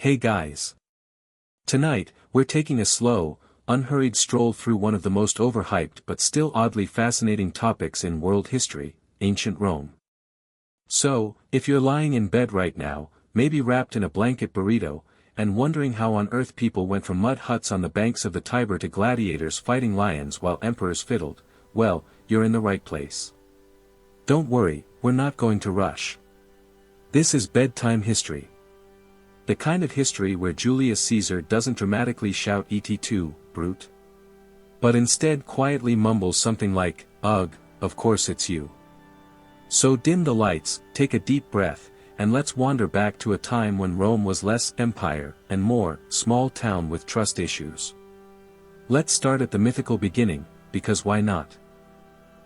Hey guys! Tonight, we're taking a slow, unhurried stroll through one of the most overhyped but still oddly fascinating topics in world history, ancient Rome. So, if you're lying in bed right now, maybe wrapped in a blanket burrito, and wondering how on earth people went from mud huts on the banks of the Tiber to gladiators fighting lions while emperors fiddled, well, you're in the right place. Don't worry, we're not going to rush. This is bedtime history. The kind of history where Julius Caesar doesn't dramatically shout "Et tu, brute?" but instead quietly mumbles something like, "Ugh, of course it's you." So dim the lights, take a deep breath, and let's wander back to a time when Rome was less empire and more small town with trust issues. Let's start at the mythical beginning, because why not?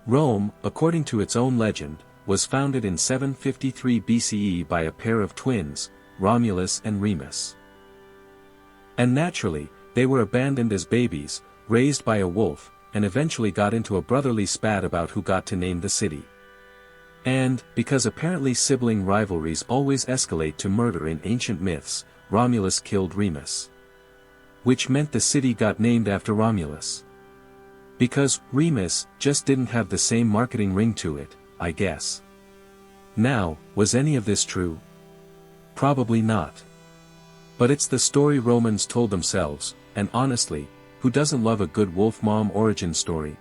Rome, according to its own legend, was founded in 753 BCE by a pair of twins, Romulus and Remus. And naturally, they were abandoned as babies, raised by a wolf, and eventually got into a brotherly spat about who got to name the city. And, because apparently sibling rivalries always escalate to murder in ancient myths, Romulus killed Remus. Which meant the city got named after Romulus. Because Remus just didn't have the same marketing ring to it, I guess. Now, was any of this true? Probably not. But it's the story Romans told themselves, and honestly, who doesn't love a good wolf mom origin story?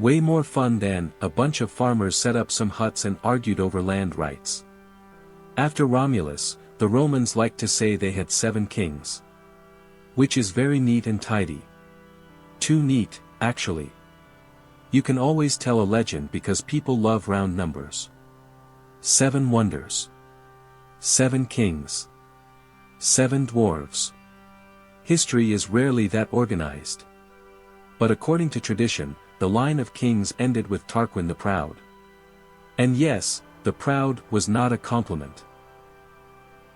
Way more fun than a bunch of farmers set up some huts and argued over land rights. After Romulus, the Romans liked to say they had 7 kings. Which is very neat and tidy. Too neat, actually. You can always tell a legend because people love round numbers. 7 wonders. 7 kings. 7 dwarves. History is rarely that organized. But according to tradition, the line of kings ended with Tarquin the Proud. And yes, the proud was not a compliment.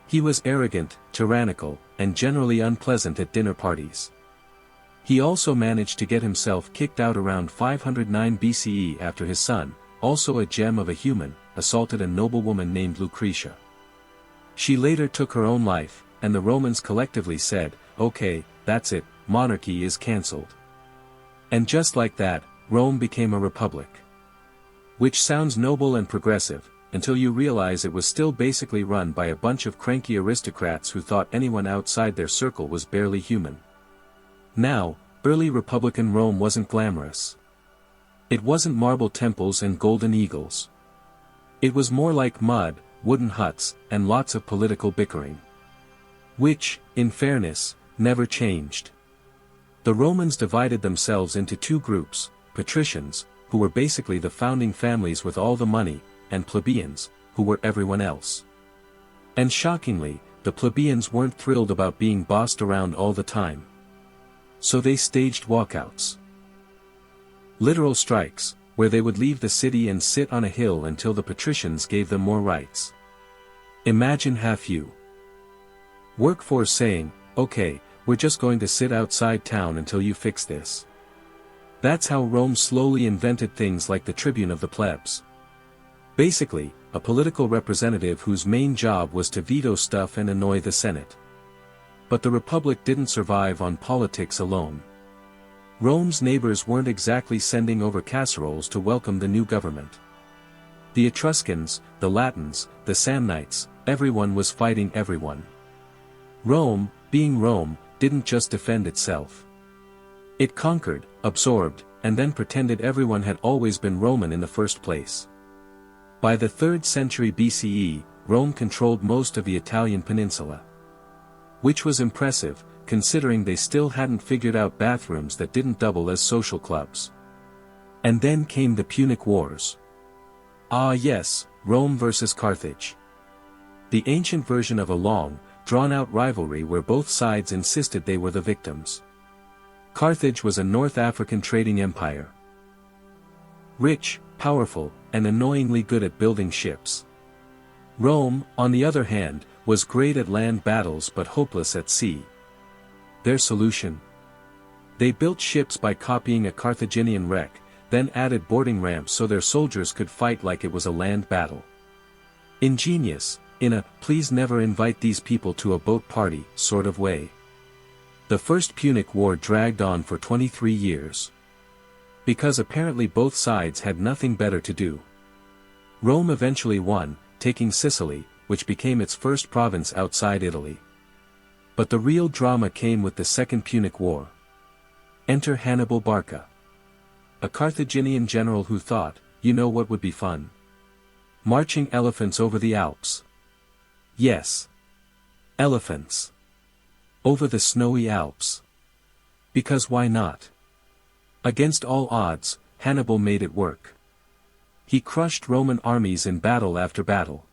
He was arrogant, tyrannical, and generally unpleasant at dinner parties. He also managed to get himself kicked out around 509 BCE after his son, also a gem of a human, assaulted a noblewoman named Lucretia. She later took her own life, and the Romans collectively said, "Okay, that's it, monarchy is cancelled." And just like that, Rome became a republic. Which sounds noble and progressive, until you realize it was still basically run by a bunch of cranky aristocrats who thought anyone outside their circle was barely human. Now, early Republican Rome wasn't glamorous. It wasn't marble temples and golden eagles. It was more like mud, wooden huts, and lots of political bickering. Which, in fairness, never changed. The Romans divided themselves into 2 groups, patricians, who were basically the founding families with all the money, and plebeians, who were everyone else. And shockingly, the plebeians weren't thrilled about being bossed around all the time. So they staged walkouts. Literal strikes, where they would leave the city and sit on a hill until the patricians gave them more rights. Imagine half you workforce saying, "Okay, we're just going to sit outside town until you fix this." That's how Rome slowly invented things like the tribune of the plebs. Basically, a political representative whose main job was to veto stuff and annoy the Senate. But the Republic didn't survive on politics alone. Rome's neighbors weren't exactly sending over casseroles to welcome the new government. The Etruscans, the Latins, the Samnites, everyone was fighting everyone. Rome, being Rome, didn't just defend itself. It conquered, absorbed, and then pretended everyone had always been Roman in the first place. By the 3rd century BCE, Rome controlled most of the Italian peninsula. Which was impressive, considering they still hadn't figured out bathrooms that didn't double as social clubs. And then came the Punic Wars. Ah yes, Rome versus Carthage. The ancient version of a long, drawn-out rivalry where both sides insisted they were the victims. Carthage was a North African trading empire. Rich, powerful, and annoyingly good at building ships. Rome, on the other hand, was great at land battles but hopeless at sea. Their solution? They built ships by copying a Carthaginian wreck, then added boarding ramps so their soldiers could fight like it was a land battle. Ingenious, in a "please never invite these people to a boat party" sort of way. The First Punic War dragged on for 23 years. Because apparently both sides had nothing better to do. Rome eventually won, taking Sicily, which became its first province outside Italy. But the real drama came with the Second Punic War. Enter Hannibal Barca. A Carthaginian general who thought, you know what would be fun? Marching elephants over the Alps. Yes. Elephants. Over the snowy Alps. Because why not? Against all odds, Hannibal made it work. He crushed Roman armies in battle after battle.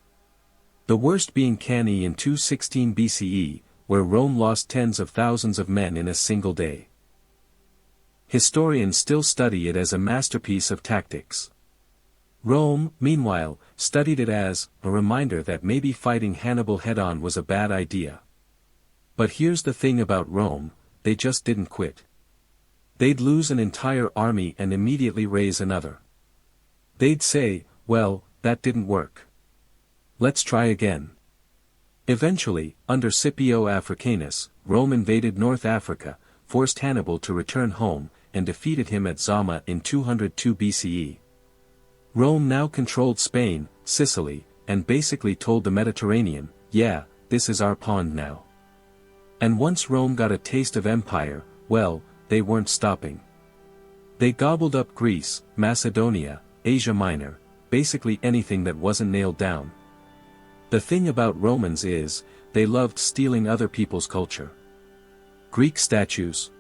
The worst being Cannae in 216 BCE, where Rome lost tens of thousands of men in a single day. Historians still study it as a masterpiece of tactics. Rome, meanwhile, studied it as a reminder that maybe fighting Hannibal head-on was a bad idea. But here's the thing about Rome, they just didn't quit. They'd lose an entire army and immediately raise another. They'd say, well, that didn't work. Let's try again. Eventually, under Scipio Africanus, Rome invaded North Africa, forced Hannibal to return home, and defeated him at Zama in 202 BCE. Rome now controlled Spain, Sicily, and basically told the Mediterranean, yeah, this is our pond now. And once Rome got a taste of empire, well, they weren't stopping. They gobbled up Greece, Macedonia, Asia Minor, basically anything that wasn't nailed down. The thing about Romans is, they loved stealing other people's culture. Greek statues.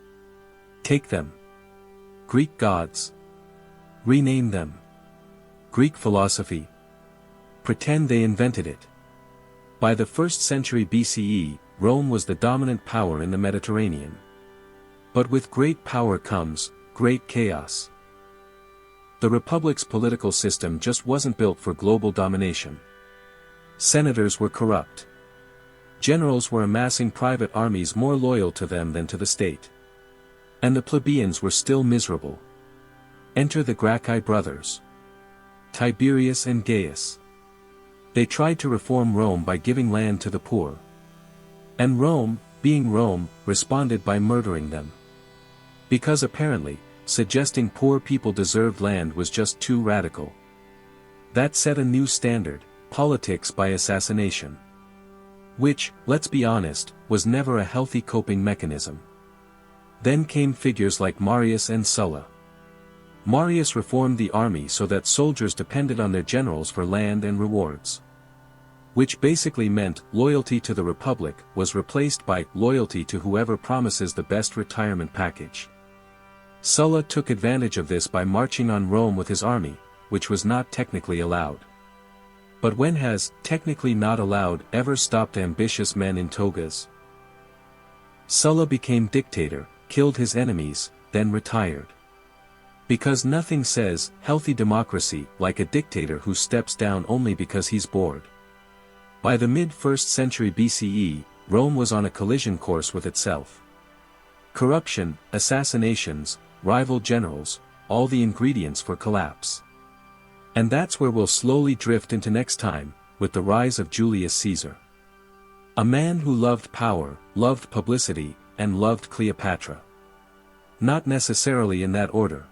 Take them. Greek gods. Rename them. Greek philosophy. Pretend they invented it. By the 1st century BCE, Rome was the dominant power in the Mediterranean. But with great power comes great chaos. The Republic's political system just wasn't built for global domination. Senators were corrupt. Generals were amassing private armies more loyal to them than to the state. And the plebeians were still miserable. Enter the Gracchi brothers. Tiberius and Gaius. They tried to reform Rome by giving land to the poor. And Rome, being Rome, responded by murdering them. Because apparently, suggesting poor people deserved land was just too radical. That set a new standard, politics by assassination. Which, let's be honest, was never a healthy coping mechanism. Then came figures like Marius and Sulla. Marius reformed the army so that soldiers depended on their generals for land and rewards. Which basically meant loyalty to the Republic was replaced by loyalty to whoever promises the best retirement package. Sulla took advantage of this by marching on Rome with his army, which was not technically allowed. But when has technically not allowed ever stopped ambitious men in togas? Sulla became dictator, killed his enemies, then retired. Because nothing says healthy democracy like a dictator who steps down only because he's bored. By the mid-1st century BCE, Rome was on a collision course with itself. Corruption, assassinations, rival generals, all the ingredients for collapse. And that's where we'll slowly drift into next time, with the rise of Julius Caesar. A man who loved power, loved publicity, and loved Cleopatra. Not necessarily in that order.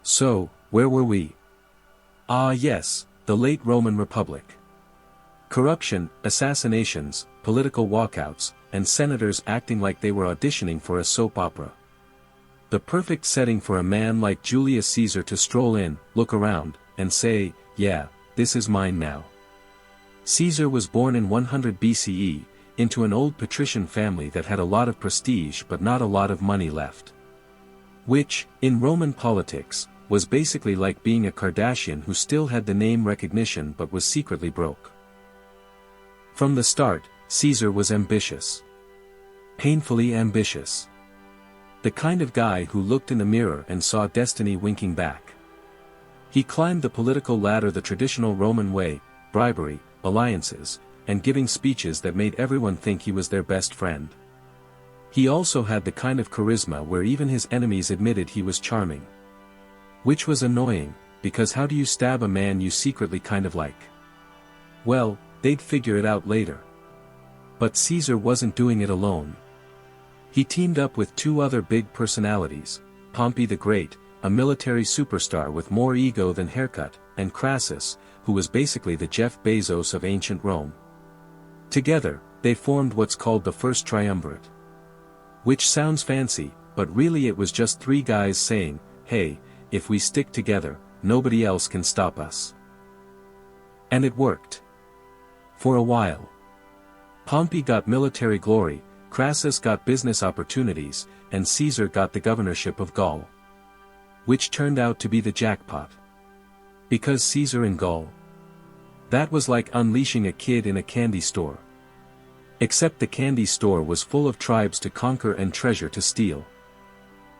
So, where were we? Ah yes, the late Roman Republic. Corruption, assassinations, political walkouts, and senators acting like they were auditioning for a soap opera. The perfect setting for a man like Julius Caesar to stroll in, look around, and say, yeah, this is mine now. Caesar was born in 100 BCE, into an old patrician family that had a lot of prestige but not a lot of money left. Which, in Roman politics, was basically like being a Kardashian who still had the name recognition but was secretly broke. From the start, Caesar was ambitious. Painfully ambitious. The kind of guy who looked in the mirror and saw destiny winking back. He climbed the political ladder the traditional Roman way, bribery, alliances, and giving speeches that made everyone think he was their best friend. He also had the kind of charisma where even his enemies admitted he was charming. Which was annoying, because how do you stab a man you secretly kind of like? Well, they'd figure it out later. But Caesar wasn't doing it alone. He teamed up with two other big personalities, Pompey the Great, a military superstar with more ego than haircut, and Crassus, who was basically the Jeff Bezos of ancient Rome. Together, they formed what's called the First Triumvirate. Which sounds fancy, but really it was just three guys saying, hey, if we stick together, nobody else can stop us. And it worked. For a while. Pompey got military glory, Crassus got business opportunities, and Caesar got the governorship of Gaul. Which turned out to be the jackpot. Because Caesar in Gaul. That was like unleashing a kid in a candy store. Except the candy store was full of tribes to conquer and treasure to steal.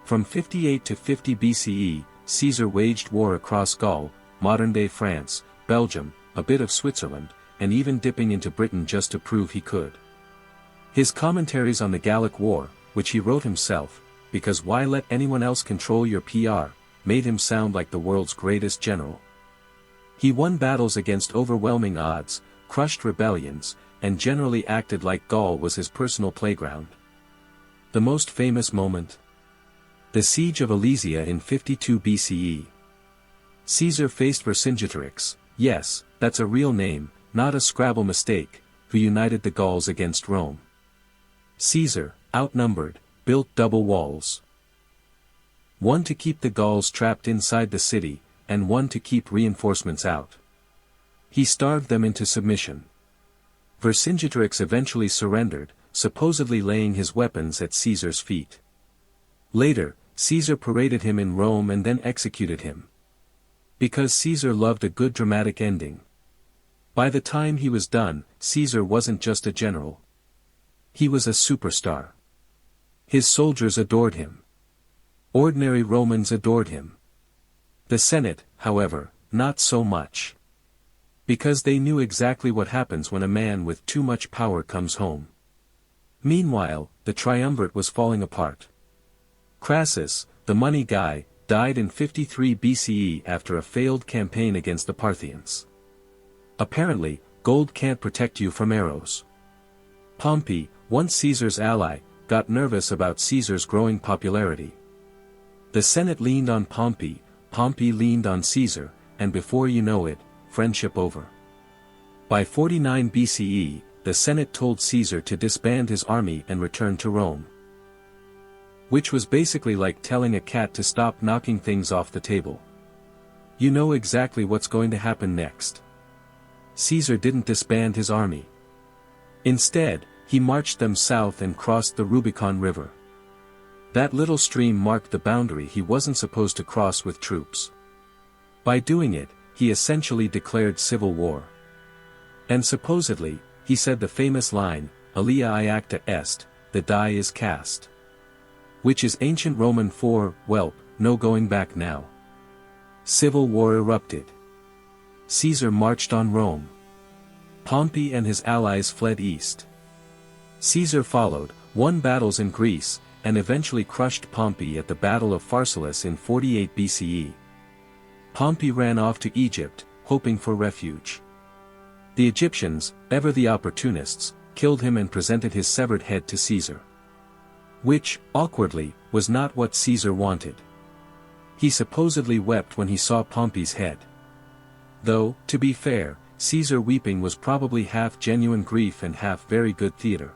From 58 to 50 BCE, Caesar waged war across Gaul, modern-day France, Belgium, a bit of Switzerland, and even dipping into Britain just to prove he could. His commentaries on the Gallic War, which he wrote himself, because why let anyone else control your PR, made him sound like the world's greatest general. He won battles against overwhelming odds, crushed rebellions, and generally acted like Gaul was his personal playground. The most famous moment? The Siege of Alesia in 52 BCE. Caesar faced Vercingetorix, yes, that's a real name, not a Scrabble mistake, who united the Gauls against Rome. Caesar, outnumbered, built double walls. One to keep the Gauls trapped inside the city, and one to keep reinforcements out. He starved them into submission. Vercingetorix eventually surrendered, supposedly laying his weapons at Caesar's feet. Later, Caesar paraded him in Rome and then executed him. Because Caesar loved a good dramatic ending. By the time he was done, Caesar wasn't just a general. He was a superstar. His soldiers adored him. Ordinary Romans adored him. The Senate, however, not so much. Because they knew exactly what happens when a man with too much power comes home. Meanwhile, the triumvirate was falling apart. Crassus, the money guy, died in 53 BCE after a failed campaign against the Parthians. Apparently, gold can't protect you from arrows. Pompey, once Caesar's ally, got nervous about Caesar's growing popularity. The Senate leaned on Pompey, Pompey leaned on Caesar, and before you know it, friendship over. By 49 BCE, the Senate told Caesar to disband his army and return to Rome. Which was basically like telling a cat to stop knocking things off the table. You know exactly what's going to happen next. Caesar didn't disband his army. Instead, he marched them south and crossed the Rubicon River. That little stream marked the boundary he wasn't supposed to cross with troops. By doing it, he essentially declared civil war. And supposedly, he said the famous line, Alia iacta est, the die is cast. Which is ancient Roman for, welp, no going back now. Civil war erupted. Caesar marched on Rome. Pompey and his allies fled east. Caesar followed, won battles in Greece, and eventually crushed Pompey at the Battle of Pharsalus in 48 BCE. Pompey ran off to Egypt, hoping for refuge. The Egyptians, ever the opportunists, killed him and presented his severed head to Caesar. Which, awkwardly, was not what Caesar wanted. He supposedly wept when he saw Pompey's head. Though, to be fair, Caesar weeping was probably half genuine grief and half very good theater.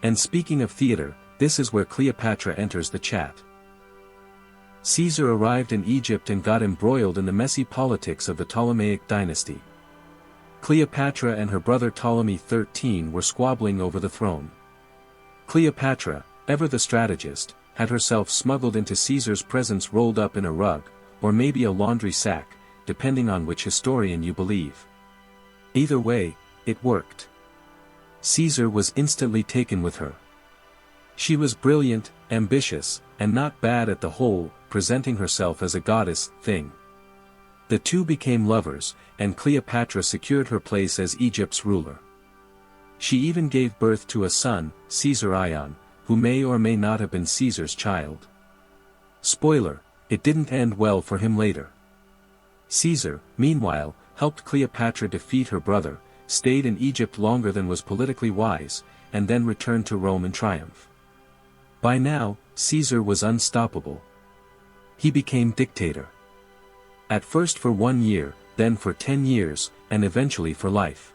And speaking of theater, this is where Cleopatra enters the chat. Caesar arrived in Egypt and got embroiled in the messy politics of the Ptolemaic dynasty. Cleopatra and her brother Ptolemy XIII were squabbling over the throne. Cleopatra, ever the strategist, had herself smuggled into Caesar's presence rolled up in a rug, or maybe a laundry sack, depending on which historian you believe. Either way, it worked. Caesar was instantly taken with her. She was brilliant, ambitious, and not bad at the whole, presenting herself as a goddess, thing. The two became lovers, and Cleopatra secured her place as Egypt's ruler. She even gave birth to a son, Caesar Ion, who may or may not have been Caesar's child. Spoiler, it didn't end well for him later. Caesar, meanwhile, helped Cleopatra defeat her brother, stayed in Egypt longer than was politically wise, and then returned to Rome in triumph. By now, Caesar was unstoppable. He became dictator. At first for 1 year, then for 10 years, and eventually for life.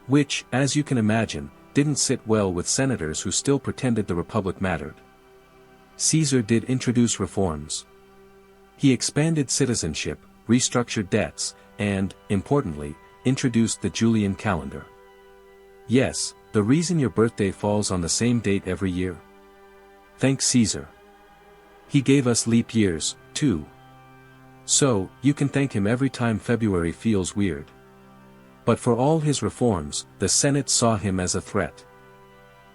Which, as you can imagine, didn't sit well with senators who still pretended the republic mattered. Caesar did introduce reforms. He expanded citizenship, restructured debts, and, importantly, introduced the Julian calendar. Yes, the reason your birthday falls on the same date every year. Thank Caesar. He gave us leap years, too. So, you can thank him every time February feels weird. But for all his reforms, the Senate saw him as a threat.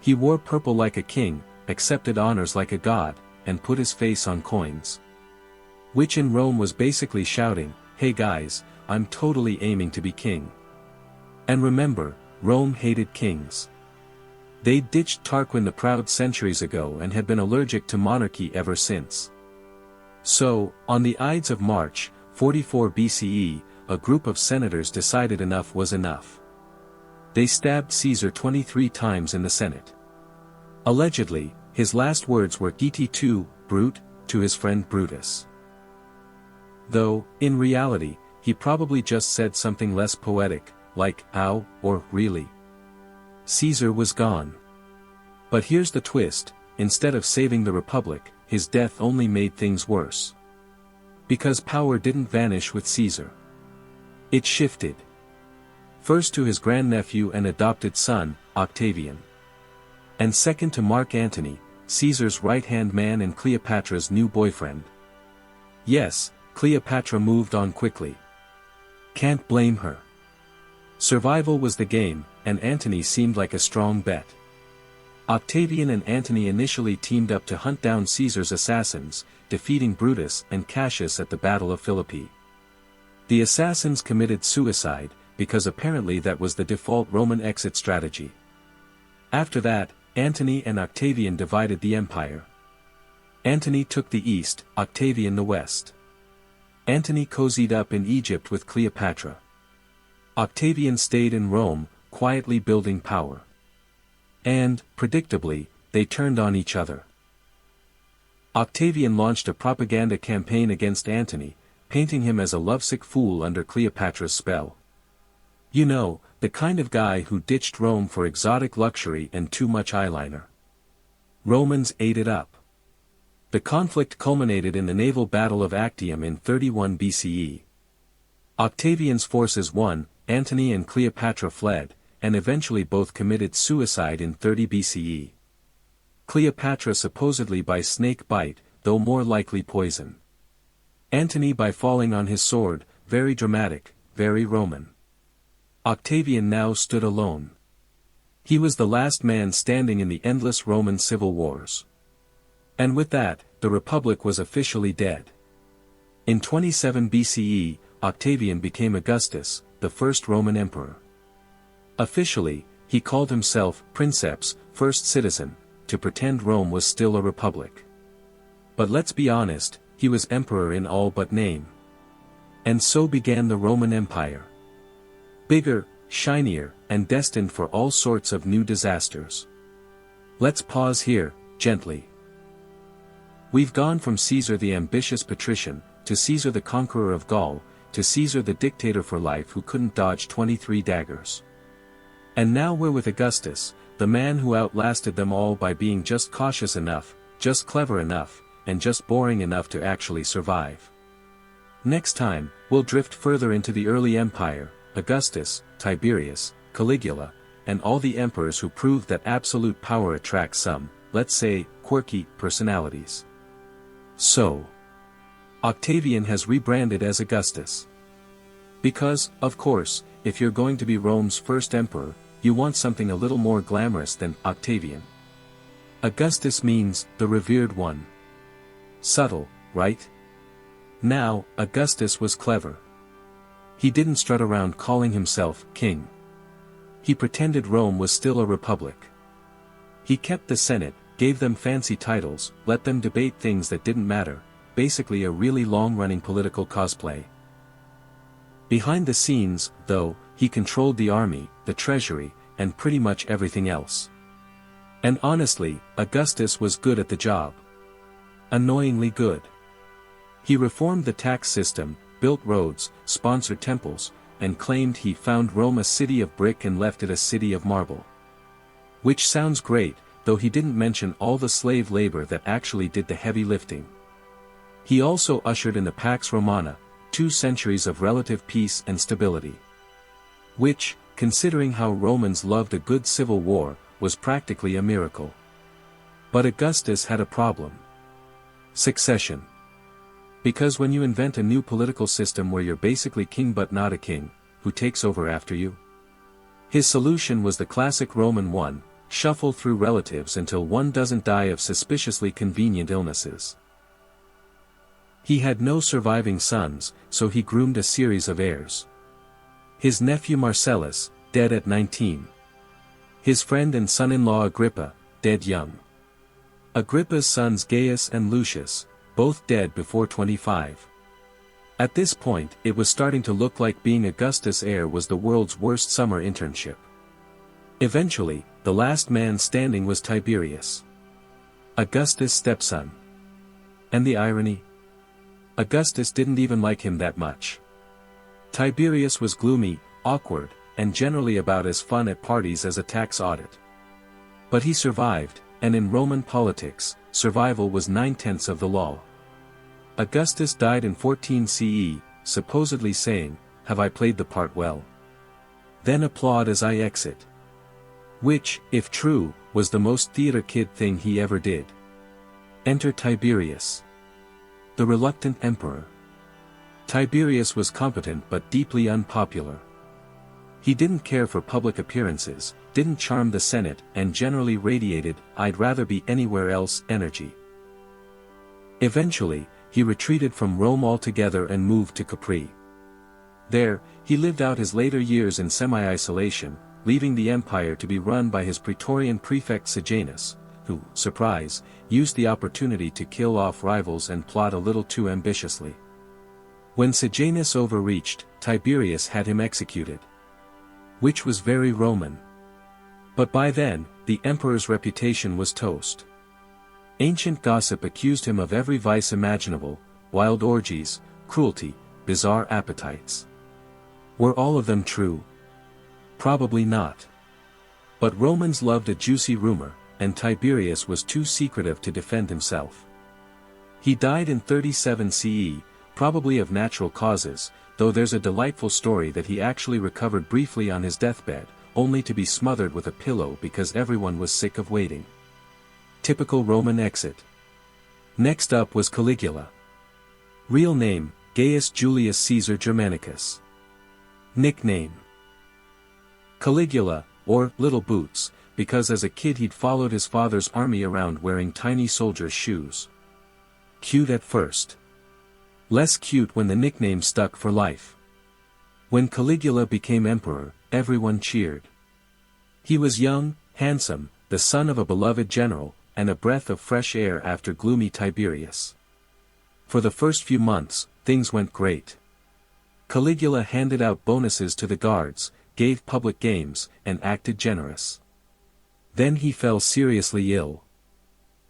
He wore purple like a king, accepted honors like a god, and put his face on coins. Which in Rome was basically shouting, "Hey guys, I'm totally aiming to be king." And remember, Rome hated kings. They ditched Tarquin the Proud centuries ago and had been allergic to monarchy ever since. So, on the Ides of March, 44 BCE, a group of senators decided enough was enough. They stabbed Caesar 23 times in the Senate. Allegedly, his last words were "Gt2, Brute," to his friend Brutus. Though, in reality, he probably just said something less poetic, like "ow," or "really." Caesar was gone. But here's the twist, instead of saving the republic, his death only made things worse. Because power didn't vanish with Caesar. It shifted. First to his grandnephew and adopted son, Octavian. And second to Mark Antony, Caesar's right-hand man and Cleopatra's new boyfriend. Yes, Cleopatra moved on quickly. Can't blame her. Survival was the game, and Antony seemed like a strong bet. Octavian and Antony initially teamed up to hunt down Caesar's assassins, defeating Brutus and Cassius at the Battle of Philippi. The assassins committed suicide, because apparently that was the default Roman exit strategy. After that, Antony and Octavian divided the empire. Antony took the east, Octavian the west. Antony cozied up in Egypt with Cleopatra. Octavian stayed in Rome, quietly building power. And, predictably, they turned on each other. Octavian launched a propaganda campaign against Antony, painting him as a lovesick fool under Cleopatra's spell. You know, the kind of guy who ditched Rome for exotic luxury and too much eyeliner. Romans ate it up. The conflict culminated in the naval battle of Actium in 31 BCE. Octavian's forces won, Antony and Cleopatra fled, and eventually both committed suicide in 30 BCE. Cleopatra supposedly by snake bite, though more likely poison. Antony by falling on his sword, very dramatic, very Roman. Octavian now stood alone. He was the last man standing in the endless Roman civil wars. And with that, the Republic was officially dead. In 27 BCE, Octavian became Augustus, the first Roman emperor. Officially, he called himself Princeps, first citizen, to pretend Rome was still a republic. But let's be honest, he was emperor in all but name. And so began the Roman Empire. Bigger, shinier, and destined for all sorts of new disasters. Let's pause here, gently. We've gone from Caesar the ambitious patrician, to Caesar the conqueror of Gaul, to Caesar the dictator for life who couldn't dodge 23 daggers. And now we're with Augustus, the man who outlasted them all by being just cautious enough, just clever enough, and just boring enough to actually survive. Next time, we'll drift further into the early empire, Augustus, Tiberius, Caligula, and all the emperors who proved that absolute power attracts some, let's say, quirky personalities. So, Octavian has rebranded as Augustus. Because, of course, if you're going to be Rome's first emperor, you want something a little more glamorous than Octavian. Augustus means, the revered one. Subtle, right? Now, Augustus was clever. He didn't strut around calling himself king. He pretended Rome was still a republic. He kept the Senate, gave them fancy titles, let them debate things that didn't matter, basically a really long-running political cosplay. Behind the scenes, though, he controlled the army, the treasury, and pretty much everything else. And honestly, Augustus was good at the job. Annoyingly good. He reformed the tax system, built roads, sponsored temples, and claimed he found Rome a city of brick and left it a city of marble. Which sounds great, though he didn't mention all the slave labor that actually did the heavy lifting. He also ushered in the Pax Romana, 2 centuries of relative peace and stability. Which, considering how Romans loved a good civil war, was practically a miracle. But Augustus had a problem. Succession. Because when you invent a new political system where you're basically king but not a king, who takes over after you? His solution was the classic Roman one: shuffle through relatives until one doesn't die of suspiciously convenient illnesses. He had no surviving sons, so he groomed a series of heirs. His nephew Marcellus, dead at 19. His friend and son-in-law Agrippa, dead young. Agrippa's sons Gaius and Lucius, both dead before 25. At this point, it was starting to look like being Augustus' heir was the world's worst summer internship. Eventually, the last man standing was Tiberius, Augustus' stepson. And the irony? Augustus didn't even like him that much. Tiberius was gloomy, awkward, and generally about as fun at parties as a tax audit. But he survived, and in Roman politics, survival was 9/10 of the law. Augustus died in 14 CE, supposedly saying, "Have I played the part well? Then applaud as I exit." Which, if true, was the most theater kid thing he ever did. Enter Tiberius, the reluctant emperor. Tiberius was competent but deeply unpopular. He didn't care for public appearances, didn't charm the Senate, and generally radiated "I'd rather be anywhere else" energy. Eventually, he retreated from Rome altogether and moved to Capri. There, he lived out his later years in semi-isolation, leaving the empire to be run by his Praetorian prefect Sejanus, who, surprise, used the opportunity to kill off rivals and plot a little too ambitiously. When Sejanus overreached, Tiberius had him executed. Which was very Roman. But by then, the emperor's reputation was toast. Ancient gossip accused him of every vice imaginable: wild orgies, cruelty, bizarre appetites. Were all of them true? Probably not. But Romans loved a juicy rumor, and Tiberius was too secretive to defend himself. He died in 37 CE, probably of natural causes, though there's a delightful story that he actually recovered briefly on his deathbed, only to be smothered with a pillow because everyone was sick of waiting. Typical Roman exit. Next up was Caligula. Real name, Gaius Julius Caesar Germanicus. Nickname Caligula, or Little Boots, because as a kid he'd followed his father's army around wearing tiny soldier's shoes. Cute at first. Less cute when the nickname stuck for life. When Caligula became emperor, everyone cheered. He was young, handsome, the son of a beloved general, and a breath of fresh air after gloomy Tiberius. For the first few months, things went great. Caligula handed out bonuses to the guards, gave public games, and acted generous. Then he fell seriously ill.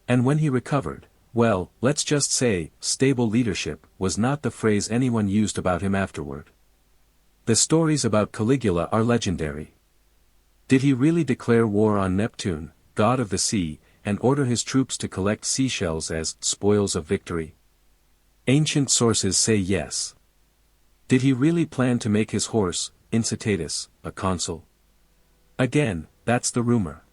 And when he recovered, well, let's just say, stable leadership was not the phrase anyone used about him afterward. The stories about Caligula are legendary. Did he really declare war on Neptune, god of the sea, and order his troops to collect seashells as spoils of victory? Ancient sources say yes. Did he really plan to make his horse, Incitatus, a consul? Again, that's the rumor.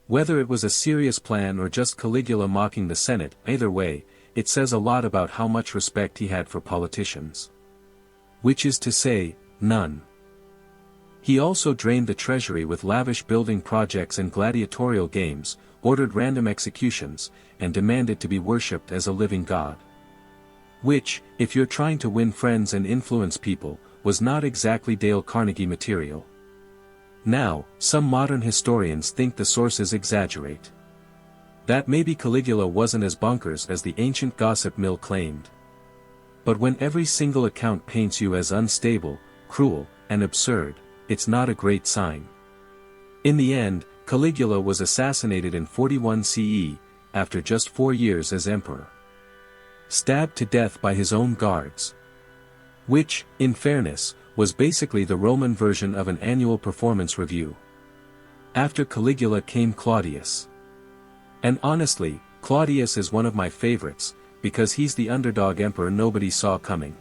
Whether it was a serious plan or just Caligula mocking the Senate, either way, it says a lot about how much respect he had for politicians. Which is to say, none. He also drained the treasury with lavish building projects and gladiatorial games, ordered random executions, and demanded to be worshipped as a living god. Which, if you're trying to win friends and influence people, was not exactly Dale Carnegie material. Now, some modern historians think the sources exaggerate. That maybe Caligula wasn't as bonkers as the ancient gossip mill claimed. But when every single account paints you as unstable, cruel, and absurd, it's not a great sign. In the end, Caligula was assassinated in 41 CE, after just 4 years as emperor. Stabbed to death by his own guards. Which, in fairness, was basically the Roman version of an annual performance review. After Caligula came Claudius. And honestly, Claudius is one of my favorites, because he's the underdog emperor nobody saw coming.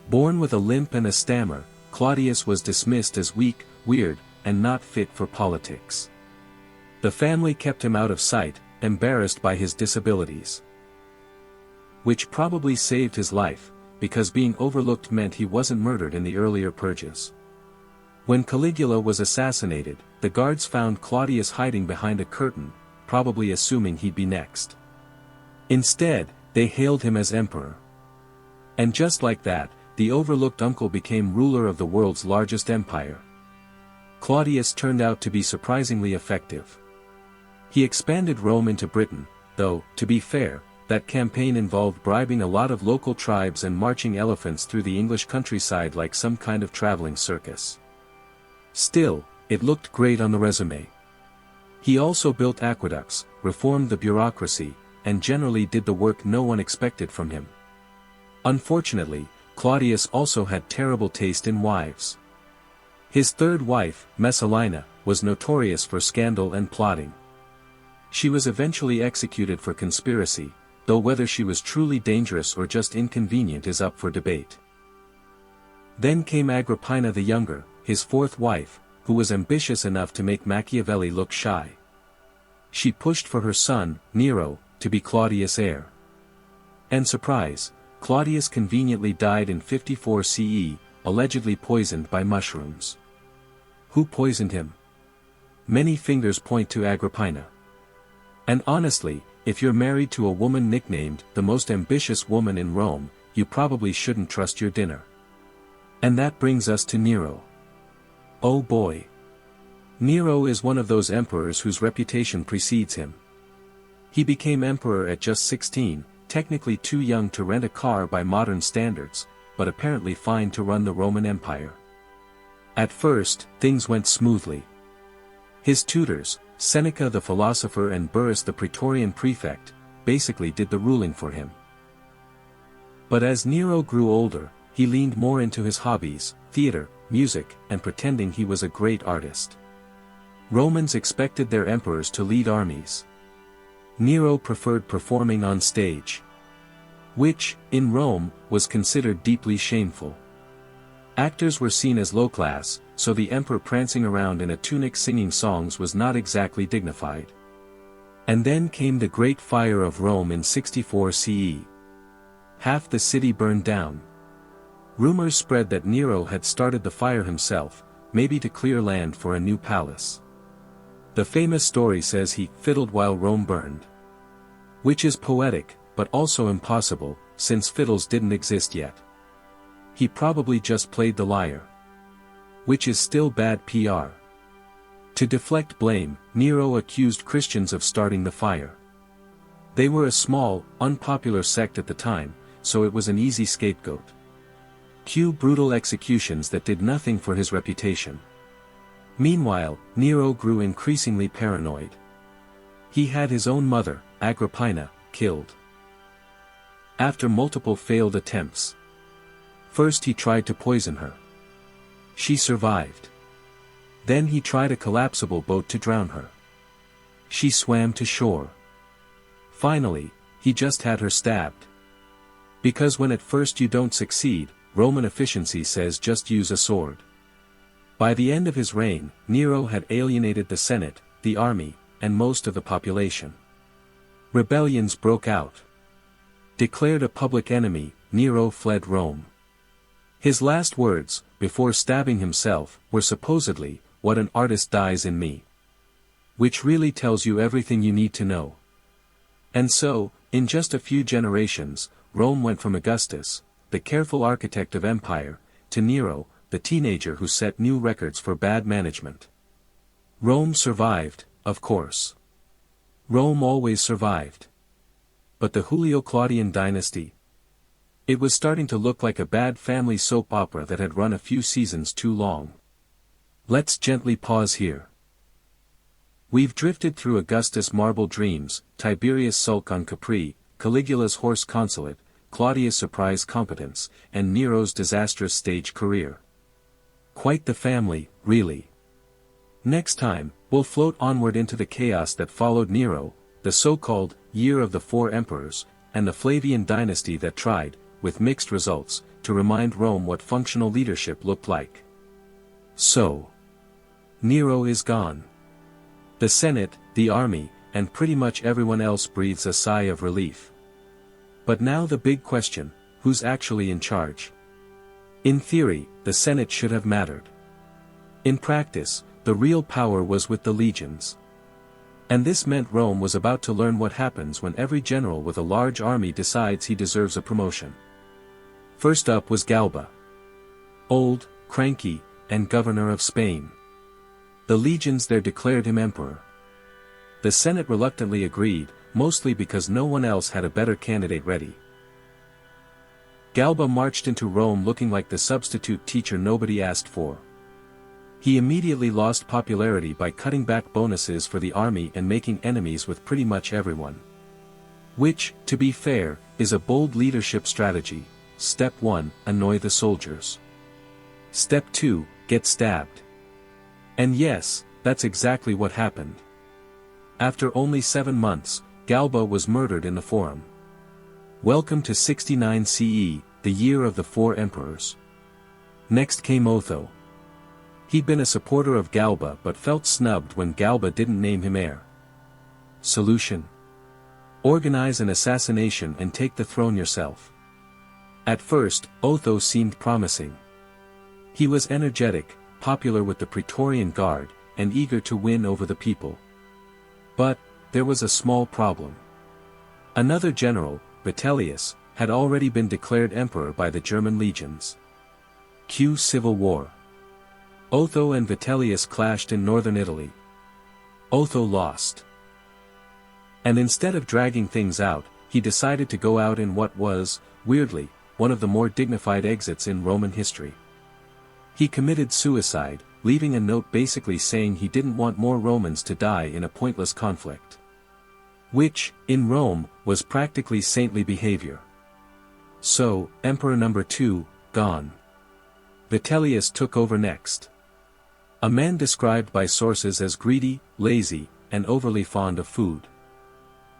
Born with a limp and a stammer, Claudius was dismissed as weak, weird, and not fit for politics. The family kept him out of sight, embarrassed by his disabilities. Which probably saved his life, because being overlooked meant he wasn't murdered in the earlier purges. When Caligula was assassinated, the guards found Claudius hiding behind a curtain, probably assuming he'd be next. Instead, they hailed him as emperor. And just like that, the overlooked uncle became ruler of the world's largest empire. Claudius turned out to be surprisingly effective. He expanded Rome into Britain, though, to be fair, that campaign involved bribing a lot of local tribes and marching elephants through the English countryside like some kind of traveling circus. Still, it looked great on the resume. He also built aqueducts, reformed the bureaucracy, and generally did the work no one expected from him. Unfortunately, Claudius also had terrible taste in wives. His third wife, Messalina, was notorious for scandal and plotting. She was eventually executed for conspiracy, though whether she was truly dangerous or just inconvenient is up for debate. Then came Agrippina the Younger, his fourth wife, who was ambitious enough to make Machiavelli look shy. She pushed for her son, Nero, to be Claudius' heir. And surprise, Claudius conveniently died in 54 CE, allegedly poisoned by mushrooms. Who poisoned him? Many fingers point to Agrippina. And honestly, if you're married to a woman nicknamed the most ambitious woman in Rome, you probably shouldn't trust your dinner. And that brings us to Nero. Oh boy. Nero is one of those emperors whose reputation precedes him. He became emperor at just 16, technically too young to rent a car by modern standards, but apparently fine to run the Roman Empire. At first, things went smoothly. His tutors, Seneca the philosopher and Burrus the praetorian prefect, basically did the ruling for him. But as Nero grew older, he leaned more into his hobbies, theater, music, and pretending he was a great artist. Romans expected their emperors to lead armies. Nero preferred performing on stage. Which, in Rome, was considered deeply shameful. Actors were seen as low class, so the emperor prancing around in a tunic singing songs was not exactly dignified. And then came the Great Fire of Rome in 64 CE. Half the city burned down. Rumors spread that Nero had started the fire himself, maybe to clear land for a new palace. The famous story says he fiddled while Rome burned. Which is poetic, but also impossible, since fiddles didn't exist yet. He probably just played the lyre. Which is still bad PR. To deflect blame, Nero accused Christians of starting the fire. They were a small, unpopular sect at the time, so it was an easy scapegoat. Cue brutal executions that did nothing for his reputation. Meanwhile, Nero grew increasingly paranoid. He had his own mother, Agrippina, killed. After multiple failed attempts. First he tried to poison her. She survived. Then he tried a collapsible boat to drown her. She swam to shore. Finally, he just had her stabbed. Because when at first you don't succeed, Roman efficiency says just use a sword. By the end of his reign, Nero had alienated the Senate, the army, and most of the population. Rebellions broke out. Declared a public enemy, Nero fled Rome. His last words, before stabbing himself, were supposedly, "What an artist dies in me." Which really tells you everything you need to know. And so, in just a few generations, Rome went from Augustus, the careful architect of empire, to Nero, the teenager who set new records for bad management. Rome survived, of course. Rome always survived. But the Julio-Claudian dynasty? It was starting to look like a bad family soap opera that had run a few seasons too long. Let's gently pause here. We've drifted through Augustus' marble dreams, Tiberius' sulk on Capri, Caligula's horse consulate, Claudia's surprise competence, and Nero's disastrous stage career. Quite the family, really. Next time, we'll float onward into the chaos that followed Nero, the so-called Year of the Four Emperors, and the Flavian dynasty that tried, with mixed results, to remind Rome what functional leadership looked like. So, Nero is gone. The Senate, the army, and pretty much everyone else breathes a sigh of relief. But now the big question, who's actually in charge? In theory, the Senate should have mattered. In practice, the real power was with the legions. And this meant Rome was about to learn what happens when every general with a large army decides he deserves a promotion. First up was Galba. Old, cranky, and governor of Spain. The legions there declared him emperor. The Senate reluctantly agreed, mostly because no one else had a better candidate ready. Galba marched into Rome looking like the substitute teacher nobody asked for. He immediately lost popularity by cutting back bonuses for the army and making enemies with pretty much everyone. Which, to be fair, is a bold leadership strategy. Step 1, annoy the soldiers. Step 2, get stabbed. And yes, that's exactly what happened. After only 7 months, Galba was murdered in the Forum. Welcome to 69 CE, the year of the four emperors. Next came Otho. He'd been a supporter of Galba but felt snubbed when Galba didn't name him heir. Solution: organize an assassination and take the throne yourself. At first, Otho seemed promising. He was energetic, popular with the Praetorian Guard, and eager to win over the people. But, there was a small problem. Another general, Vitellius, had already been declared emperor by the German legions. Cue civil war. Otho and Vitellius clashed in northern Italy. Otho lost. And instead of dragging things out, he decided to go out in what was, weirdly, one of the more dignified exits in Roman history. He committed suicide, leaving a note basically saying he didn't want more Romans to die in a pointless conflict. Which, in Rome, was practically saintly behavior. So, Emperor number 2, gone. Vitellius took over next. A man described by sources as greedy, lazy, and overly fond of food.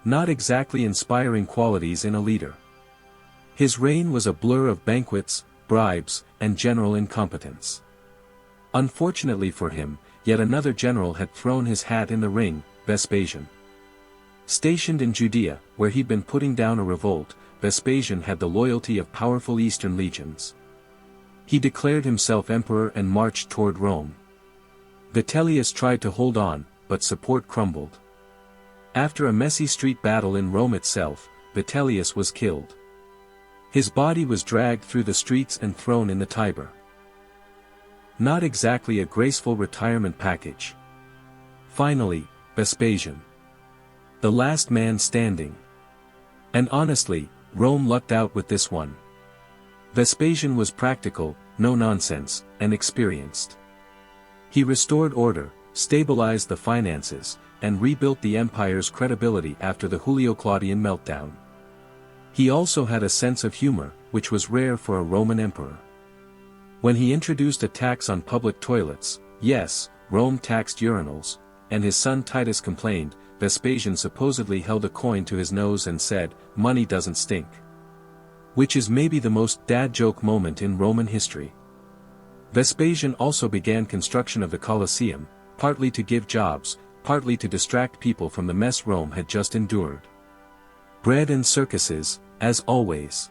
Not exactly inspiring qualities in a leader. His reign was a blur of banquets, bribes, and general incompetence. Unfortunately for him, yet another general had thrown his hat in the ring, Vespasian. Stationed in Judea, where he'd been putting down a revolt, Vespasian had the loyalty of powerful eastern legions. He declared himself emperor and marched toward Rome. Vitellius tried to hold on, but support crumbled. After a messy street battle in Rome itself, Vitellius was killed. His body was dragged through the streets and thrown in the Tiber. Not exactly a graceful retirement package. Finally, Vespasian. The last man standing. And honestly, Rome lucked out with this one. Vespasian was practical, no nonsense, and experienced. He restored order, stabilized the finances, and rebuilt the empire's credibility after the Julio-Claudian meltdown. He also had a sense of humor, which was rare for a Roman emperor. When he introduced a tax on public toilets, yes, Rome taxed urinals, and his son Titus complained, Vespasian supposedly held a coin to his nose and said, "Money doesn't stink." Which is maybe the most dad joke moment in Roman history. Vespasian also began construction of the Colosseum, partly to give jobs, partly to distract people from the mess Rome had just endured. Bread and circuses, as always.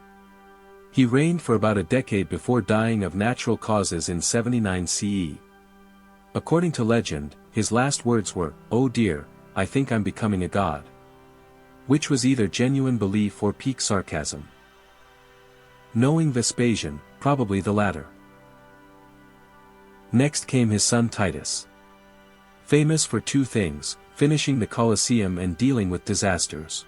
He reigned for about a decade before dying of natural causes in 79 CE. According to legend, his last words were, "Oh dear, I think I'm becoming a god." Which was either genuine belief or peak sarcasm. Knowing Vespasian, probably the latter. Next came his son Titus. Famous for two things, finishing the Colosseum and dealing with disasters.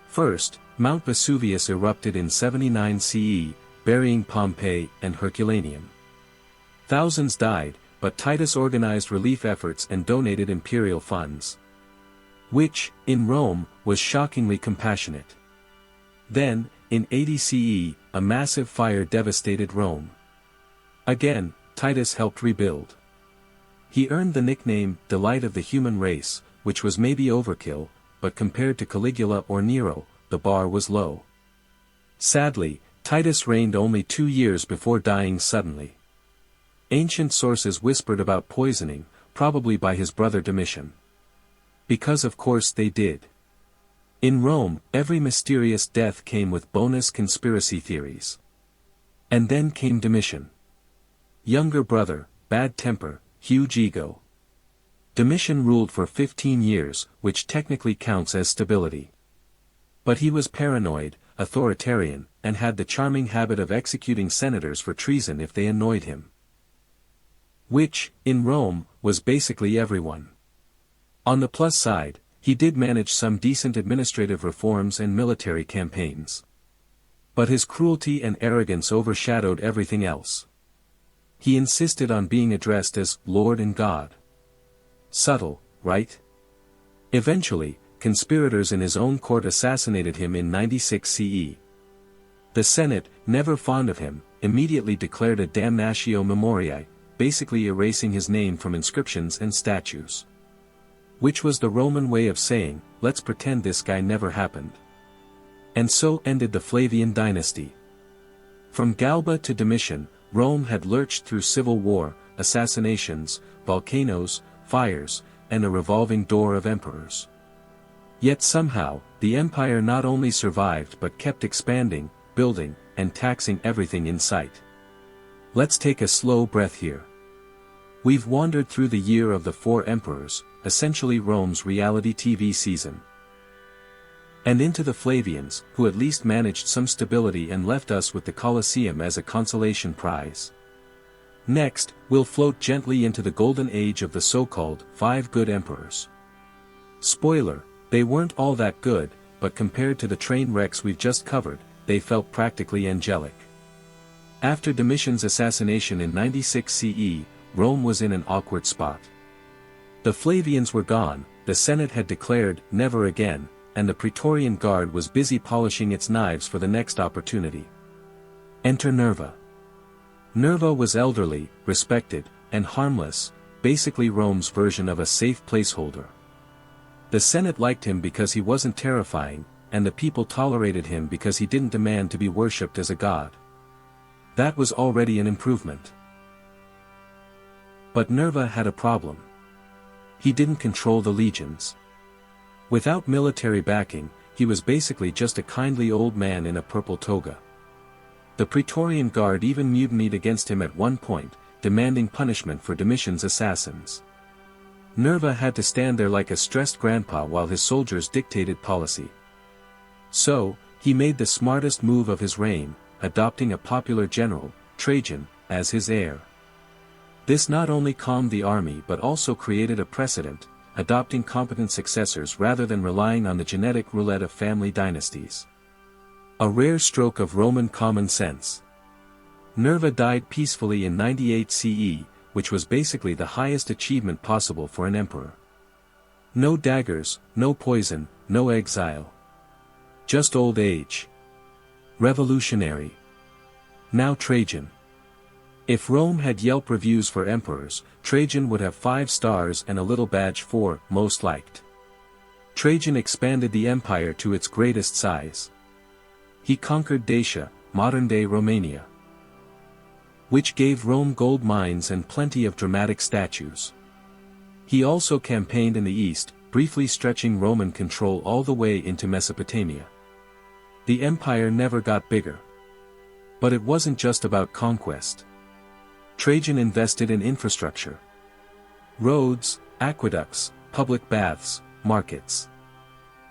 First, Mount Vesuvius erupted in 79 CE, burying Pompeii and Herculaneum. Thousands died, but Titus organized relief efforts and donated imperial funds. Which, in Rome, was shockingly compassionate. Then, in 80 CE, a massive fire devastated Rome. Again, Titus helped rebuild. He earned the nickname, Delight of the Human Race, which was maybe overkill, but compared to Caligula or Nero, the bar was low. Sadly, Titus reigned only 2 years before dying suddenly. Ancient sources whispered about poisoning, probably by his brother Domitian. Because of course they did. In Rome, every mysterious death came with bonus conspiracy theories. And then came Domitian. Younger brother, bad temper, huge ego. Domitian ruled for 15 years, which technically counts as stability. But he was paranoid, authoritarian, and had the charming habit of executing senators for treason if they annoyed him. Which, in Rome, was basically everyone. On the plus side, he did manage some decent administrative reforms and military campaigns. But his cruelty and arrogance overshadowed everything else. He insisted on being addressed as Lord and God. Subtle, right? Eventually, conspirators in his own court assassinated him in 96 CE. The Senate, never fond of him, immediately declared a damnatio memoriae, basically erasing his name from inscriptions and statues. Which was the Roman way of saying, let's pretend this guy never happened. And so ended the Flavian dynasty. From Galba to Domitian, Rome had lurched through civil war, assassinations, volcanoes, fires, and a revolving door of emperors. Yet somehow, the empire not only survived but kept expanding, building, and taxing everything in sight. Let's take a slow breath here. We've wandered through the year of the 4 emperors, essentially Rome's reality TV season. And into the Flavians, who at least managed some stability and left us with the Colosseum as a consolation prize. Next, we'll float gently into the golden age of the so-called 5 good emperors. Spoiler, they weren't all that good, but compared to the train wrecks we've just covered, they felt practically angelic. After Domitian's assassination in 96 CE, Rome was in an awkward spot. The Flavians were gone, the Senate had declared, never again, and the Praetorian Guard was busy polishing its knives for the next opportunity. Enter Nerva. Nerva was elderly, respected, and harmless, basically Rome's version of a safe placeholder. The Senate liked him because he wasn't terrifying, and the people tolerated him because he didn't demand to be worshipped as a god. That was already an improvement. But Nerva had a problem. He didn't control the legions. Without military backing, he was basically just a kindly old man in a purple toga. The Praetorian Guard even mutinied against him at one point, demanding punishment for Domitian's assassins. Nerva had to stand there like a stressed grandpa while his soldiers dictated policy. So, he made the smartest move of his reign, adopting a popular general, Trajan, as his heir. This not only calmed the army but also created a precedent, adopting competent successors rather than relying on the genetic roulette of family dynasties. A rare stroke of Roman common sense. Nerva died peacefully in 98 CE, which was basically the highest achievement possible for an emperor. No daggers, no poison, no exile. Just old age. Revolutionary. Now Trajan. If Rome had Yelp reviews for emperors, Trajan would have 5 stars and a little badge for most liked. Trajan expanded the empire to its greatest size. He conquered Dacia, modern-day Romania, which gave Rome gold mines and plenty of dramatic statues. He also campaigned in the east, briefly stretching Roman control all the way into Mesopotamia. The empire never got bigger. But it wasn't just about conquest. Trajan invested in infrastructure. Roads, aqueducts, public baths, markets.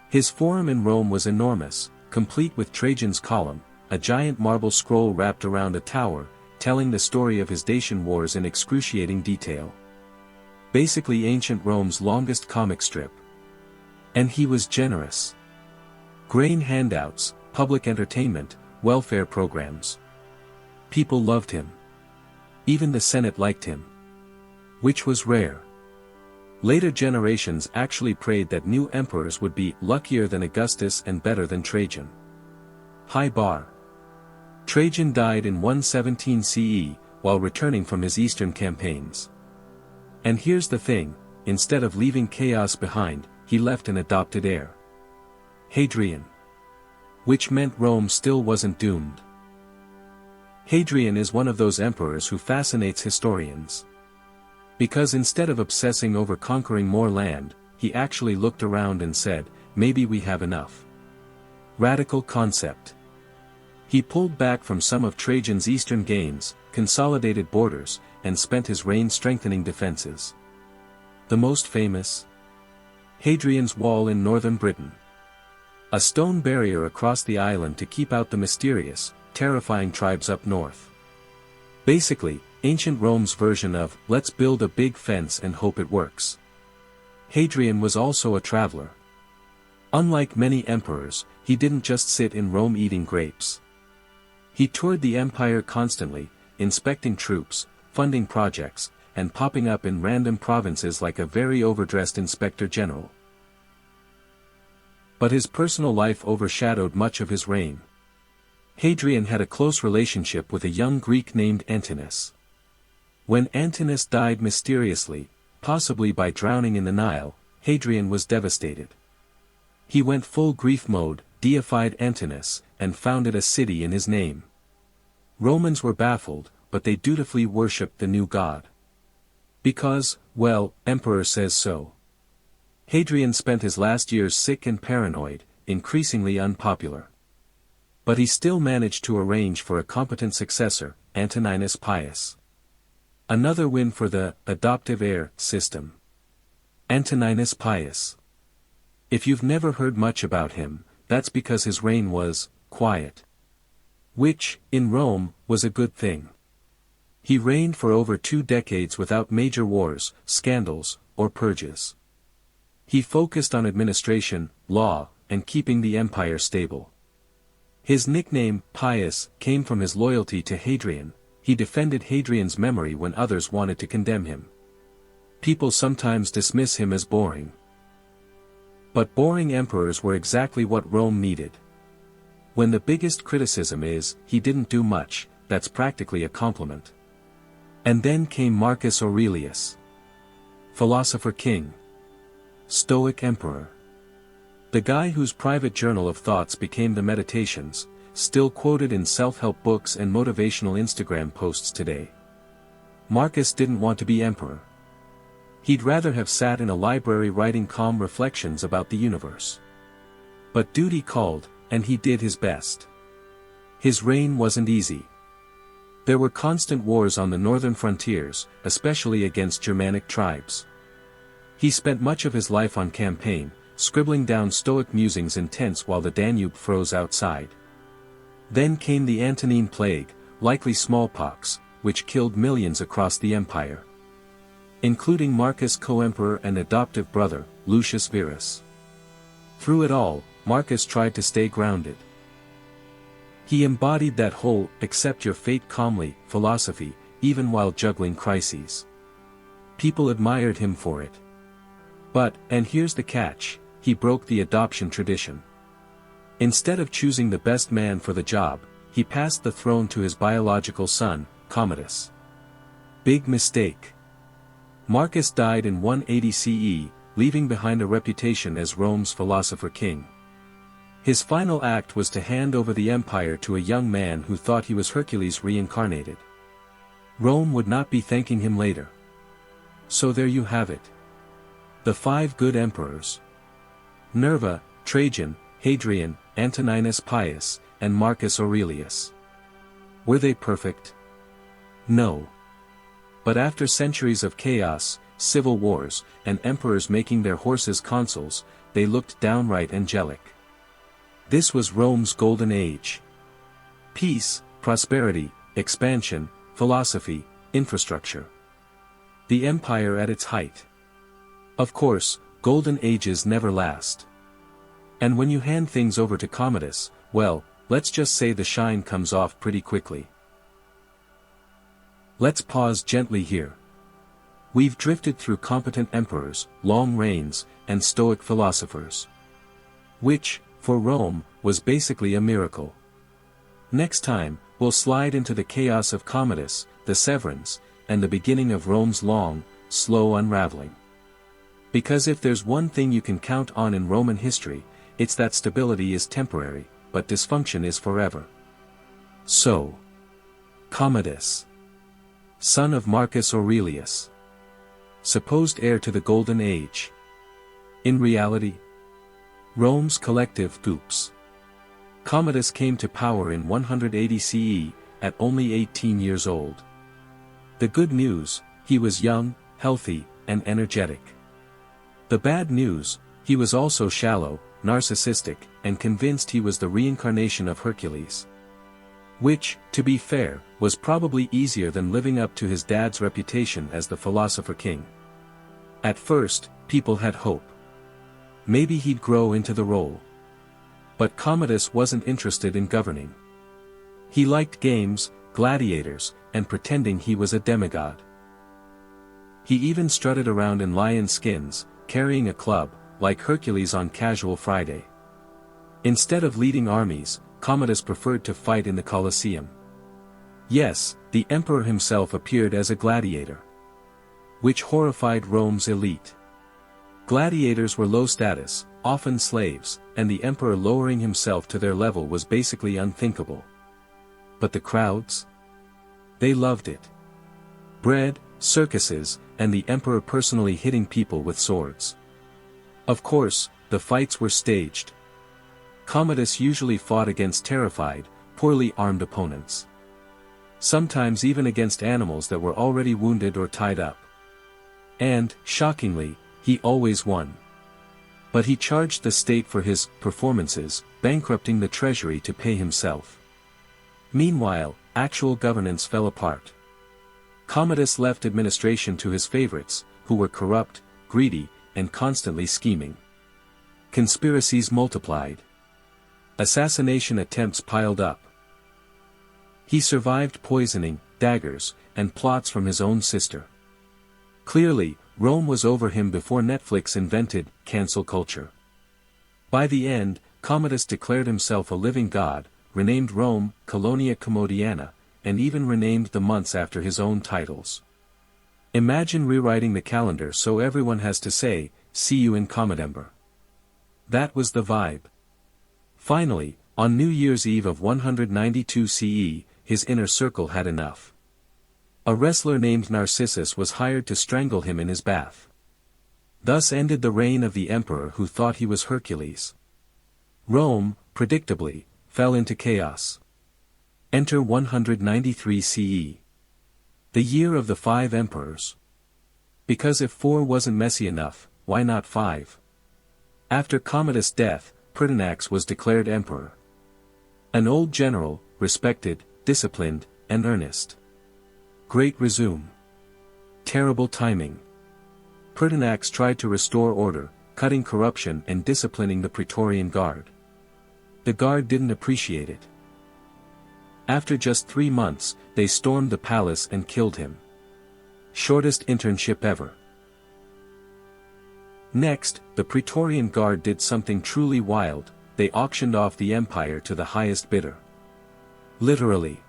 His forum in Rome was enormous, complete with Trajan's column, a giant marble scroll wrapped around a tower, telling the story of his Dacian wars in excruciating detail. Basically ancient Rome's longest comic strip. And he was generous. Grain handouts, public entertainment, welfare programs. People loved him. Even the Senate liked him. Which was rare. Later generations actually prayed that new emperors would be luckier than Augustus and better than Trajan. High bar. Trajan died in 117 CE, while returning from his eastern campaigns. And here's the thing, instead of leaving chaos behind, he left an adopted heir. Hadrian. Which meant Rome still wasn't doomed. Hadrian is one of those emperors who fascinates historians. Because instead of obsessing over conquering more land, he actually looked around and said, maybe we have enough. Radical concept. He pulled back from some of Trajan's eastern gains, consolidated borders, and spent his reign strengthening defenses. The most famous? Hadrian's Wall in northern Britain. A stone barrier across the island to keep out the mysterious, terrifying tribes up north. Basically, ancient Rome's version of, let's build a big fence and hope it works. Hadrian was also a traveler. Unlike many emperors, he didn't just sit in Rome eating grapes. He toured the empire constantly, inspecting troops, funding projects, and popping up in random provinces like a very overdressed inspector general. But his personal life overshadowed much of his reign. Hadrian had a close relationship with a young Greek named Antinous. When Antinous died mysteriously, possibly by drowning in the Nile, Hadrian was devastated. He went full grief mode, deified Antinous, and founded a city in his name. Romans were baffled, but they dutifully worshipped the new god. Because, well, emperor says so. Hadrian spent his last years sick and paranoid, increasingly unpopular. But he still managed to arrange for a competent successor, Antoninus Pius. Another win for the adoptive heir system. Antoninus Pius. If you've never heard much about him, that's because his reign was quiet. Which, in Rome, was a good thing. He reigned for over 2 decades without major wars, scandals, or purges. He focused on administration, law, and keeping the empire stable. His nickname, Pius, came from his loyalty to Hadrian. He defended Hadrian's memory when others wanted to condemn him. People sometimes dismiss him as boring. But boring emperors were exactly what Rome needed. When the biggest criticism is, he didn't do much, that's practically a compliment. And then came Marcus Aurelius. Philosopher king. Stoic emperor. The guy whose private journal of thoughts became the Meditations, still quoted in self-help books and motivational Instagram posts today. Marcus didn't want to be emperor. He'd rather have sat in a library writing calm reflections about the universe. But duty called, and he did his best. His reign wasn't easy. There were constant wars on the northern frontiers, especially against Germanic tribes. He spent much of his life on campaign, scribbling down Stoic musings in tents while the Danube froze outside. Then came the Antonine Plague, likely smallpox, which killed millions across the empire. Including Marcus' co-emperor and adoptive brother, Lucius Verus. Through it all, Marcus tried to stay grounded. He embodied that whole, accept your fate calmly, philosophy, even while juggling crises. People admired him for it. But, and here's the catch, he broke the adoption tradition. Instead of choosing the best man for the job, he passed the throne to his biological son, Commodus. Big mistake. Marcus died in 180 CE, leaving behind a reputation as Rome's philosopher king. His final act was to hand over the empire to a young man who thought he was Hercules reincarnated. Rome would not be thanking him later. So there you have it. The 5 good emperors. Nerva, Trajan, Hadrian, Antoninus Pius, and Marcus Aurelius. Were they perfect? No. But after centuries of chaos, civil wars, and emperors making their horses consuls, they looked downright angelic. This was Rome's golden age. Peace, prosperity, expansion, philosophy, infrastructure. The empire at its height. Of course, golden ages never last. And when you hand things over to Commodus, well, let's just say the shine comes off pretty quickly. Let's pause gently here. We've drifted through competent emperors, long reigns, and stoic philosophers. Which, for Rome, was basically a miracle. Next time, we'll slide into the chaos of Commodus, the Severans, and the beginning of Rome's long, slow unraveling. Because if there's one thing you can count on in Roman history, it's that stability is temporary, but dysfunction is forever. So, Commodus, son of Marcus Aurelius, supposed heir to the Golden Age. In reality, Rome's collective oops. Commodus came to power in 180 CE, at only 18 years old. The good news, he was young, healthy, and energetic. The bad news, he was also shallow, narcissistic, and convinced he was the reincarnation of Hercules. Which, to be fair, was probably easier than living up to his dad's reputation as the philosopher king. At first, people had hope. Maybe he'd grow into the role. But Commodus wasn't interested in governing. He liked games, gladiators, and pretending he was a demigod. He even strutted around in lion skins, carrying a club, like Hercules on Casual Friday. Instead of leading armies, Commodus preferred to fight in the Colosseum. Yes, the emperor himself appeared as a gladiator. Which horrified Rome's elite. Gladiators were low status, often slaves, and the emperor lowering himself to their level was basically unthinkable. But the crowds? They loved it. Bread, circuses, and the emperor personally hitting people with swords. Of course, the fights were staged. Commodus usually fought against terrified, poorly armed opponents. Sometimes even against animals that were already wounded or tied up. And, shockingly, he always won. But he charged the state for his performances, bankrupting the treasury to pay himself. Meanwhile, actual governance fell apart. Commodus left administration to his favorites, who were corrupt, greedy, and constantly scheming. Conspiracies multiplied. Assassination attempts piled up. He survived poisoning, daggers, and plots from his own sister. Clearly, Rome was over him before Netflix invented cancel culture. By the end, Commodus declared himself a living god, renamed Rome Colonia Commodiana, and even renamed the months after his own titles. Imagine rewriting the calendar so everyone has to say, "See you in Commodember." That was the vibe. Finally, on New Year's Eve of 192 CE, his inner circle had enough. A wrestler named Narcissus was hired to strangle him in his bath. Thus ended the reign of the emperor who thought he was Hercules. Rome, predictably, fell into chaos. Enter 193 CE. The year of the 5 emperors. Because if 4 wasn't messy enough, why not 5? After Commodus' death, Pertinax was declared emperor. An old general, respected, disciplined, and earnest. Great resume. Terrible timing. Pertinax tried to restore order, cutting corruption and disciplining the Praetorian Guard. The Guard didn't appreciate it. After just 3 months, they stormed the palace and killed him. Shortest internship ever. Next, the Praetorian Guard did something truly wild, they auctioned off the empire to the highest bidder. Literally.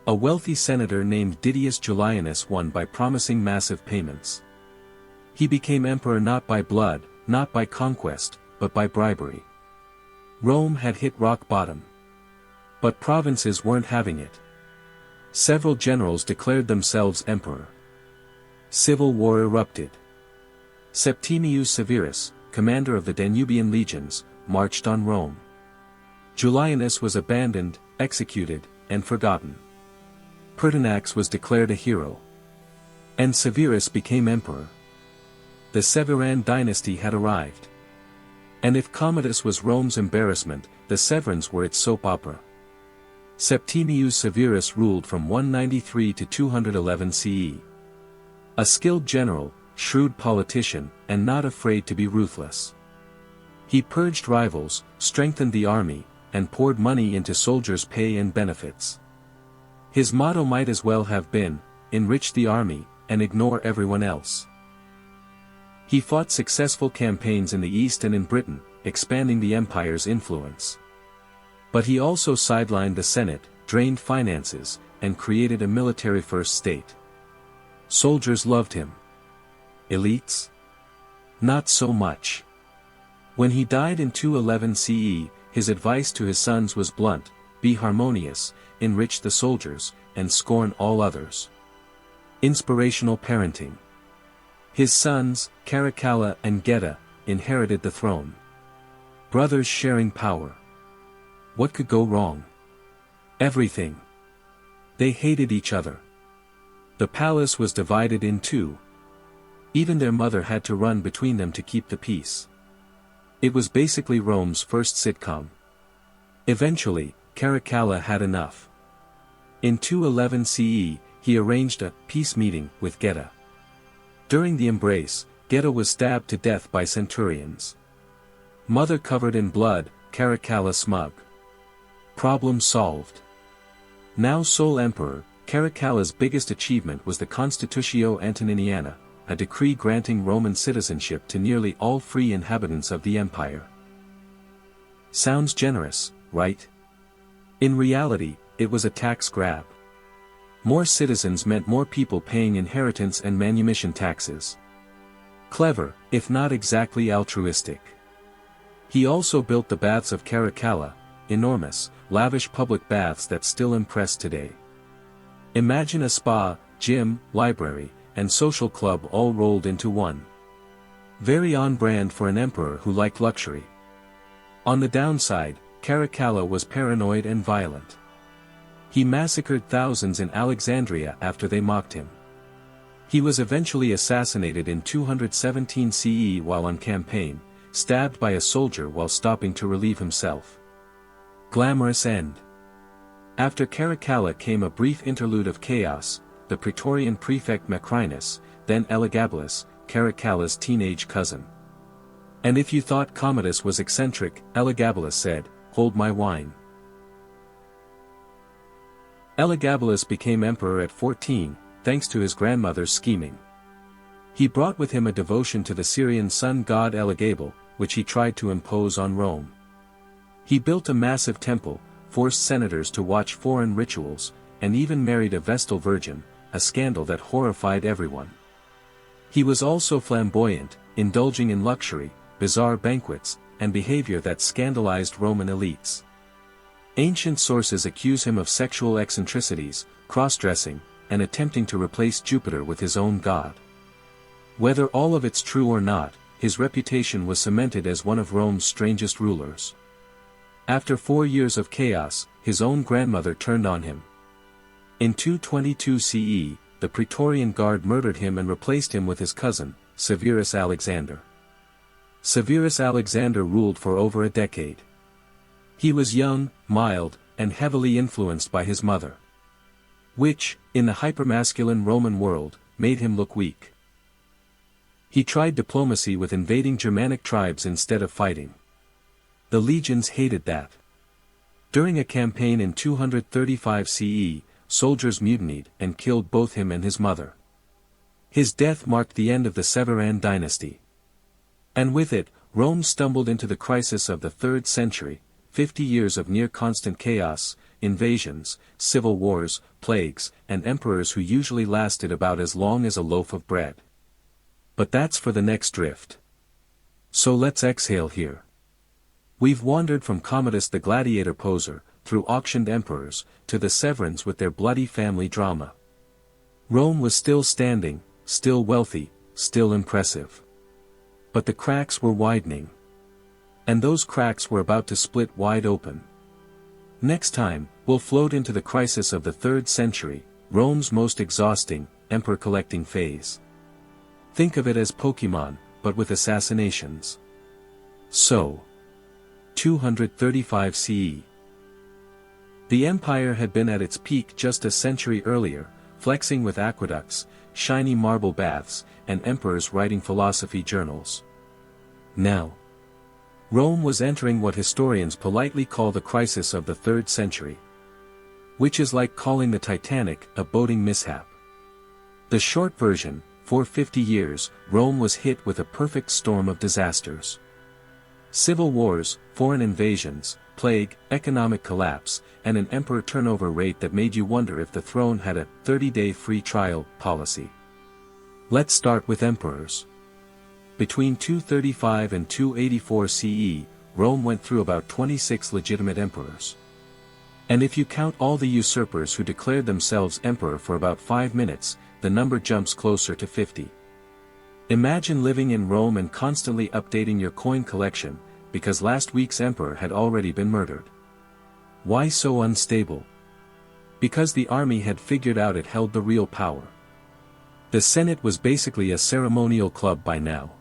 A wealthy senator named Didius Julianus won by promising massive payments. He became emperor not by blood, not by conquest, but by bribery. Rome had hit rock bottom. But provinces weren't having it. Several generals declared themselves emperor. Civil war erupted. Septimius Severus, commander of the Danubian legions, marched on Rome. Julianus was abandoned, executed, and forgotten. Pertinax was declared a hero. And Severus became emperor. The Severan dynasty had arrived. And if Commodus was Rome's embarrassment, the Severans were its soap opera. Septimius Severus ruled from 193 to 211 CE. A skilled general, shrewd politician, and not afraid to be ruthless. He purged rivals, strengthened the army, and poured money into soldiers' pay and benefits. His motto might as well have been, enrich the army, and ignore everyone else. He fought successful campaigns in the East and in Britain, expanding the empire's influence. But he also sidelined the Senate, drained finances, and created a military-first state. Soldiers loved him. Elites? Not so much. When he died in 211 CE, his advice to his sons was blunt: be harmonious, enrich the soldiers, and scorn all others. Inspirational parenting. His sons, Caracalla and Geta, inherited the throne. Brothers sharing power. What could go wrong? Everything. They hated each other. The palace was divided in two. Even their mother had to run between them to keep the peace. It was basically Rome's first sitcom. Eventually, Caracalla had enough. In 211 CE, he arranged a peace meeting with Geta. During the embrace, Geta was stabbed to death by centurions. Mother covered in blood, Caracalla smug. Problem solved. Now sole emperor, Caracalla's biggest achievement was the Constitutio Antoniniana, a decree granting Roman citizenship to nearly all free inhabitants of the empire. Sounds generous, right? In reality, it was a tax grab. More citizens meant more people paying inheritance and manumission taxes. Clever, if not exactly altruistic. He also built the baths of Caracalla, enormous, lavish public baths that still impress today. Imagine a spa, gym, library, and social club all rolled into one. Very on brand for an emperor who liked luxury. On the downside, Caracalla was paranoid and violent. He massacred thousands in Alexandria after they mocked him. He was eventually assassinated in 217 CE while on campaign, stabbed by a soldier while stopping to relieve himself. Glamorous end. After Caracalla came a brief interlude of chaos, the Praetorian prefect Macrinus, then Elagabalus, Caracalla's teenage cousin. And if you thought Commodus was eccentric, Elagabalus said, "Hold my wine." Elagabalus became emperor at 14, thanks to his grandmother's scheming. He brought with him a devotion to the Syrian sun god Elagabal, which he tried to impose on Rome. He built a massive temple, forced senators to watch foreign rituals, and even married a Vestal virgin, a scandal that horrified everyone. He was also flamboyant, indulging in luxury, bizarre banquets, and behavior that scandalized Roman elites. Ancient sources accuse him of sexual eccentricities, cross-dressing, and attempting to replace Jupiter with his own god. Whether all of it's true or not, his reputation was cemented as one of Rome's strangest rulers. After 4 years of chaos, his own grandmother turned on him. In 222 CE, the Praetorian Guard murdered him and replaced him with his cousin, Severus Alexander. Severus Alexander ruled for over a decade. He was young, mild, and heavily influenced by his mother. Which, in the hypermasculine Roman world, made him look weak. He tried diplomacy with invading Germanic tribes instead of fighting. The legions hated that. During a campaign in 235 CE, soldiers mutinied and killed both him and his mother. His death marked the end of the Severan dynasty. And with it, Rome stumbled into the crisis of the 3rd century, 50 years of near-constant chaos, invasions, civil wars, plagues, and emperors who usually lasted about as long as a loaf of bread. But that's for the next drift. So let's exhale here. We've wandered from Commodus the gladiator poser, through auctioned emperors, to the Severans with their bloody family drama. Rome was still standing, still wealthy, still impressive. But the cracks were widening. And those cracks were about to split wide open. Next time, we'll float into the crisis of the 3rd century, Rome's most exhausting, emperor-collecting phase. Think of it as Pokemon, but with assassinations. So, 235 CE. The empire had been at its peak just a century earlier, flexing with aqueducts, shiny marble baths, and emperors writing philosophy journals. Now, Rome was entering what historians politely call the crisis of the 3rd century. Which is like calling the Titanic a boating mishap. The short version, for 50 years, Rome was hit with a perfect storm of disasters. Civil wars, foreign invasions, plague, economic collapse, and an emperor turnover rate that made you wonder if the throne had a 30-day free trial policy. Let's start with emperors. Between 235 and 284 CE, Rome went through about 26 legitimate emperors. And if you count all the usurpers who declared themselves emperor for about 5 minutes, the number jumps closer to 50. Imagine living in Rome and constantly updating your coin collection, because last week's emperor had already been murdered. Why so unstable? Because the army had figured out it held the real power. The Senate was basically a ceremonial club by now.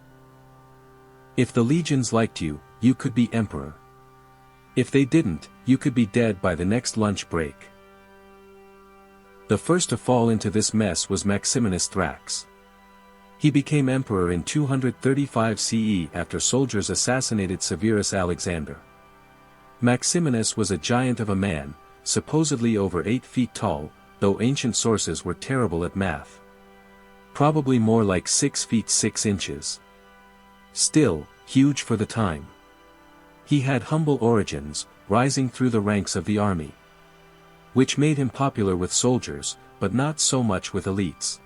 If the legions liked you, you could be emperor. If they didn't, you could be dead by the next lunch break. The first to fall into this mess was Maximinus Thrax. He became emperor in 235 CE after soldiers assassinated Severus Alexander. Maximinus was a giant of a man, supposedly over 8 feet tall, though ancient sources were terrible at math. Probably more like 6 feet 6 inches. Still, huge for the time. He had humble origins, rising through the ranks of the army. Which made him popular with soldiers, but not so much with elites.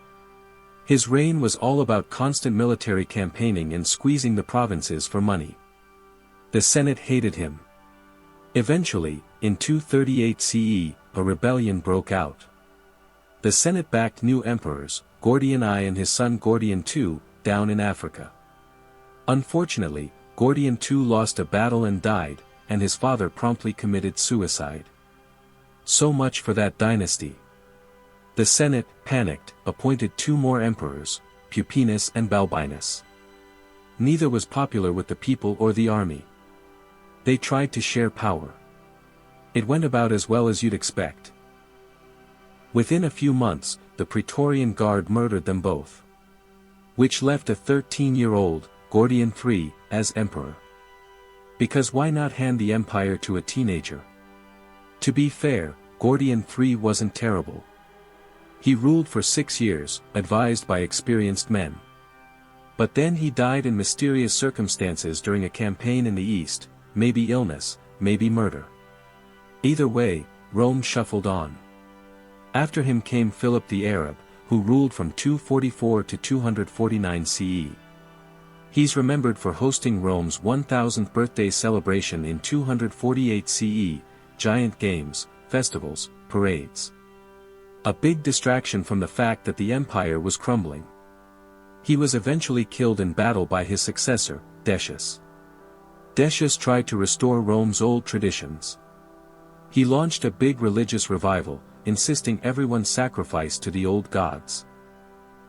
His reign was all about constant military campaigning and squeezing the provinces for money. The Senate hated him. Eventually, in 238 CE, a rebellion broke out. The Senate backed new emperors, Gordian I and his son Gordian II, down in Africa. Unfortunately, Gordian II lost a battle and died, and his father promptly committed suicide. So much for that dynasty. The Senate, panicked, appointed 2 more emperors, Pupienus and Balbinus. Neither was popular with the people or the army. They tried to share power. It went about as well as you'd expect. Within a few months, the Praetorian Guard murdered them both. Which left a 13-year-old, Gordian III, as emperor. Because why not hand the empire to a teenager? To be fair, Gordian III wasn't terrible. He ruled for 6 years, advised by experienced men. But then he died in mysterious circumstances during a campaign in the east, maybe illness, maybe murder. Either way, Rome shuffled on. After him came Philip the Arab, who ruled from 244 to 249 CE. He's remembered for hosting Rome's 1000th birthday celebration in 248 CE, giant games, festivals, parades. A big distraction from the fact that the empire was crumbling. He was eventually killed in battle by his successor, Decius. Decius tried to restore Rome's old traditions. He launched a big religious revival, insisting everyone sacrifice to the old gods.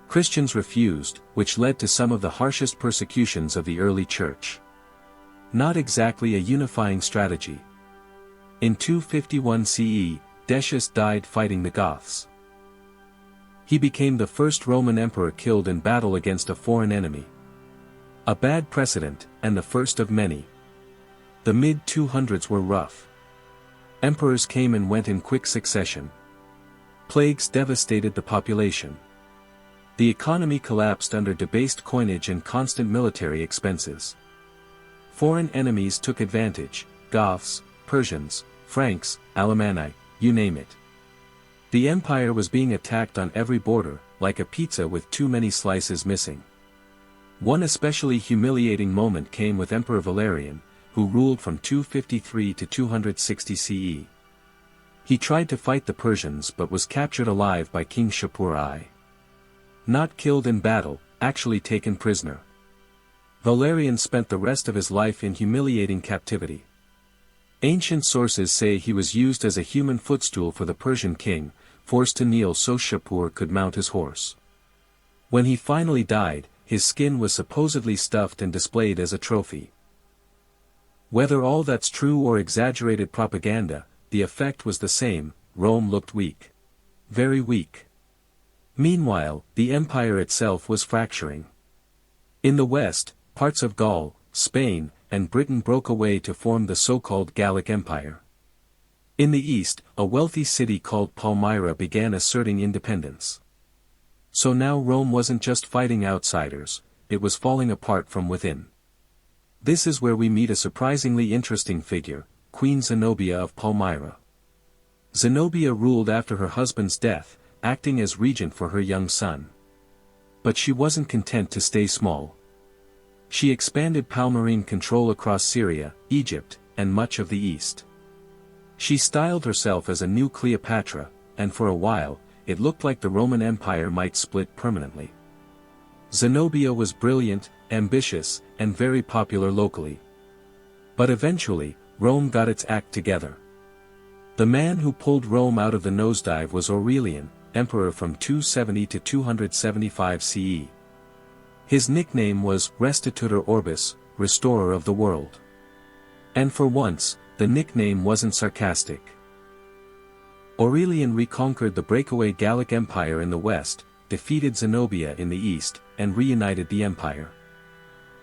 Christians refused, which led to some of the harshest persecutions of the early church. Not exactly a unifying strategy. In 251 CE, Decius died fighting the Goths. He became the first Roman emperor killed in battle against a foreign enemy. A bad precedent, and the first of many. The mid-200s were rough. Emperors came and went in quick succession. Plagues devastated the population. The economy collapsed under debased coinage and constant military expenses. Foreign enemies took advantage, Goths, Persians, Franks, Alemanni, you name it. The empire was being attacked on every border, like a pizza with too many slices missing. One especially humiliating moment came with Emperor Valerian, who ruled from 253 to 260 CE. He tried to fight the Persians but was captured alive by King Shapur I. Not killed in battle, actually taken prisoner. Valerian spent the rest of his life in humiliating captivity. Ancient sources say he was used as a human footstool for the Persian king, forced to kneel so Shapur could mount his horse. When he finally died, his skin was supposedly stuffed and displayed as a trophy. Whether all that's true or exaggerated propaganda, the effect was the same: Rome looked weak. Very weak. Meanwhile, the empire itself was fracturing. In the west, parts of Gaul, Spain, and Britain broke away to form the so-called Gallic Empire. In the east, a wealthy city called Palmyra began asserting independence. So now Rome wasn't just fighting outsiders, it was falling apart from within. This is where we meet a surprisingly interesting figure, Queen Zenobia of Palmyra. Zenobia ruled after her husband's death, acting as regent for her young son. But she wasn't content to stay small. She expanded Palmyrene control across Syria, Egypt, and much of the east. She styled herself as a new Cleopatra, and for a while, it looked like the Roman Empire might split permanently. Zenobia was brilliant, ambitious, and very popular locally. But eventually, Rome got its act together. The man who pulled Rome out of the nosedive was Aurelian, emperor from 270 to 275 CE. His nickname was Restitutor Orbis, restorer of the world. And for once, the nickname wasn't sarcastic. Aurelian reconquered the breakaway Gallic Empire in the west, defeated Zenobia in the east, and reunited the empire.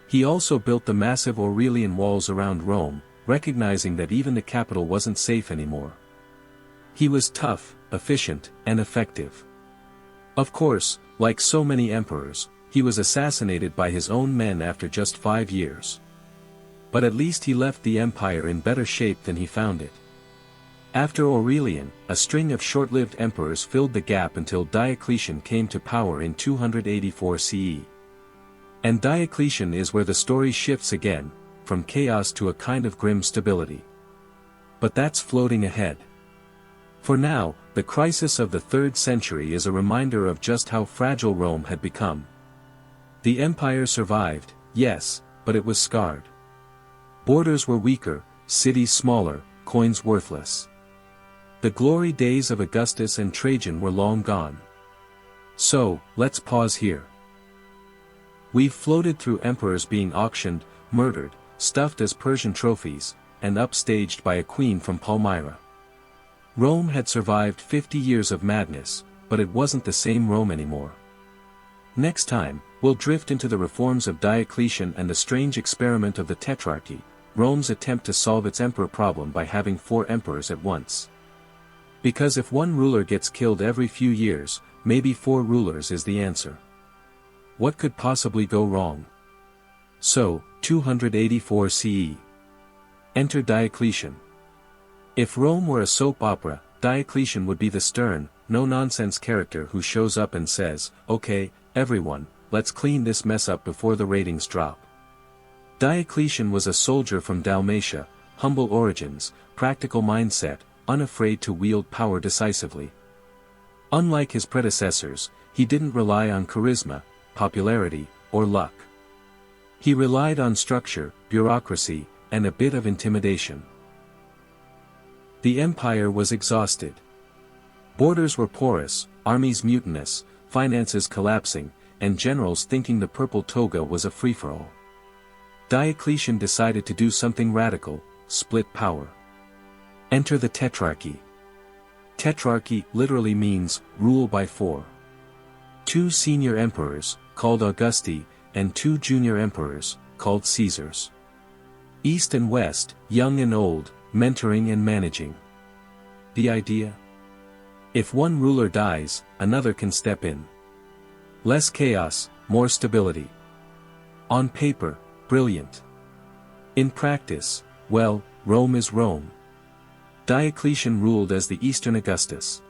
He also built the massive Aurelian walls around Rome, recognizing that even the capital wasn't safe anymore. He was tough, efficient, and effective. Of course, like so many emperors, he was assassinated by his own men after just 5 years. But at least he left the empire in better shape than he found it. After Aurelian, a string of short-lived emperors filled the gap until Diocletian came to power in 284 CE. And Diocletian is where the story shifts again, from chaos to a kind of grim stability. But that's floating ahead. For now, the crisis of the 3rd century is a reminder of just how fragile Rome had become. The empire survived, yes, but it was scarred. Borders were weaker, cities smaller, coins worthless. The glory days of Augustus and Trajan were long gone. So, let's pause here. We've floated through emperors being auctioned, murdered, stuffed as Persian trophies, and upstaged by a queen from Palmyra. Rome had survived 50 years of madness, but it wasn't the same Rome anymore. Next time, we'll drift into the reforms of Diocletian and the strange experiment of the Tetrarchy, Rome's attempt to solve its emperor problem by having 4 emperors at once. Because if one ruler gets killed every few years, maybe 4 rulers is the answer. What could possibly go wrong? So, 284 CE. Enter Diocletian. If Rome were a soap opera, Diocletian would be the stern, no-nonsense character who shows up and says, "Okay, everyone, let's clean this mess up before the ratings drop." Diocletian was a soldier from Dalmatia, humble origins, practical mindset, unafraid to wield power decisively. Unlike his predecessors, he didn't rely on charisma, popularity, or luck. He relied on structure, bureaucracy, and a bit of intimidation. The empire was exhausted. Borders were porous, armies mutinous, finances collapsing, and generals thinking the purple toga was a free-for-all. Diocletian decided to do something radical, split power. Enter the Tetrarchy. Tetrarchy literally means, rule by 4. 2 senior emperors, called Augusti, and 2 junior emperors, called Caesars. East and West, young and old, mentoring and managing. The idea? If one ruler dies, another can step in. Less chaos, more stability. On paper, brilliant. In practice, well, Rome is Rome. Diocletian ruled as the Eastern Augustus.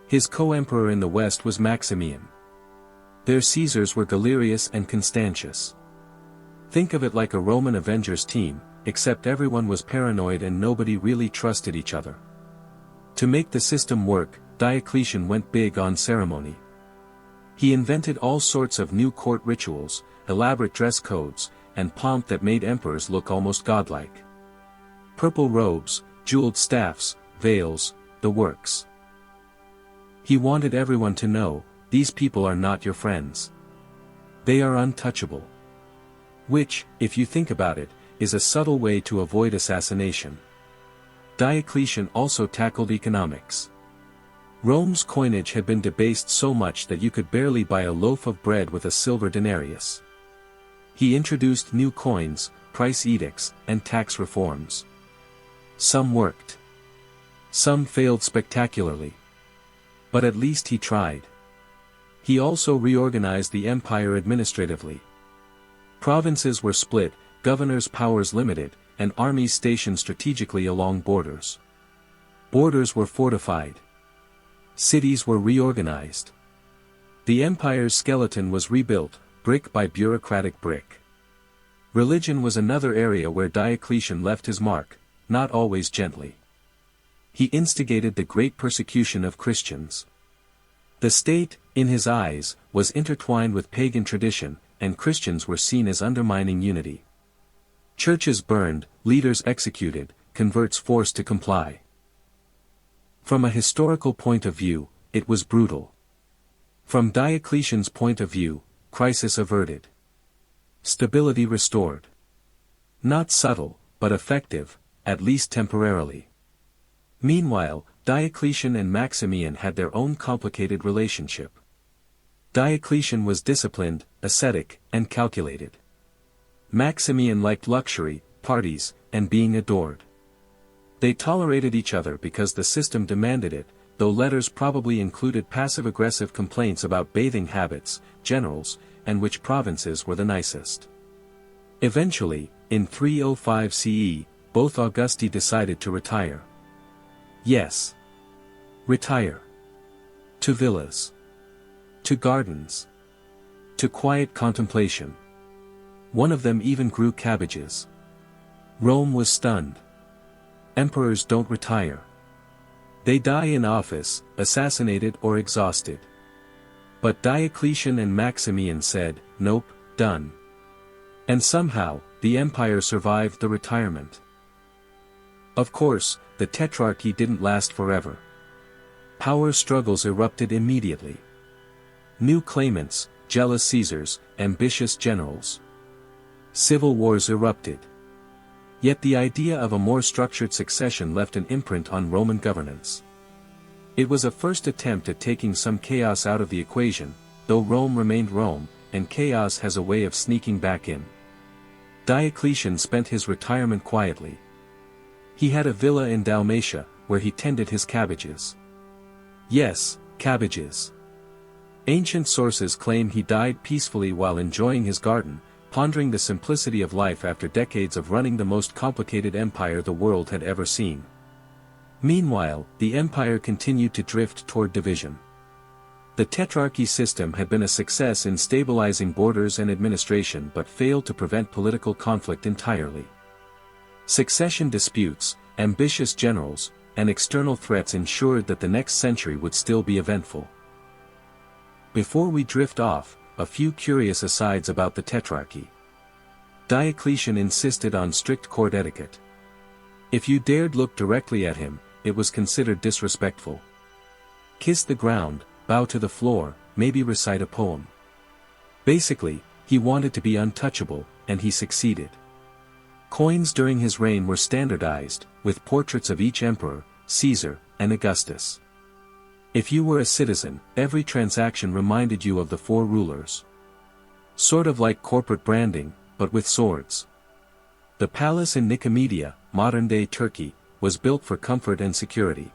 His co-emperor in the West was Maximian. Their Caesars were Galerius and Constantius. Think of it like a Roman Avengers team, except everyone was paranoid and nobody really trusted each other. To make the system work, Diocletian went big on ceremony. He invented all sorts of new court rituals, elaborate dress codes, and pomp that made emperors look almost godlike. Purple robes, jeweled staffs, veils, the works. He wanted everyone to know, these people are not your friends. They are untouchable. Which, if you think about it, is a subtle way to avoid assassination. Diocletian also tackled economics. Rome's coinage had been debased so much that you could barely buy a loaf of bread with a silver denarius. He introduced new coins, price edicts, and tax reforms. Some worked. Some failed spectacularly. But at least he tried. He also reorganized the empire administratively. Provinces were split, governors' powers limited, and armies stationed strategically along borders. Borders were fortified. Cities were reorganized. The empire's skeleton was rebuilt, brick by bureaucratic brick. Religion was another area where Diocletian left his mark, not always gently. He instigated the great persecution of Christians. The state, in his eyes, was intertwined with pagan tradition, and Christians were seen as undermining unity. Churches burned, leaders executed, converts forced to comply. From a historical point of view, it was brutal. From Diocletian's point of view, crisis averted. Stability restored. Not subtle, but effective, at least temporarily. Meanwhile, Diocletian and Maximian had their own complicated relationship. Diocletian was disciplined, ascetic, and calculated. Maximian liked luxury, parties, and being adored. They tolerated each other because the system demanded it, though letters probably included passive-aggressive complaints about bathing habits, generals, and which provinces were the nicest. Eventually, in 305 CE, both Augusti decided to retire. Yes. Retire. To villas. To gardens. To quiet contemplation. One of them even grew cabbages. Rome was stunned. Emperors don't retire. They die in office, assassinated or exhausted. But Diocletian and Maximian said, nope, done. And somehow, the empire survived the retirement. Of course, the tetrarchy didn't last forever. Power struggles erupted immediately. New claimants, jealous Caesars, ambitious generals. Civil wars erupted. Yet the idea of a more structured succession left an imprint on Roman governance. It was a first attempt at taking some chaos out of the equation, though Rome remained Rome, and chaos has a way of sneaking back in. Diocletian spent his retirement quietly. He had a villa in Dalmatia, where he tended his cabbages. Yes, cabbages. Ancient sources claim he died peacefully while enjoying his garden, pondering the simplicity of life after decades of running the most complicated empire the world had ever seen. Meanwhile, the empire continued to drift toward division. The tetrarchy system had been a success in stabilizing borders and administration but failed to prevent political conflict entirely. Succession disputes, ambitious generals, and external threats ensured that the next century would still be eventful. Before we drift off, a few curious asides about the tetrarchy. Diocletian insisted on strict court etiquette. If you dared look directly at him, it was considered disrespectful. Kiss the ground, bow to the floor, maybe recite a poem. Basically, he wanted to be untouchable, and he succeeded. Coins during his reign were standardized, with portraits of each emperor, Caesar, and Augustus. If you were a citizen, every transaction reminded you of the four rulers. Sort of like corporate branding, but with swords. The palace in Nicomedia, modern-day Turkey, was built for comfort and security.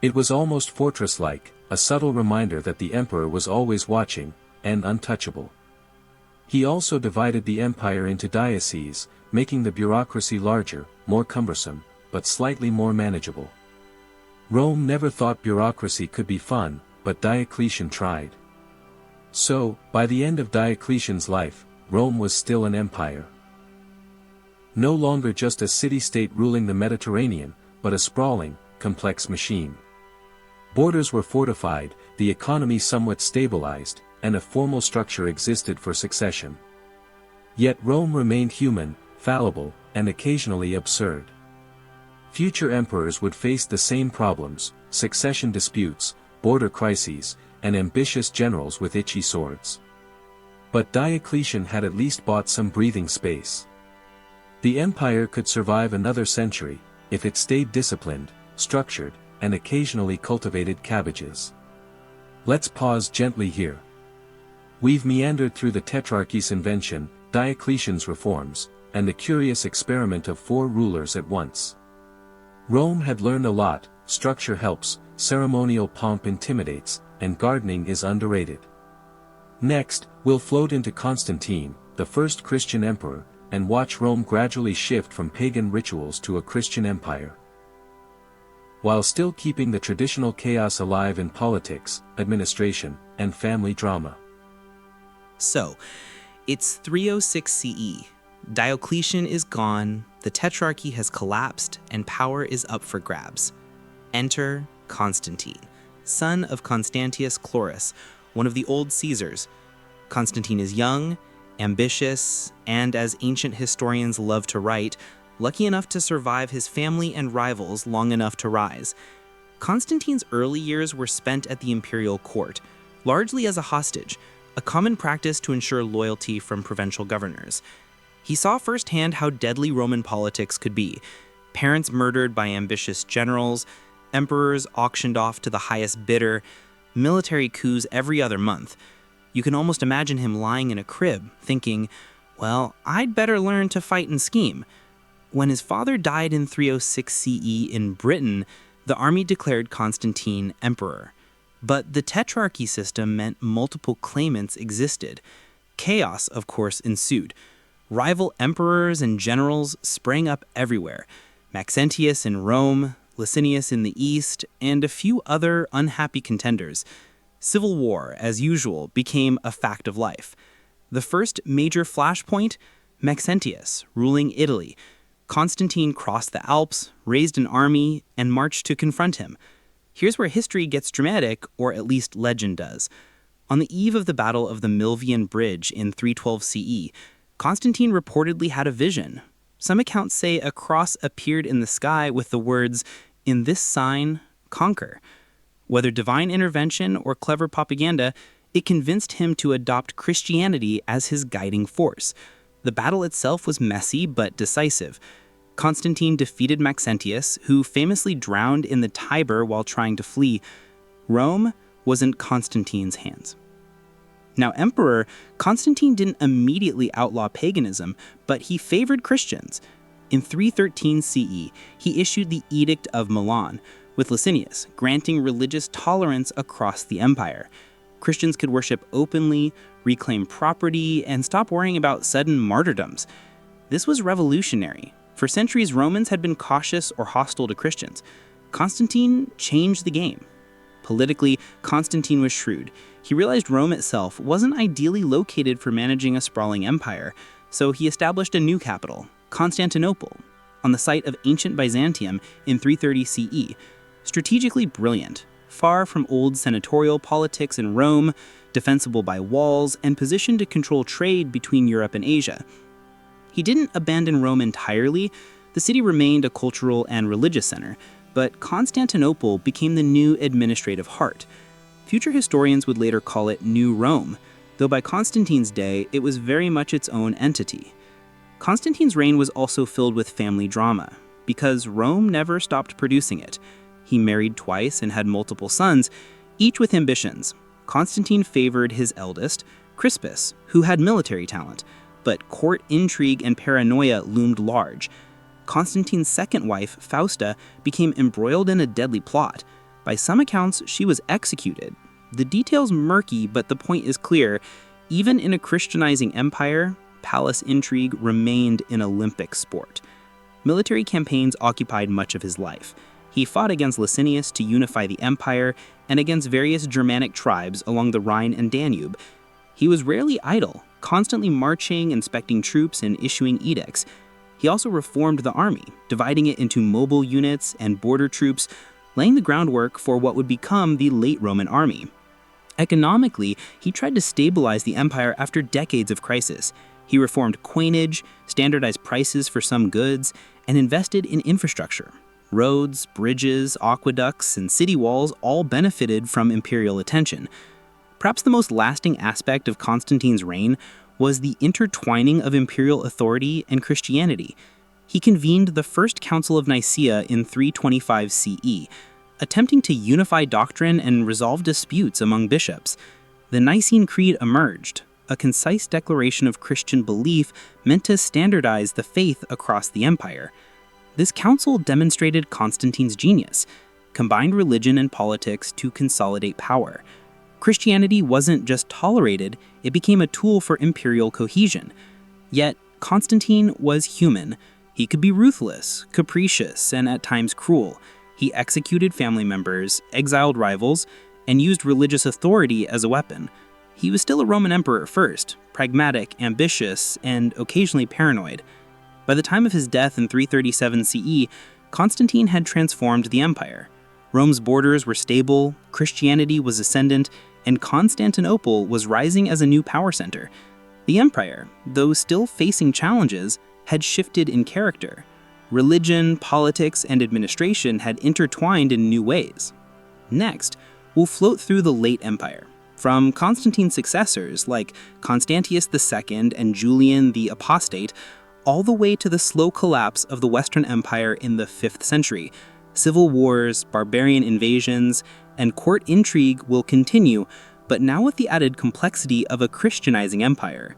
It was almost fortress-like, a subtle reminder that the emperor was always watching, and untouchable. He also divided the empire into dioceses, making the bureaucracy larger, more cumbersome, but slightly more manageable. Rome never thought bureaucracy could be fun, but Diocletian tried. So, by the end of Diocletian's life, Rome was still an empire. No longer just a city-state ruling the Mediterranean, but a sprawling, complex machine. Borders were fortified, the economy somewhat stabilized, and a formal structure existed for succession. Yet Rome remained human, fallible, and occasionally absurd. Future emperors would face the same problems: succession disputes, border crises, and ambitious generals with itchy swords. But Diocletian had at least bought some breathing space. The empire could survive another century, if it stayed disciplined, structured, and occasionally cultivated cabbages. Let's pause gently here. We've meandered through the tetrarchy's invention, Diocletian's reforms, and the curious experiment of 4 rulers at once. Rome had learned a lot: structure helps, ceremonial pomp intimidates, and gardening is underrated. Next, we'll float into Constantine, the first Christian emperor, and watch Rome gradually shift from pagan rituals to a Christian empire, while still keeping the traditional chaos alive in politics, administration, and family drama. So, it's 306 CE. Diocletian is gone, the Tetrarchy has collapsed, and power is up for grabs. Enter Constantine, son of Constantius Chlorus, one of the old Caesars. Constantine is young, ambitious, and, as ancient historians love to write, lucky enough to survive his family and rivals long enough to rise. Constantine's early years were spent at the imperial court, largely as a hostage, a common practice to ensure loyalty from provincial governors. He saw firsthand how deadly Roman politics could be: parents murdered by ambitious generals, emperors auctioned off to the highest bidder, military coups every other month. You can almost imagine him lying in a crib, thinking, well, I'd better learn to fight and scheme. When his father died in 306 CE in Britain, the army declared Constantine emperor. But the Tetrarchy system meant multiple claimants existed. Chaos, of course, ensued. Rival emperors and generals sprang up everywhere: Maxentius in Rome, Licinius in the east, and a few other unhappy contenders. Civil war, as usual, became a fact of life. The first major flashpoint: Maxentius, ruling Italy. Constantine crossed the Alps, raised an army, and marched to confront him. Here's where history gets dramatic, or at least legend does. On the eve of the Battle of the Milvian Bridge in 312 CE, Constantine reportedly had a vision. Some accounts say a cross appeared in the sky with the words, "In this sign, conquer." Whether divine intervention or clever propaganda, it convinced him to adopt Christianity as his guiding force. The battle itself was messy but decisive. Constantine defeated Maxentius, who famously drowned in the Tiber while trying to flee. Rome was in Constantine's hands. Now, emperor, Constantine didn't immediately outlaw paganism, but he favored Christians. In 313 CE, he issued the Edict of Milan, with Licinius granting religious tolerance across the empire. Christians could worship openly, reclaim property, and stop worrying about sudden martyrdoms. This was revolutionary. For centuries, Romans had been cautious or hostile to Christians. Constantine changed the game. Politically, Constantine was shrewd. He realized Rome itself wasn't ideally located for managing a sprawling empire, so he established a new capital, Constantinople, on the site of ancient Byzantium in 330 CE. Strategically brilliant, far from old senatorial politics in Rome, defensible by walls, and positioned to control trade between Europe and Asia. He didn't abandon Rome entirely. The city remained a cultural and religious center, but Constantinople became the new administrative heart. Future historians would later call it New Rome, though by Constantine's day, it was very much its own entity. Constantine's reign was also filled with family drama, because Rome never stopped producing it. He married twice and had multiple sons, each with ambitions. Constantine favored his eldest, Crispus, who had military talent, but court intrigue and paranoia loomed large. Constantine's second wife, Fausta, became embroiled in a deadly plot. By some accounts, she was executed. The details murky, but the point is clear. Even in a Christianizing empire, palace intrigue remained an Olympic sport. Military campaigns occupied much of his life. He fought against Licinius to unify the empire and against various Germanic tribes along the Rhine and Danube. He was rarely idle, constantly marching, inspecting troops, and issuing edicts. He also reformed the army, dividing it into mobile units and border troops, laying the groundwork for what would become the late Roman army. Economically, he tried to stabilize the empire after decades of crisis. He reformed coinage, standardized prices for some goods, and invested in infrastructure. Roads, bridges, aqueducts, and city walls all benefited from imperial attention. Perhaps the most lasting aspect of Constantine's reign was the intertwining of imperial authority and Christianity. He convened the First Council of Nicaea in 325 CE, attempting to unify doctrine and resolve disputes among bishops. The Nicene Creed emerged, a concise declaration of Christian belief meant to standardize the faith across the empire. This council demonstrated Constantine's genius, combined religion and politics to consolidate power. Christianity wasn't just tolerated, it became a tool for imperial cohesion. Yet, Constantine was human. He could be ruthless, capricious, and at times cruel. He executed family members, exiled rivals, and used religious authority as a weapon. He was still a Roman emperor at first, pragmatic, ambitious, and occasionally paranoid. By the time of his death in 337 CE, Constantine had transformed the empire. Rome's borders were stable, Christianity was ascendant, and Constantinople was rising as a new power center. The empire, though still facing challenges, had shifted in character. Religion, politics, and administration had intertwined in new ways. Next, we'll float through the late empire. From Constantine's successors like Constantius II and Julian the Apostate, all the way to the slow collapse of the Western Empire in the 5th century. Civil wars, barbarian invasions, and court intrigue will continue, but now with the added complexity of a Christianizing empire.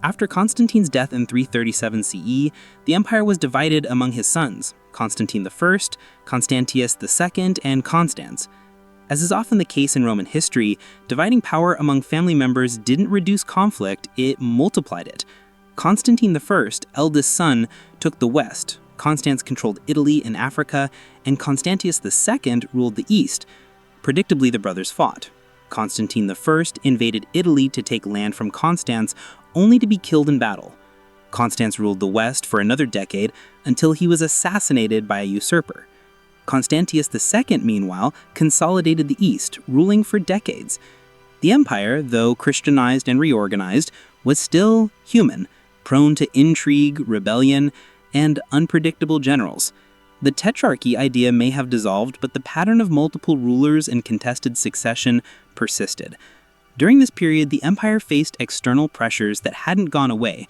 After Constantine's death in 337 CE, the empire was divided among his sons, Constantine I, Constantius II, and Constans. As is often the case in Roman history, dividing power among family members didn't reduce conflict, it multiplied it. Constantine I, eldest son, took the west, Constans controlled Italy and Africa, and Constantius II ruled the east. Predictably, the brothers fought. Constantine I invaded Italy to take land from Constans, only to be killed in battle. Constans ruled the west for another decade until he was assassinated by a usurper. Constantius II, meanwhile, consolidated the east, ruling for decades. The empire, though Christianized and reorganized, was still human, prone to intrigue, rebellion, and unpredictable generals. The tetrarchy idea may have dissolved, but the pattern of multiple rulers and contested succession persisted. During this period, the empire faced external pressures that hadn't gone away.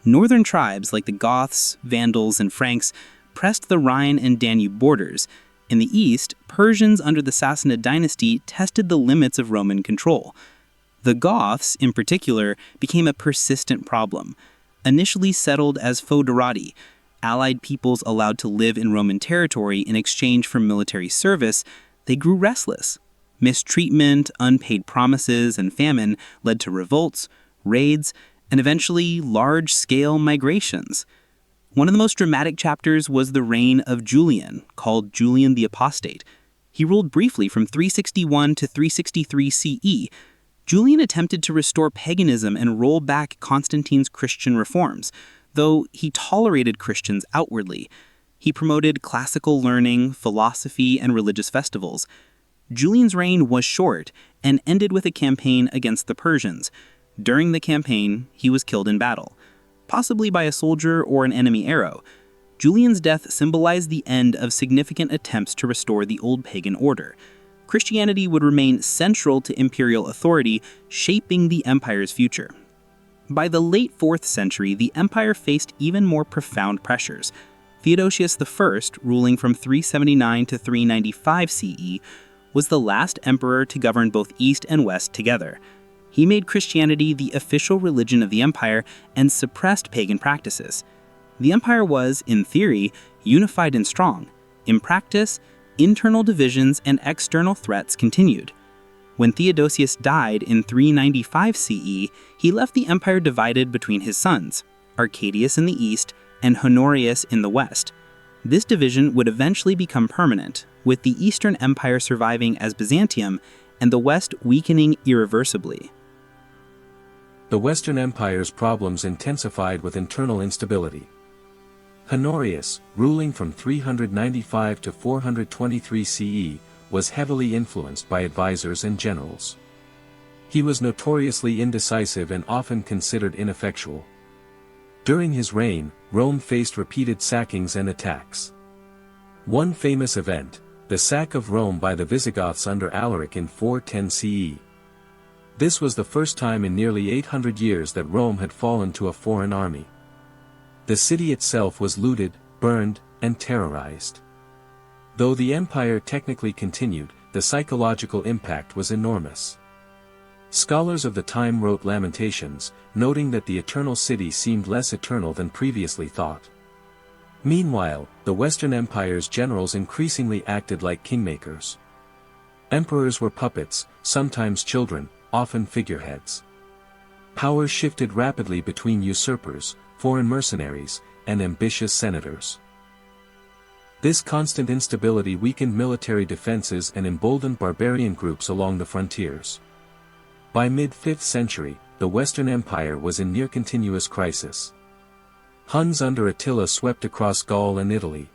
Northern tribes like the Goths, Vandals, and Franks pressed the Rhine and Danube borders. In the east, Persians under the Sassanid dynasty tested the limits of Roman control. The Goths, in particular, became a persistent problem. Initially settled as foederati, allied peoples allowed to live in Roman territory in exchange for military service, they grew restless. Mistreatment, unpaid promises, and famine led to revolts, raids, and eventually large-scale migrations. One of the most dramatic chapters was the reign of Julian, called Julian the Apostate. He ruled briefly from 361 to 363 CE. Julian attempted to restore paganism and roll back Constantine's Christian reforms, though he tolerated Christians outwardly. He promoted classical learning, philosophy, and religious festivals. Julian's reign was short and ended with a campaign against the Persians. During the campaign, he was killed in battle, possibly by a soldier or an enemy arrow. Julian's death symbolized the end of significant attempts to restore the old pagan order. Christianity would remain central to imperial authority, shaping the empire's future. By the late 4th century, the empire faced even more profound pressures. Theodosius I, ruling from 379 to 395 CE, was the last emperor to govern both East and West together. He made Christianity the official religion of the empire and suppressed pagan practices. The empire was, in theory, unified and strong. In practice, internal divisions and external threats continued. When Theodosius died in 395 CE, he left the empire divided between his sons, Arcadius in the east and Honorius in the west. This division would eventually become permanent, with the Eastern Empire surviving as Byzantium and the West weakening irreversibly. The Western Empire's problems intensified with internal instability. Honorius, ruling from 395 to 423 CE, was heavily influenced by advisors and generals. He was notoriously indecisive and often considered ineffectual. During his reign, Rome faced repeated sackings and attacks. One famous event, the sack of Rome by the Visigoths under Alaric in 410 CE. This was the first time in nearly 800 years that Rome had fallen to a foreign army. The city itself was looted, burned, and terrorized. Though the empire technically continued, the psychological impact was enormous. Scholars of the time wrote lamentations, noting that the eternal city seemed less eternal than previously thought. Meanwhile, the Western Empire's generals increasingly acted like kingmakers. Emperors were puppets, sometimes children, often figureheads. Power shifted rapidly between usurpers, foreign mercenaries, and ambitious senators. This constant instability weakened military defenses and emboldened barbarian groups along the frontiers. By mid-5th century, the Western Empire was in near-continuous crisis. Huns under Attila swept across Gaul and Italy.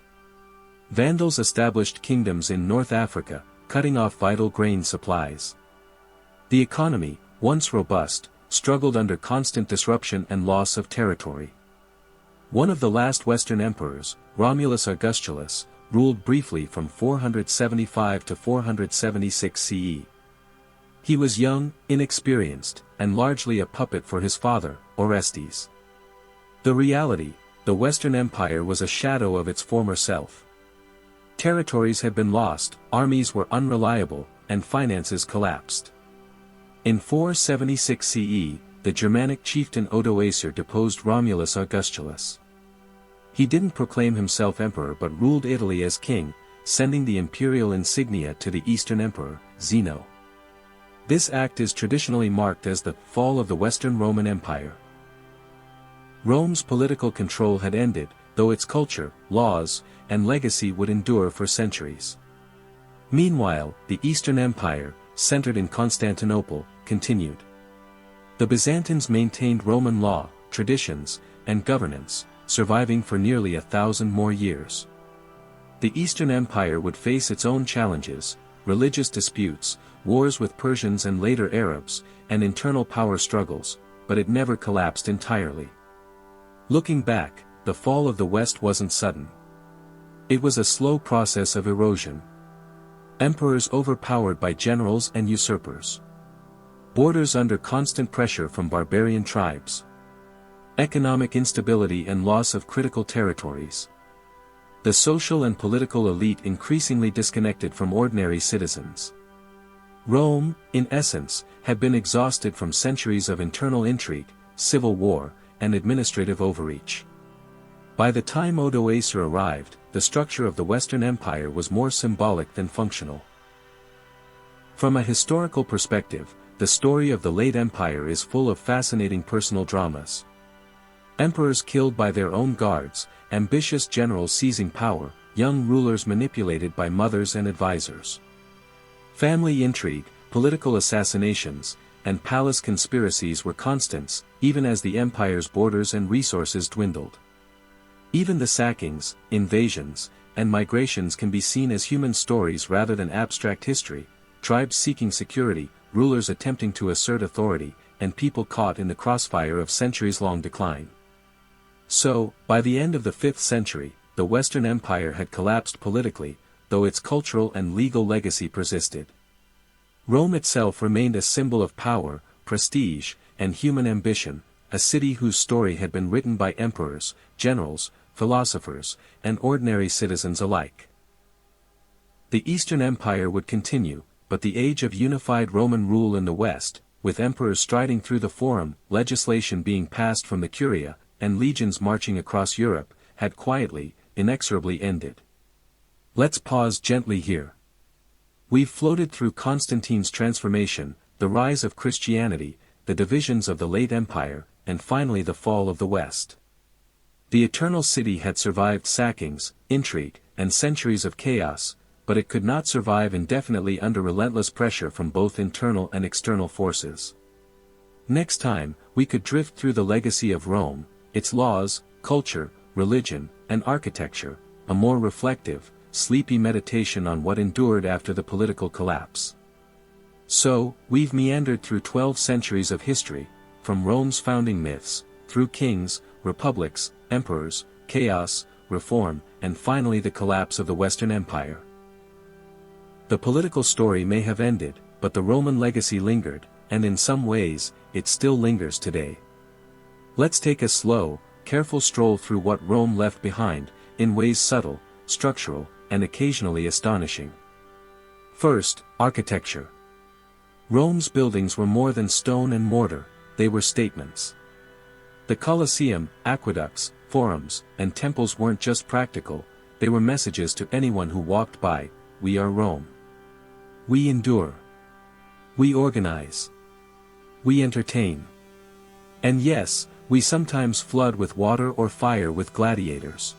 Vandals established kingdoms in North Africa, cutting off vital grain supplies. The economy, once robust, struggled under constant disruption and loss of territory. One of the last Western emperors, Romulus Augustulus, ruled briefly from 475 to 476 CE. He was young, inexperienced, and largely a puppet for his father, Orestes. The reality, the Western Empire was a shadow of its former self. Territories had been lost, armies were unreliable, and finances collapsed. In 476 CE, the Germanic chieftain Odoacer deposed Romulus Augustulus. He didn't proclaim himself emperor but ruled Italy as king, sending the imperial insignia to the Eastern emperor, Zeno. This act is traditionally marked as the fall of the Western Roman Empire. Rome's political control had ended, though its culture, laws, and legacy would endure for centuries. Meanwhile, the Eastern Empire, centered in Constantinople, continued. The Byzantines maintained Roman law, traditions, and governance, surviving for nearly 1,000 more years. The Eastern Empire would face its own challenges, religious disputes, wars with Persians and later Arabs, and internal power struggles, but it never collapsed entirely. Looking back, the fall of the West wasn't sudden. It was a slow process of erosion. Emperors overpowered by generals and usurpers. Borders under constant pressure from barbarian tribes. Economic instability and loss of critical territories. The social and political elite increasingly disconnected from ordinary citizens. Rome, in essence, had been exhausted from centuries of internal intrigue, civil war, and administrative overreach. By the time Odoacer arrived, the structure of the Western Empire was more symbolic than functional. From a historical perspective, the story of the late empire is full of fascinating personal dramas. Emperors killed by their own guards, ambitious generals seizing power, young rulers manipulated by mothers and advisors. Family intrigue, political assassinations, and palace conspiracies were constants, even as the empire's borders and resources dwindled. Even the sackings, invasions, and migrations can be seen as human stories rather than abstract history, tribes seeking security, rulers attempting to assert authority, and people caught in the crossfire of centuries-long decline. So, by the end of the 5th century, the Western Empire had collapsed politically, though its cultural and legal legacy persisted. Rome itself remained a symbol of power, prestige, and human ambition, a city whose story had been written by emperors, generals, philosophers, and ordinary citizens alike. The Eastern Empire would continue, but the age of unified Roman rule in the West, with emperors striding through the Forum, legislation being passed from the Curia, and legions marching across Europe, had quietly, inexorably ended. Let's pause gently here. We've floated through Constantine's transformation, the rise of Christianity, the divisions of the late empire, and finally the fall of the West. The Eternal City had survived sackings, intrigue, and centuries of chaos, but it could not survive indefinitely under relentless pressure from both internal and external forces. Next time, we could drift through the legacy of Rome, its laws, culture, religion, and architecture, a more reflective, sleepy meditation on what endured after the political collapse. So, we've meandered through 12 centuries of history, from Rome's founding myths, through kings, republics, emperors, chaos, reform, and finally the collapse of the Western Empire. The political story may have ended, but the Roman legacy lingered, and in some ways, it still lingers today. Let's take a slow, careful stroll through what Rome left behind, in ways subtle, structural, and occasionally astonishing. First, architecture. Rome's buildings were more than stone and mortar, they were statements. The Colosseum, aqueducts, forums, and temples weren't just practical, they were messages to anyone who walked by: we are Rome. We endure. We organize. We entertain. And yes, we sometimes flood with water or fire with gladiators.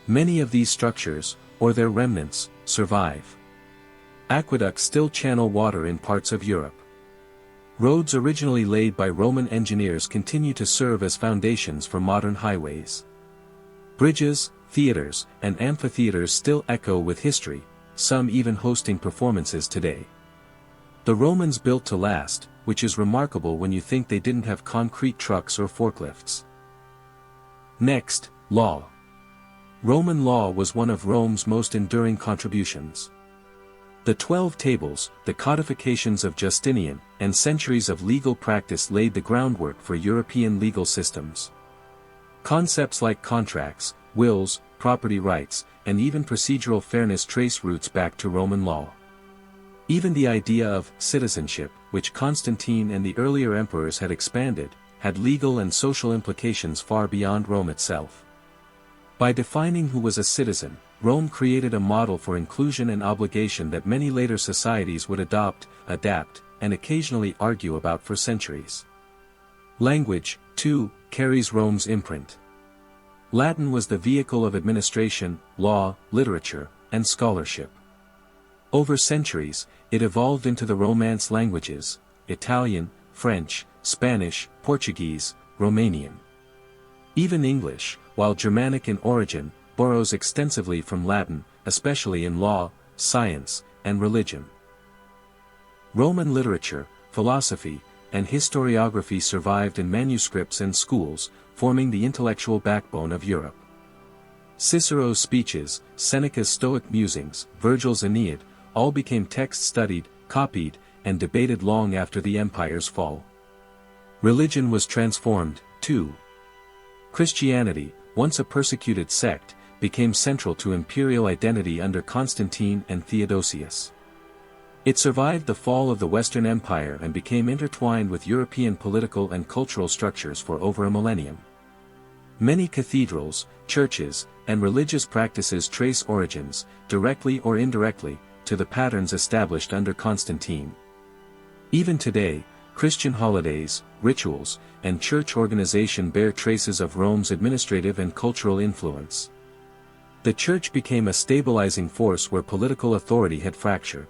Many of these structures, or their remnants, survive. Aqueducts still channel water in parts of Europe. Roads originally laid by Roman engineers continue to serve as foundations for modern highways. Bridges, theaters, and amphitheaters still echo with history, some even hosting performances today. The Romans built to last, which is remarkable when you think they didn't have concrete trucks or forklifts. Next, law. Roman law was one of Rome's most enduring contributions. The 12 Tables, the codifications of Justinian, and centuries of legal practice laid the groundwork for European legal systems. Concepts like contracts, wills, property rights, and even procedural fairness trace roots back to Roman law. Even the idea of citizenship, which Constantine and the earlier emperors had expanded, had legal and social implications far beyond Rome itself. By defining who was a citizen, Rome created a model for inclusion and obligation that many later societies would adopt, adapt, and occasionally argue about for centuries. Language, too, carries Rome's imprint. Latin was the vehicle of administration, law, literature, and scholarship. Over centuries, it evolved into the Romance languages: Italian, French, Spanish, Portuguese, Romanian. Even English, while Germanic in origin, borrows extensively from Latin, especially in law, science, and religion. Roman literature, philosophy, and historiography survived in manuscripts and schools, forming the intellectual backbone of Europe. Cicero's speeches, Seneca's Stoic musings, Virgil's Aeneid, all became texts studied, copied, and debated long after the empire's fall. Religion was transformed, too. Christianity, once a persecuted sect, became central to imperial identity under Constantine and Theodosius. It survived the fall of the Western Empire and became intertwined with European political and cultural structures for over a millennium. Many cathedrals, churches, and religious practices trace origins, directly or indirectly, to the patterns established under Constantine. Even today, Christian holidays, rituals, and church organization bear traces of Rome's administrative and cultural influence. The church became a stabilizing force where political authority had fractured.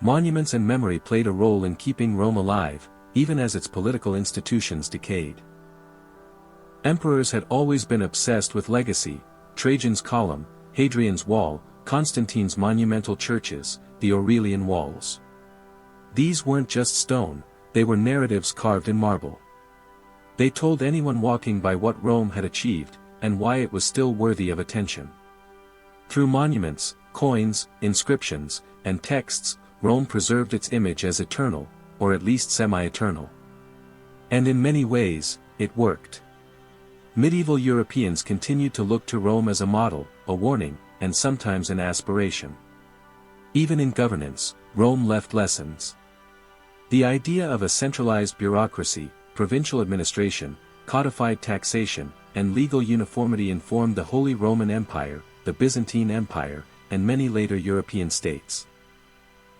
Monuments and memory played a role in keeping Rome alive, even as its political institutions decayed. Emperors had always been obsessed with legacy: Trajan's Column, Hadrian's Wall, Constantine's monumental churches, the Aurelian Walls. These weren't just stone, they were narratives carved in marble. They told anyone walking by what Rome had achieved, and why it was still worthy of attention. Through monuments, coins, inscriptions, and texts, Rome preserved its image as eternal, or at least semi-eternal. And in many ways, it worked. Medieval Europeans continued to look to Rome as a model, a warning, and sometimes an aspiration. Even in governance, Rome left lessons. The idea of a centralized bureaucracy, provincial administration, codified taxation, and legal uniformity informed the Holy Roman Empire, the Byzantine Empire, and many later European states.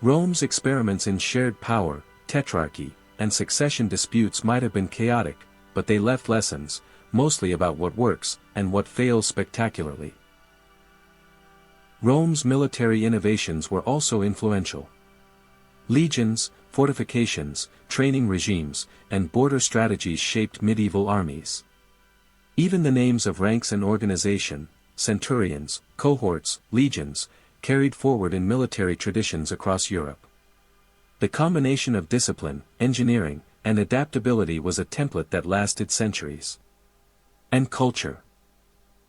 Rome's experiments in shared power, tetrarchy, and succession disputes might have been chaotic, but they left lessons, mostly about what works, and what fails spectacularly. Rome's military innovations were also influential. Legions, fortifications, training regimes, and border strategies shaped medieval armies. Even the names of ranks and organization, centurions, cohorts, legions, carried forward in military traditions across Europe. The combination of discipline, engineering, and adaptability was a template that lasted centuries. And culture.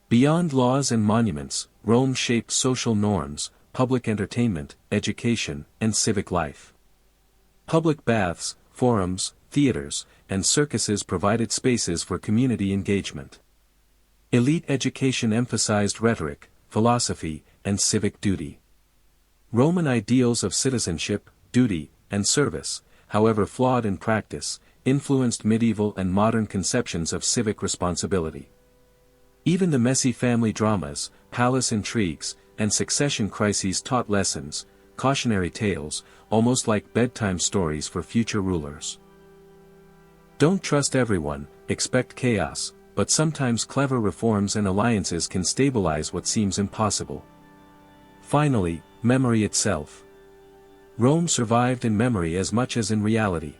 Beyond laws and monuments, Rome shaped social norms, public entertainment, education, and civic life. Public baths, forums, theaters, and circuses provided spaces for community engagement. Elite education emphasized rhetoric, philosophy, and civic duty. Roman ideals of citizenship, duty, and service, however flawed in practice, influenced medieval and modern conceptions of civic responsibility. Even the messy family dramas, palace intrigues, and succession crises taught lessons, cautionary tales, almost like bedtime stories for future rulers. Don't trust everyone, expect chaos, but sometimes clever reforms and alliances can stabilize what seems impossible. Finally, memory itself. Rome survived in memory as much as in reality.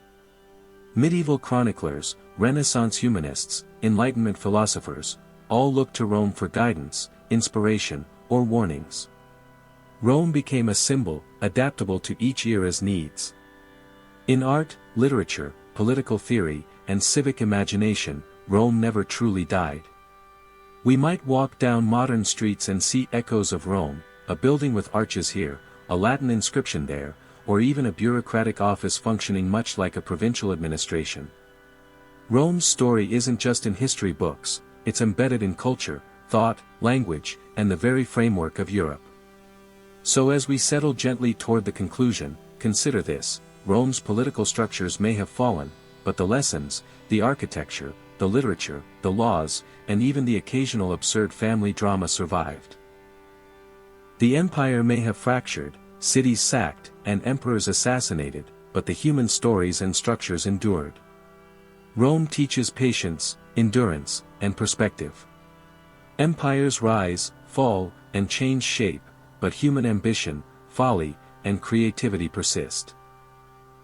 Medieval chroniclers, Renaissance humanists, Enlightenment philosophers, all looked to Rome for guidance, inspiration, or warnings. Rome became a symbol, adaptable to each era's needs. In art, literature, political theory, and civic imagination, Rome never truly died. We might walk down modern streets and see echoes of Rome, a building with arches here, a Latin inscription there, or even a bureaucratic office functioning much like a provincial administration. Rome's story isn't just in history books, it's embedded in culture, thought, language, and the very framework of Europe. So as we settle gently toward the conclusion, consider this: Rome's political structures may have fallen, but the lessons, the architecture, the literature, the laws, and even the occasional absurd family drama survived. The empire may have fractured, cities sacked, and emperors assassinated, but the human stories and structures endured. Rome teaches patience, endurance, and perspective. Empires rise, fall, and change shape, but human ambition, folly, and creativity persist.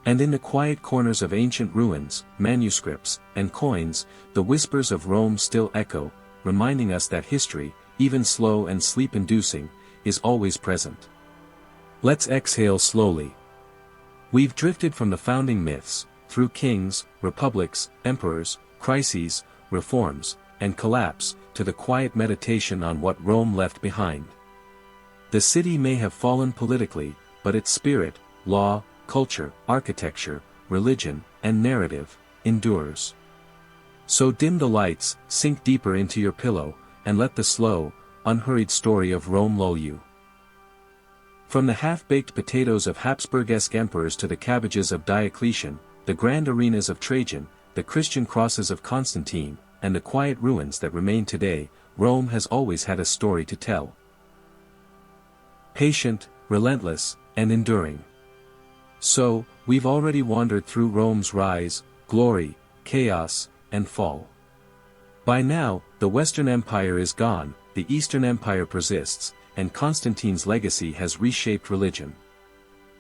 And in the quiet corners of ancient ruins, manuscripts, and coins, the whispers of Rome still echo, reminding us that history, even slow and sleep-inducing, is always present. Let's exhale slowly. We've drifted from the founding myths, through kings, republics, emperors, crises, reforms, and collapse, to the quiet meditation on what Rome left behind. The city may have fallen politically, but its spirit, law, culture, architecture, religion, and narrative, endures. So dim the lights, sink deeper into your pillow, and let the slow, unhurried story of Rome lull you. From the half-baked potatoes of Habsburgesque emperors to the cabbages of Diocletian, the grand arenas of Trajan, the Christian crosses of Constantine, and the quiet ruins that remain today, Rome has always had a story to tell. Patient, relentless, and enduring. So, we've already wandered through Rome's rise, glory, chaos, and fall. By now, the Western Empire is gone, the Eastern Empire persists, and Constantine's legacy has reshaped religion.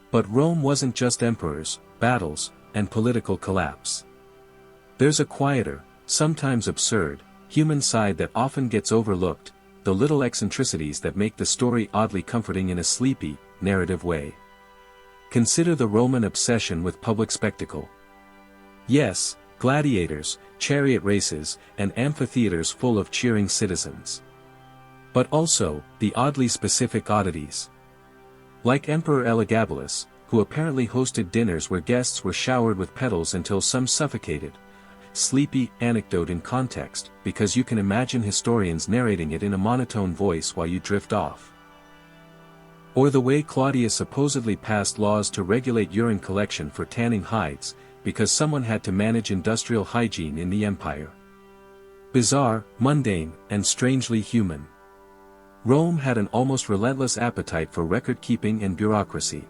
But Rome wasn't just emperors, battles, and political collapse. There's a quieter, sometimes absurd, human side that often gets overlooked, the little eccentricities that make the story oddly comforting in a sleepy, narrative way. Consider the Roman obsession with public spectacle. Yes, gladiators, chariot races, and amphitheaters full of cheering citizens. But also, the oddly specific oddities. Like Emperor Elagabalus, who apparently hosted dinners where guests were showered with petals until some suffocated. Sleepy anecdote in context, because you can imagine historians narrating it in a monotone voice while you drift off. Or the way Claudius supposedly passed laws to regulate urine collection for tanning hides, because someone had to manage industrial hygiene in the empire. Bizarre, mundane, and strangely human. Rome had an almost relentless appetite for record-keeping and bureaucracy.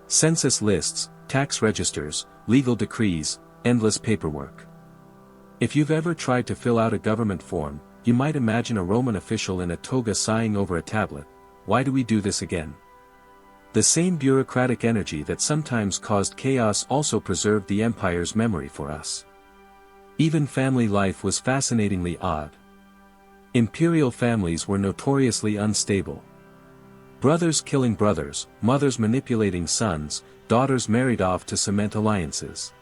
Census lists, tax registers, legal decrees, endless paperwork. If you've ever tried to fill out a government form, you might imagine a Roman official in a toga sighing over a tablet, "Why do we do this again?" The same bureaucratic energy that sometimes caused chaos also preserved the empire's memory for us. Even family life was fascinatingly odd. Imperial families were notoriously unstable. Brothers killing brothers, mothers manipulating sons, daughters married off to cement alliances.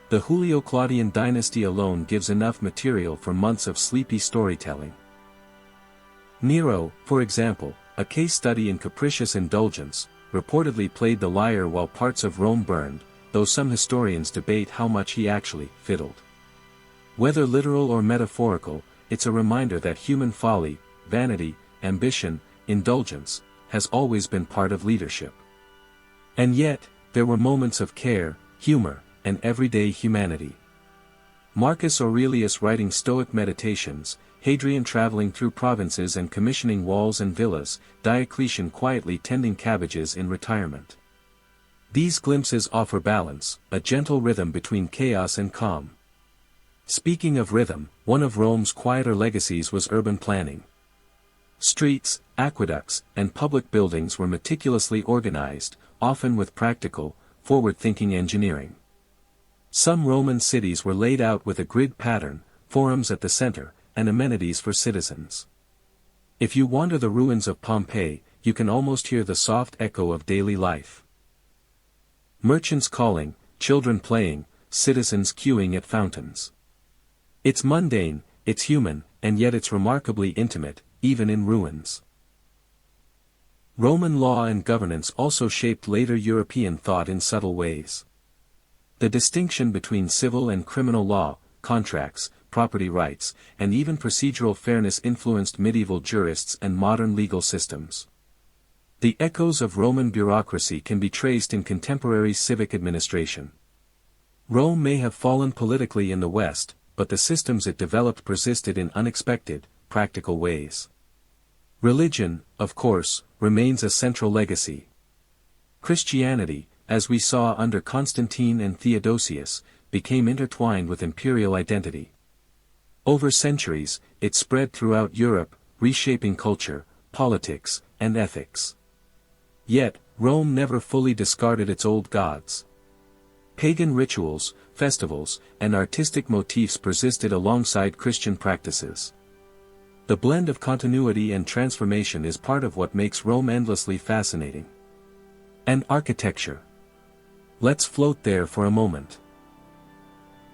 The Julio-Claudian dynasty alone gives enough material for months of sleepy storytelling. Nero, for example, a case study in capricious indulgence, reportedly played the lyre while parts of Rome burned, though some historians debate how much he actually fiddled. Whether literal or metaphorical, it's a reminder that human folly, vanity, ambition, indulgence, has always been part of leadership. And yet, there were moments of care, humor, and everyday humanity. Marcus Aurelius writing Stoic meditations, Hadrian traveling through provinces and commissioning walls and villas, Diocletian quietly tending cabbages in retirement. These glimpses offer balance, a gentle rhythm between chaos and calm. Speaking of rhythm, one of Rome's quieter legacies was urban planning. Streets, aqueducts, and public buildings were meticulously organized, often with practical, forward-thinking engineering. Some Roman cities were laid out with a grid pattern, forums at the center, and amenities for citizens. If you wander the ruins of Pompeii, you can almost hear the soft echo of daily life. Merchants calling, children playing, citizens queuing at fountains. It's mundane, it's human, and yet it's remarkably intimate, even in ruins. Roman law and governance also shaped later European thought in subtle ways. The distinction between civil and criminal law, contracts, property rights, and even procedural fairness influenced medieval jurists and modern legal systems. The echoes of Roman bureaucracy can be traced in contemporary civic administration. Rome may have fallen politically in the West, but the systems it developed persisted in unexpected, practical ways. Religion, of course, remains a central legacy. Christianity, as we saw under Constantine and Theodosius, became intertwined with imperial identity. Over centuries, it spread throughout Europe, reshaping culture, politics, and ethics. Yet, Rome never fully discarded its old gods. Pagan rituals, festivals, and artistic motifs persisted alongside Christian practices. The blend of continuity and transformation is part of what makes Rome endlessly fascinating. And architecture. Let's float there for a moment.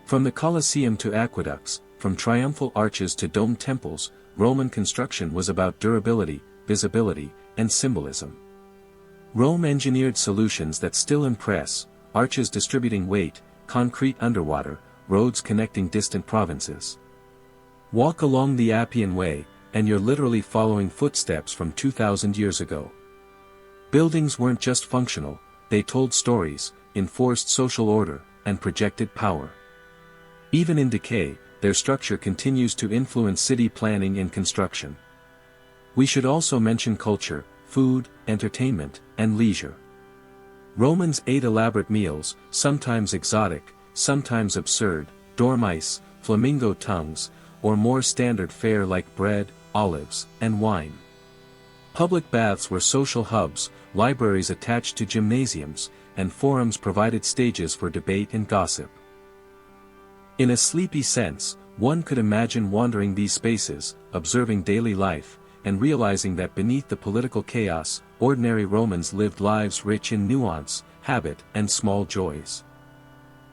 From the Colosseum to aqueducts, from triumphal arches to domed temples, Roman construction was about durability, visibility, and symbolism. Rome engineered solutions that still impress, arches distributing weight, concrete underwater, roads connecting distant provinces. Walk along the Appian Way, and you're literally following footsteps from 2,000 years ago. Buildings weren't just functional, they told stories, enforced social order, and projected power. Even in decay, their structure continues to influence city planning and construction. We should also mention culture, food, entertainment, and leisure. Romans ate elaborate meals, sometimes exotic, sometimes absurd, dormice, flamingo tongues, or more standard fare like bread, olives, and wine. Public baths were social hubs, libraries attached to gymnasiums, and forums provided stages for debate and gossip. In a sleepy sense, one could imagine wandering these spaces, observing daily life, and realizing that beneath the political chaos, ordinary Romans lived lives rich in nuance, habit, and small joys.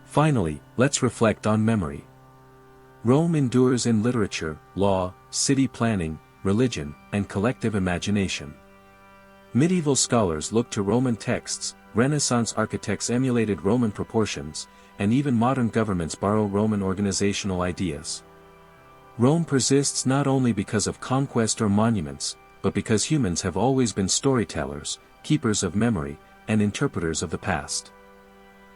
Finally, let's reflect on memory. Rome endures in literature, law, city planning, religion, and collective imagination. Medieval scholars looked to Roman texts, Renaissance architects emulated Roman proportions, and even modern governments borrow Roman organizational ideas. Rome persists not only because of conquest or monuments, but because humans have always been storytellers, keepers of memory, and interpreters of the past.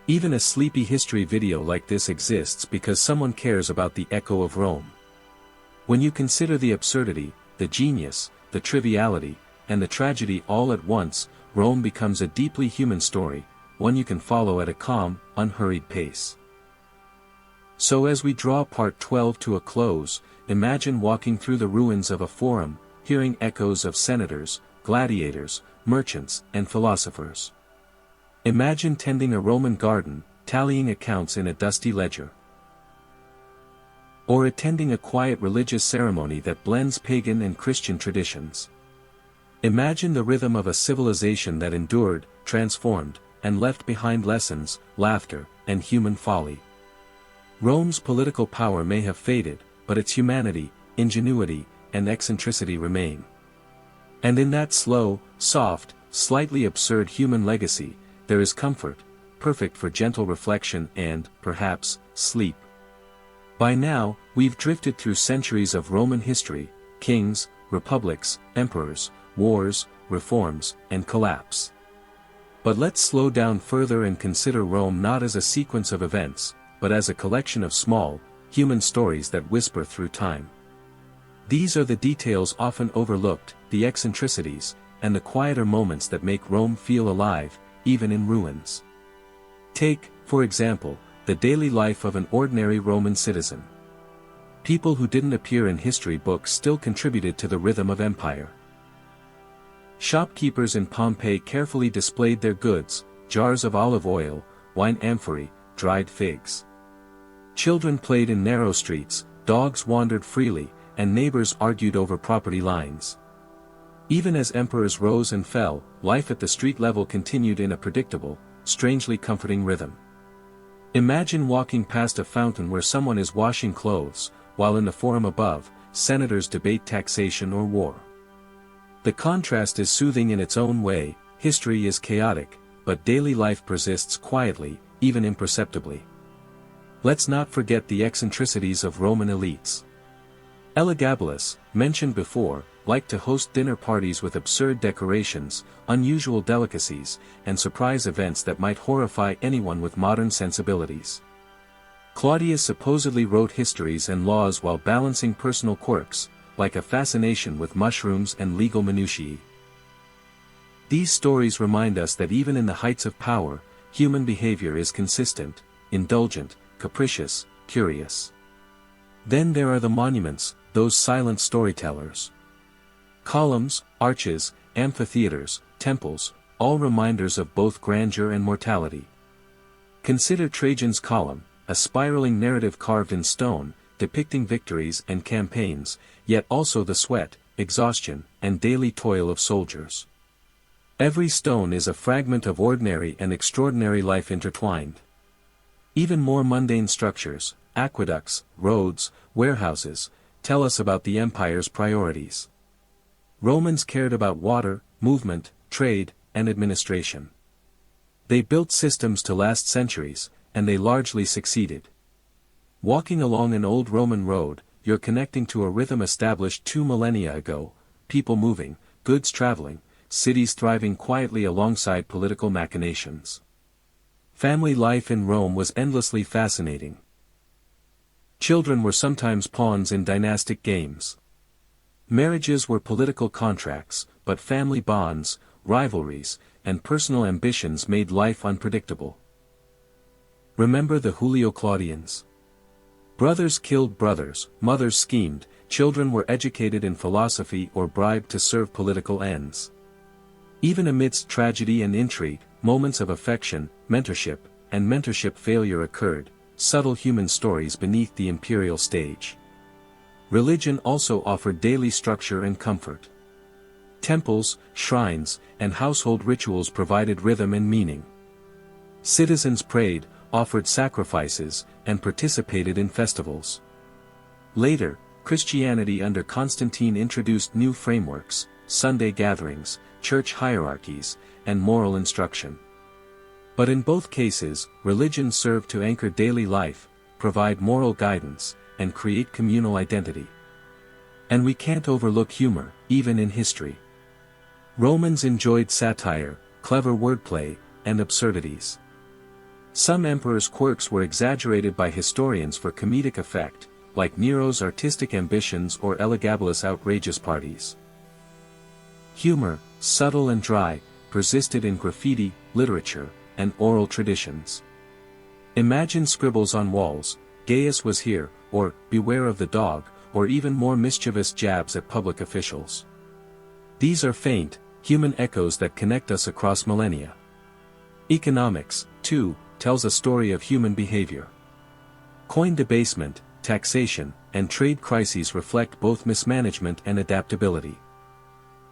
Even a sleepy history video like this exists because someone cares about the echo of Rome. When you consider the absurdity, the genius, the triviality, and the tragedy all at once, Rome becomes a deeply human story, one you can follow at a calm, unhurried pace. So as we draw part 12 to a close, imagine walking through the ruins of a forum, hearing echoes of senators, gladiators, merchants, and philosophers. Imagine tending a Roman garden, tallying accounts in a dusty ledger. Or attending a quiet religious ceremony that blends pagan and Christian traditions. Imagine the rhythm of a civilization that endured, transformed, and left behind lessons, laughter, and human folly. Rome's political power may have faded, but its humanity, ingenuity, and eccentricity remain. And in that slow, soft, slightly absurd human legacy, there is comfort, perfect for gentle reflection and, perhaps, sleep. By now, we've drifted through centuries of Roman history, kings, republics, emperors, wars, reforms, and collapse. But let's slow down further and consider Rome not as a sequence of events, but as a collection of small, human stories that whisper through time. These are the details often overlooked, the eccentricities, and the quieter moments that make Rome feel alive, even in ruins. Take, for example, the daily life of an ordinary Roman citizen. People who didn't appear in history books still contributed to the rhythm of empire. Shopkeepers in Pompeii carefully displayed their goods, jars of olive oil, wine amphorae, dried figs. Children played in narrow streets, dogs wandered freely, and neighbors argued over property lines. Even as emperors rose and fell, life at the street level continued in a predictable, strangely comforting rhythm. Imagine walking past a fountain where someone is washing clothes, while in the forum above, senators debate taxation or war. The contrast is soothing in its own way. History is chaotic, but daily life persists quietly, even imperceptibly. Let's not forget the eccentricities of Roman elites. Elagabalus, mentioned before, liked to host dinner parties with absurd decorations, unusual delicacies, and surprise events that might horrify anyone with modern sensibilities. Claudius supposedly wrote histories and laws while balancing personal quirks, like a fascination with mushrooms and legal minutiae. These stories remind us that even in the heights of power, human behavior is consistent, indulgent, capricious, curious. Then there are the monuments, those silent storytellers. Columns, arches, amphitheaters, temples, all reminders of both grandeur and mortality. Consider Trajan's column, a spiraling narrative carved in stone, depicting victories and campaigns, yet also the sweat, exhaustion, and daily toil of soldiers. Every stone is a fragment of ordinary and extraordinary life intertwined. Even more mundane structures, aqueducts, roads, warehouses, tell us about the empire's priorities. Romans cared about water, movement, trade, and administration. They built systems to last centuries, and they largely succeeded. Walking along an old Roman road, you're connecting to a rhythm established 2 millennia ago, people moving, goods traveling, cities thriving quietly alongside political machinations. Family life in Rome was endlessly fascinating. Children were sometimes pawns in dynastic games. Marriages were political contracts, but family bonds, rivalries, and personal ambitions made life unpredictable. Remember the Julio-Claudians? Brothers killed brothers, mothers schemed, children were educated in philosophy or bribed to serve political ends. Even amidst tragedy and intrigue, moments of affection, and mentorship failure occurred, subtle human stories beneath the imperial stage. Religion also offered daily structure and comfort. Temples, shrines, and household rituals provided rhythm and meaning. Citizens prayed, offered sacrifices, and participated in festivals. Later, Christianity under Constantine introduced new frameworks, Sunday gatherings, church hierarchies, and moral instruction. But in both cases, religion served to anchor daily life, provide moral guidance, and create communal identity. And we can't overlook humor, even in history. Romans enjoyed satire, clever wordplay, and absurdities. Some emperors' quirks were exaggerated by historians for comedic effect, like Nero's artistic ambitions or Elagabalus' outrageous parties. Humor, subtle and dry, persisted in graffiti, literature, and oral traditions. Imagine scribbles on walls, "Gaius was here," or "Beware of the dog," or even more mischievous jabs at public officials. These are faint, human echoes that connect us across millennia. Economics, too, tells a story of human behavior. Coin debasement, taxation, and trade crises reflect both mismanagement and adaptability.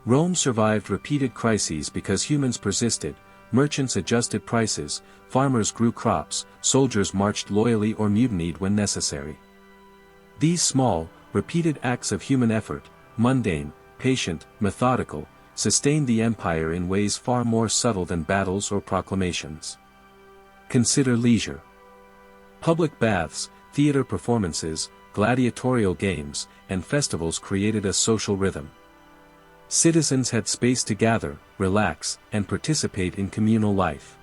Rome survived repeated crises because humans persisted, merchants adjusted prices, farmers grew crops, soldiers marched loyally or mutinied when necessary. These small, repeated acts of human effort, mundane, patient, methodical, sustained the empire in ways far more subtle than battles or proclamations. Consider leisure. Public baths, theater performances, gladiatorial games, and festivals created a social rhythm. Citizens had space to gather, relax, and participate in communal life.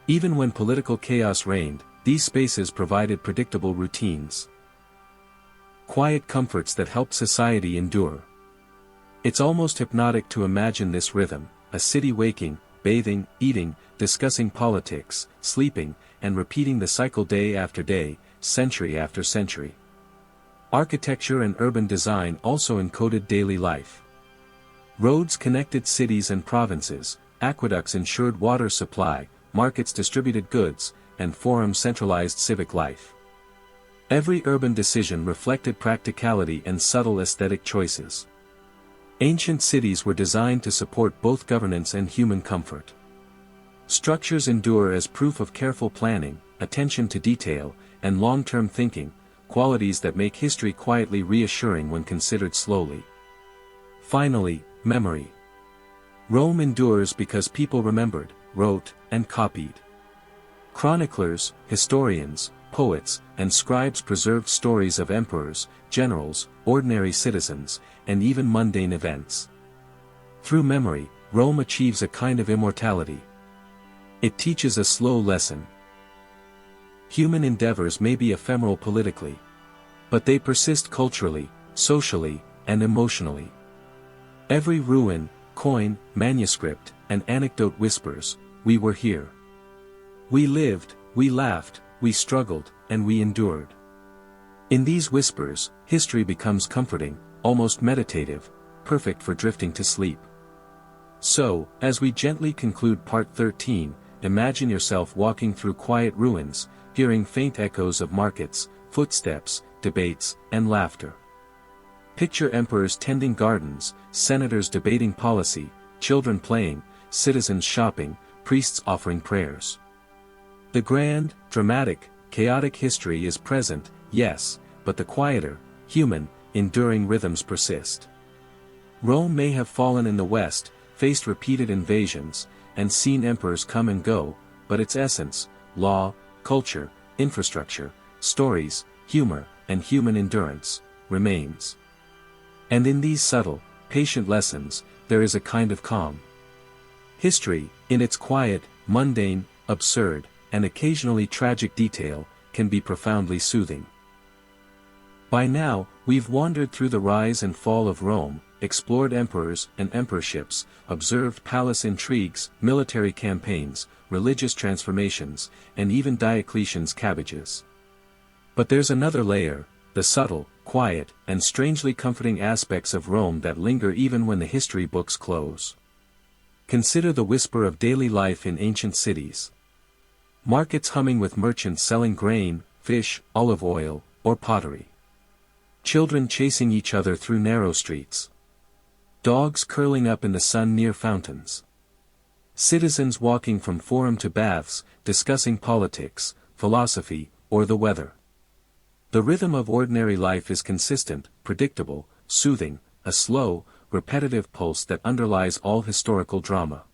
Even when political chaos reigned, these spaces provided predictable routines. Quiet comforts that helped society endure. It's almost hypnotic to imagine this rhythm, a city waking, bathing, eating, discussing politics, sleeping, and repeating the cycle day after day, century after century. Architecture and urban design also encoded daily life. Roads connected cities and provinces, aqueducts ensured water supply, markets distributed goods, and forums centralized civic life. Every urban decision reflected practicality and subtle aesthetic choices. Ancient cities were designed to support both governance and human comfort. Structures endure as proof of careful planning, attention to detail, and long-term thinking, qualities that make history quietly reassuring when considered slowly. Finally, memory. Rome endures because people remembered, wrote, and copied. Chroniclers, historians, poets, and scribes preserved stories of emperors, generals, ordinary citizens, and even mundane events. Through memory, Rome achieves a kind of immortality. It teaches a slow lesson. Human endeavors may be ephemeral politically, but they persist culturally, socially, and emotionally. Every ruin, coin, manuscript, and anecdote whispers, "We were here. We lived, we laughed, we struggled, and we endured." In these whispers, history becomes comforting, almost meditative, perfect for drifting to sleep. So, as we gently conclude part 13, imagine yourself walking through quiet ruins, hearing faint echoes of markets, footsteps, debates, and laughter. Picture emperors tending gardens, senators debating policy, children playing, citizens shopping, priests offering prayers. The grand, dramatic, chaotic history is present, yes, but the quieter, human, enduring rhythms persist. Rome may have fallen in the West, faced repeated invasions, and seen emperors come and go, but its essence, law, culture, infrastructure, stories, humor, and human endurance, remains. And in these subtle, patient lessons, there is a kind of calm. History, in its quiet, mundane, absurd, and occasionally tragic detail, can be profoundly soothing. By now, we've wandered through the rise and fall of Rome, explored emperors and emperorships, observed palace intrigues, military campaigns, religious transformations, and even Diocletian's cabbages. But there's another layer, the subtle, quiet, and strangely comforting aspects of Rome that linger even when the history books close. Consider the whisper of daily life in ancient cities. Markets humming with merchants selling grain, fish, olive oil, or pottery. Children chasing each other through narrow streets. Dogs curling up in the sun near fountains. Citizens walking from forum to baths, discussing politics, philosophy, or the weather. The rhythm of ordinary life is consistent, predictable, soothing, a slow, repetitive pulse that underlies all historical drama.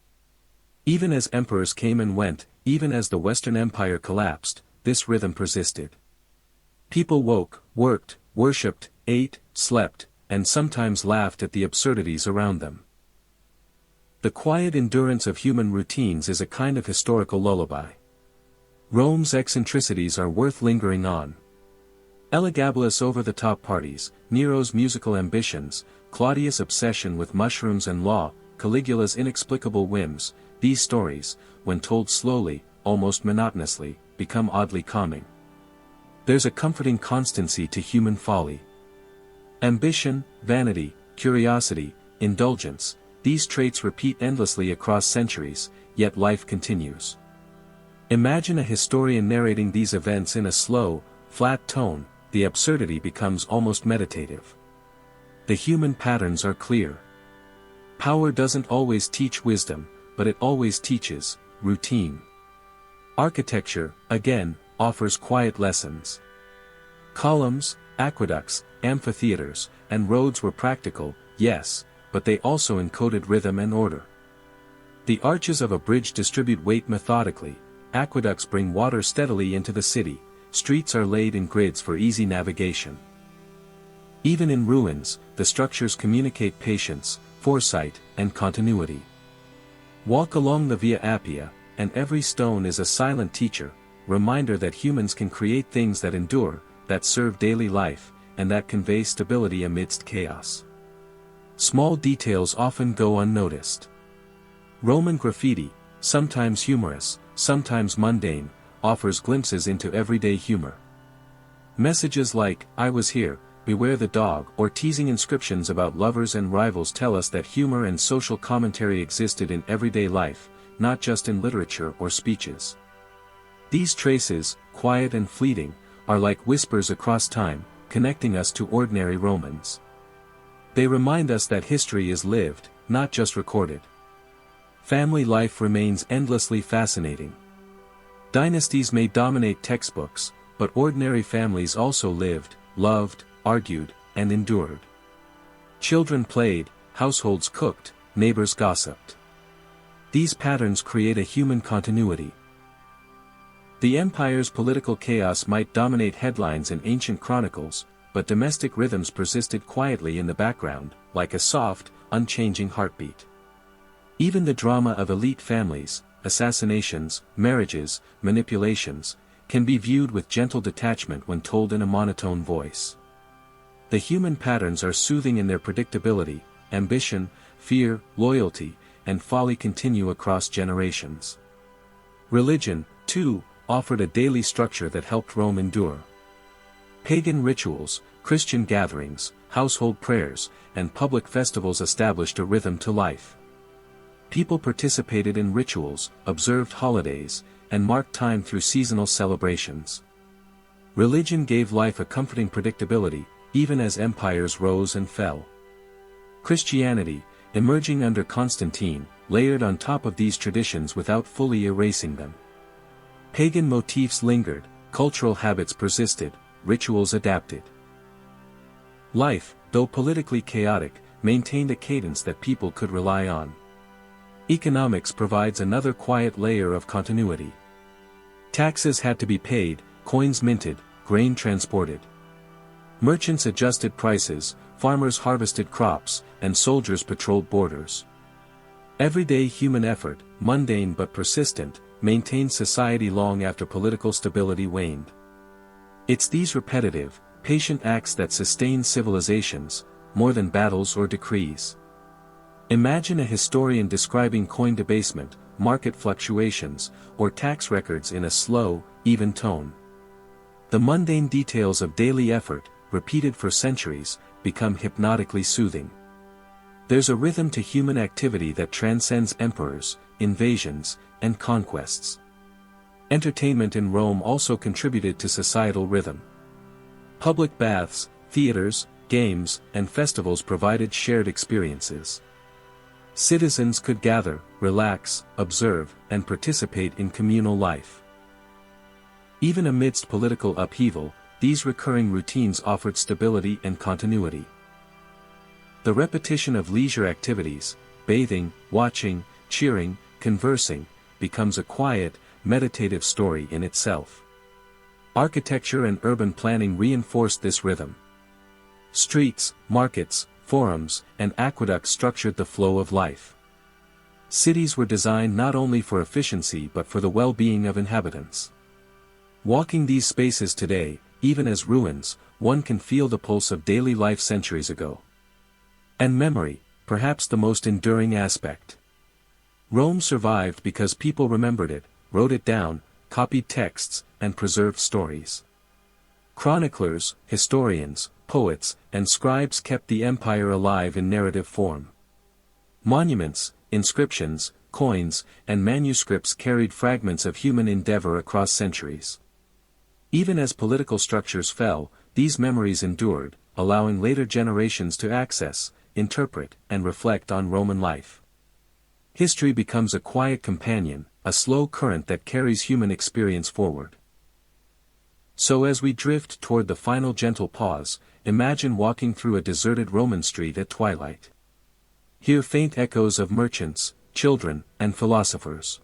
Even as emperors came and went, even as the Western Empire collapsed, this rhythm persisted. People woke, worked, worshipped, ate, slept, and sometimes laughed at the absurdities around them. The quiet endurance of human routines is a kind of historical lullaby. Rome's eccentricities are worth lingering on. Elagabalus' over-the-top parties, Nero's musical ambitions, Claudius' obsession with mushrooms and law, Caligula's inexplicable whims, these stories, when told slowly, almost monotonously, become oddly calming. There's a comforting constancy to human folly. Ambition, vanity, curiosity, indulgence, these traits repeat endlessly across centuries, yet life continues. Imagine a historian narrating these events in a slow, flat tone, the absurdity becomes almost meditative. The human patterns are clear. Power doesn't always teach wisdom, but it always teaches routine. Architecture, again, offers quiet lessons. Columns, aqueducts, amphitheaters, and roads were practical, yes, but they also encoded rhythm and order. The arches of a bridge distribute weight methodically, aqueducts bring water steadily into the city, streets are laid in grids for easy navigation. Even in ruins, the structures communicate patience, foresight, and continuity. Walk along the Via Appia, and every stone is a silent teacher, reminder that humans can create things that endure, that serve daily life, and that convey stability amidst chaos. Small details often go unnoticed. Roman graffiti, sometimes humorous, sometimes mundane, offers glimpses into everyday humor. Messages like, "I was here, beware the dog," or teasing inscriptions about lovers and rivals tell us that humor and social commentary existed in everyday life, not just in literature or speeches. These traces, quiet and fleeting, are like whispers across time, connecting us to ordinary Romans. They remind us that history is lived, not just recorded. Family life remains endlessly fascinating. Dynasties may dominate textbooks, but ordinary families also lived, loved, argued, and endured. Children played, households cooked, neighbors gossiped. These patterns create a human continuity. The empire's political chaos might dominate headlines in ancient chronicles, but domestic rhythms persisted quietly in the background, like a soft, unchanging heartbeat. Even the drama of elite families, assassinations, marriages, manipulations, can be viewed with gentle detachment when told in a monotone voice. The human patterns are soothing in their predictability. Ambition, fear, loyalty, and folly continue across generations. Religion, too, offered a daily structure that helped Rome endure. Pagan rituals, Christian gatherings, household prayers, and public festivals established a rhythm to life. People participated in rituals, observed holidays, and marked time through seasonal celebrations. Religion gave life a comforting predictability, even as empires rose and fell. Christianity, emerging under Constantine, layered on top of these traditions without fully erasing them. Pagan motifs lingered, cultural habits persisted, rituals adapted. Life, though politically chaotic, maintained a cadence that people could rely on. Economics provides another quiet layer of continuity. Taxes had to be paid, coins minted, grain transported. Merchants adjusted prices, farmers harvested crops, and soldiers patrolled borders. Everyday human effort, mundane but persistent, maintained society long after political stability waned. It's these repetitive, patient acts that sustain civilizations, more than battles or decrees. Imagine a historian describing coin debasement, market fluctuations, or tax records in a slow, even tone. The mundane details of daily effort, repeated for centuries, become hypnotically soothing. There's a rhythm to human activity that transcends emperors, invasions, and conquests. Entertainment in Rome also contributed to societal rhythm. Public baths, theaters, games, and festivals provided shared experiences. Citizens could gather, relax, observe, and participate in communal life. Even amidst political upheaval, these recurring routines offered stability and continuity. The repetition of leisure activities, bathing, watching, cheering, conversing, becomes a quiet, meditative story in itself. Architecture and urban planning reinforced this rhythm. Streets, markets, forums, and aqueducts structured the flow of life. Cities were designed not only for efficiency but for the well-being of inhabitants. Walking these spaces today, even as ruins, one can feel the pulse of daily life centuries ago. And memory, perhaps the most enduring aspect. Rome survived because people remembered it, wrote it down, copied texts, and preserved stories. Chroniclers, historians, poets, and scribes kept the empire alive in narrative form. Monuments, inscriptions, coins, and manuscripts carried fragments of human endeavor across centuries. Even as political structures fell, these memories endured, allowing later generations to access, interpret, and reflect on Roman life. History becomes a quiet companion, a slow current that carries human experience forward. So as we drift toward the final gentle pause, imagine walking through a deserted Roman street at twilight. Hear faint echoes of merchants, children, and philosophers.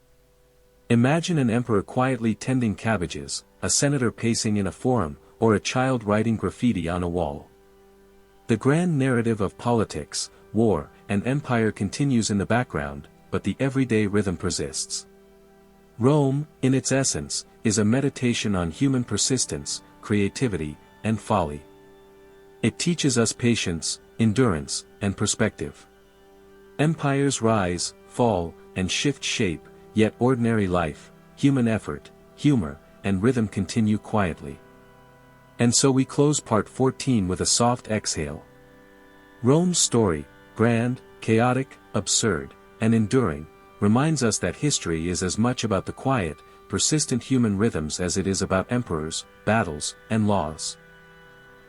Imagine an emperor quietly tending cabbages, a senator pacing in a forum, or a child writing graffiti on a wall. The grand narrative of politics, war, and empire continues in the background, but the everyday rhythm persists. Rome, in its essence, is a meditation on human persistence, creativity, and folly. It teaches us patience, endurance, and perspective. Empires rise, fall, and shift shape, yet ordinary life, human effort, humor, and rhythm continue quietly. And so we close part 14 with a soft exhale. Rome's story, grand, chaotic, absurd, and enduring, reminds us that history is as much about the quiet, persistent human rhythms as it is about emperors, battles, and laws.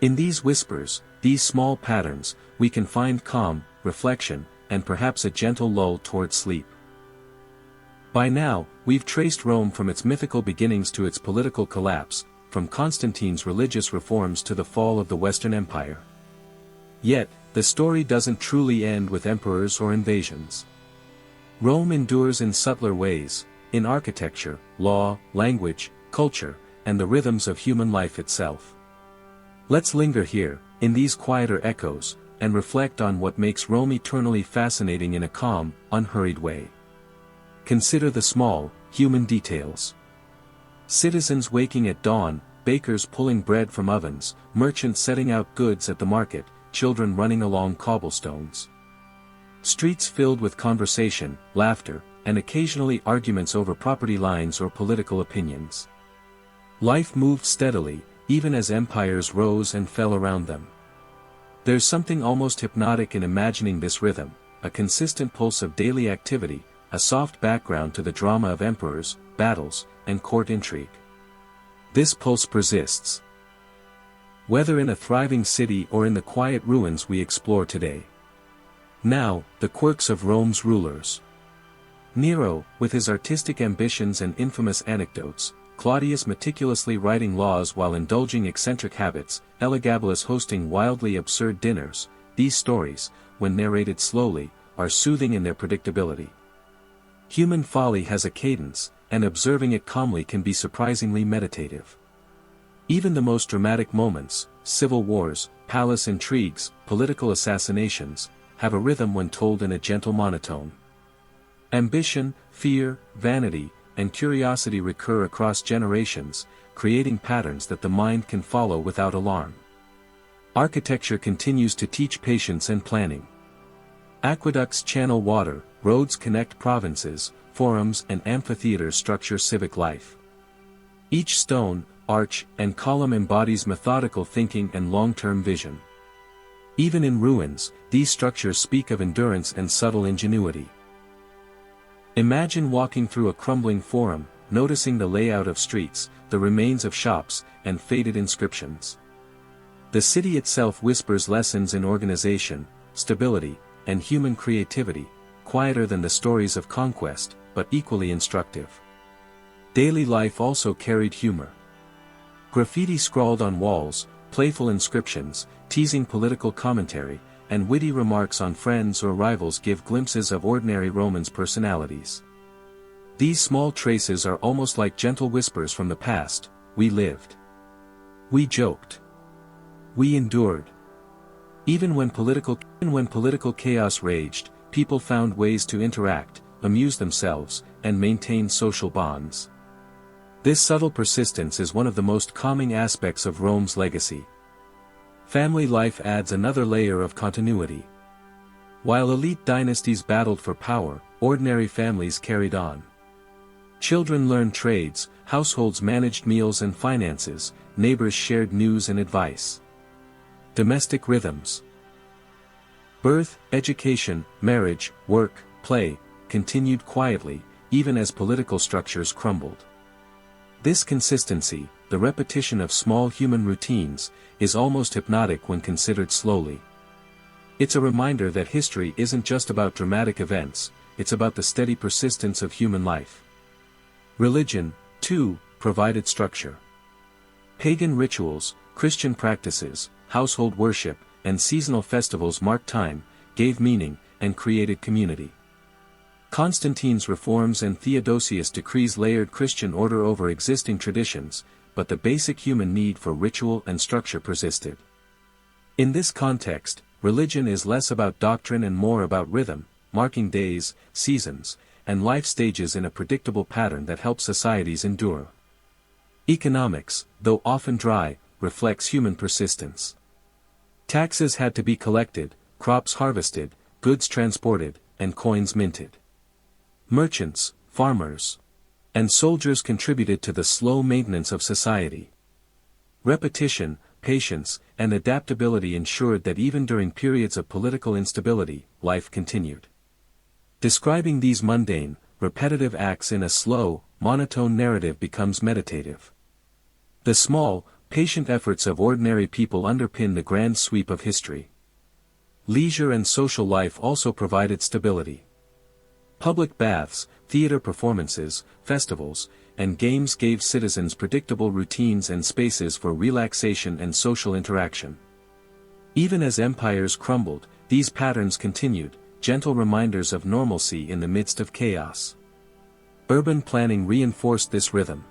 In these whispers, these small patterns, we can find calm, reflection, and perhaps a gentle lull toward sleep. By now, we've traced Rome from its mythical beginnings to its political collapse, from Constantine's religious reforms to the fall of the Western Empire. Yet, the story doesn't truly end with emperors or invasions. Rome endures in subtler ways, in architecture, law, language, culture, and the rhythms of human life itself. Let's linger here, in these quieter echoes, and reflect on what makes Rome eternally fascinating in a calm, unhurried way. Consider the small, human details. Citizens waking at dawn, bakers pulling bread from ovens, merchants setting out goods at the market, children running along cobblestones. Streets filled with conversation, laughter, and occasionally arguments over property lines or political opinions. Life moved steadily, even as empires rose and fell around them. There's something almost hypnotic in imagining this rhythm, a consistent pulse of daily activity, a soft background to the drama of emperors, battles, and court intrigue. This pulse persists, whether in a thriving city or in the quiet ruins we explore today. Now, the quirks of Rome's rulers. Nero, with his artistic ambitions and infamous anecdotes, Claudius meticulously writing laws while indulging eccentric habits, Elagabalus hosting wildly absurd dinners. These stories, when narrated slowly, are soothing in their predictability. Human folly has a cadence, and observing it calmly can be surprisingly meditative. Even the most dramatic moments, civil wars, palace intrigues, political assassinations, have a rhythm when told in a gentle monotone. Ambition, fear, vanity, and curiosity recur across generations, creating patterns that the mind can follow without alarm. Architecture continues to teach patience and planning. Aqueducts channel water, roads connect provinces, forums and amphitheaters structure civic life. Each stone, arch, and column embodies methodical thinking and long-term vision. Even in ruins, these structures speak of endurance and subtle ingenuity. Imagine walking through a crumbling forum, noticing the layout of streets, the remains of shops, and faded inscriptions. The city itself whispers lessons in organization, stability, and human creativity, quieter than the stories of conquest, but equally instructive. Daily life also carried humor. Graffiti scrawled on walls, playful inscriptions, teasing political commentary, and witty remarks on friends or rivals give glimpses of ordinary Romans' personalities. These small traces are almost like gentle whispers from the past. We lived. We joked. We endured. Even when political chaos raged, people found ways to interact, amuse themselves, and maintain social bonds. This subtle persistence is one of the most calming aspects of Rome's legacy. Family life adds another layer of continuity. While elite dynasties battled for power, ordinary families carried on. Children learned trades, households managed meals and finances, neighbors shared news and advice. Domestic rhythms. Birth, education, marriage, work, play, continued quietly, even as political structures crumbled. This consistency, the repetition of small human routines, is almost hypnotic when considered slowly. It's a reminder that history isn't just about dramatic events, it's about the steady persistence of human life. Religion, too, provided structure. Pagan rituals, Christian practices, household worship, and seasonal festivals marked time, gave meaning, and created community. Constantine's reforms and Theodosius' decrees layered Christian order over existing traditions, but the basic human need for ritual and structure persisted. In this context, religion is less about doctrine and more about rhythm, marking days, seasons, and life stages in a predictable pattern that helps societies endure. Economics, though often dry, reflects human persistence. Taxes had to be collected, crops harvested, goods transported, and coins minted. Merchants, farmers, and soldiers contributed to the slow maintenance of society. Repetition, patience, and adaptability ensured that even during periods of political instability, life continued. Describing these mundane, repetitive acts in a slow, monotone narrative becomes meditative. The small, patient efforts of ordinary people underpin the grand sweep of history. Leisure and social life also provided stability. Public baths, theater performances, festivals, and games gave citizens predictable routines and spaces for relaxation and social interaction. Even as empires crumbled, these patterns continued, gentle reminders of normalcy in the midst of chaos. Urban planning reinforced this rhythm.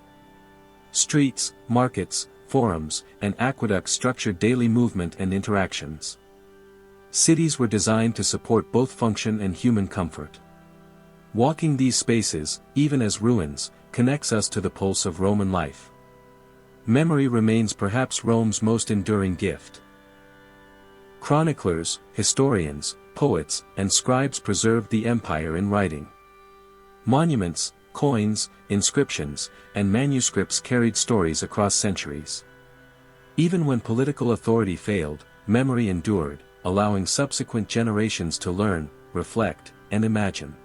Streets, markets, forums, and aqueducts structured daily movement and interactions. Cities were designed to support both function and human comfort. Walking these spaces, even as ruins, connects us to the pulse of Roman life. Memory remains perhaps Rome's most enduring gift. Chroniclers, historians, poets, and scribes preserved the empire in writing. Monuments, coins, inscriptions, and manuscripts carried stories across centuries. Even when political authority failed, memory endured, allowing subsequent generations to learn, reflect, and imagine.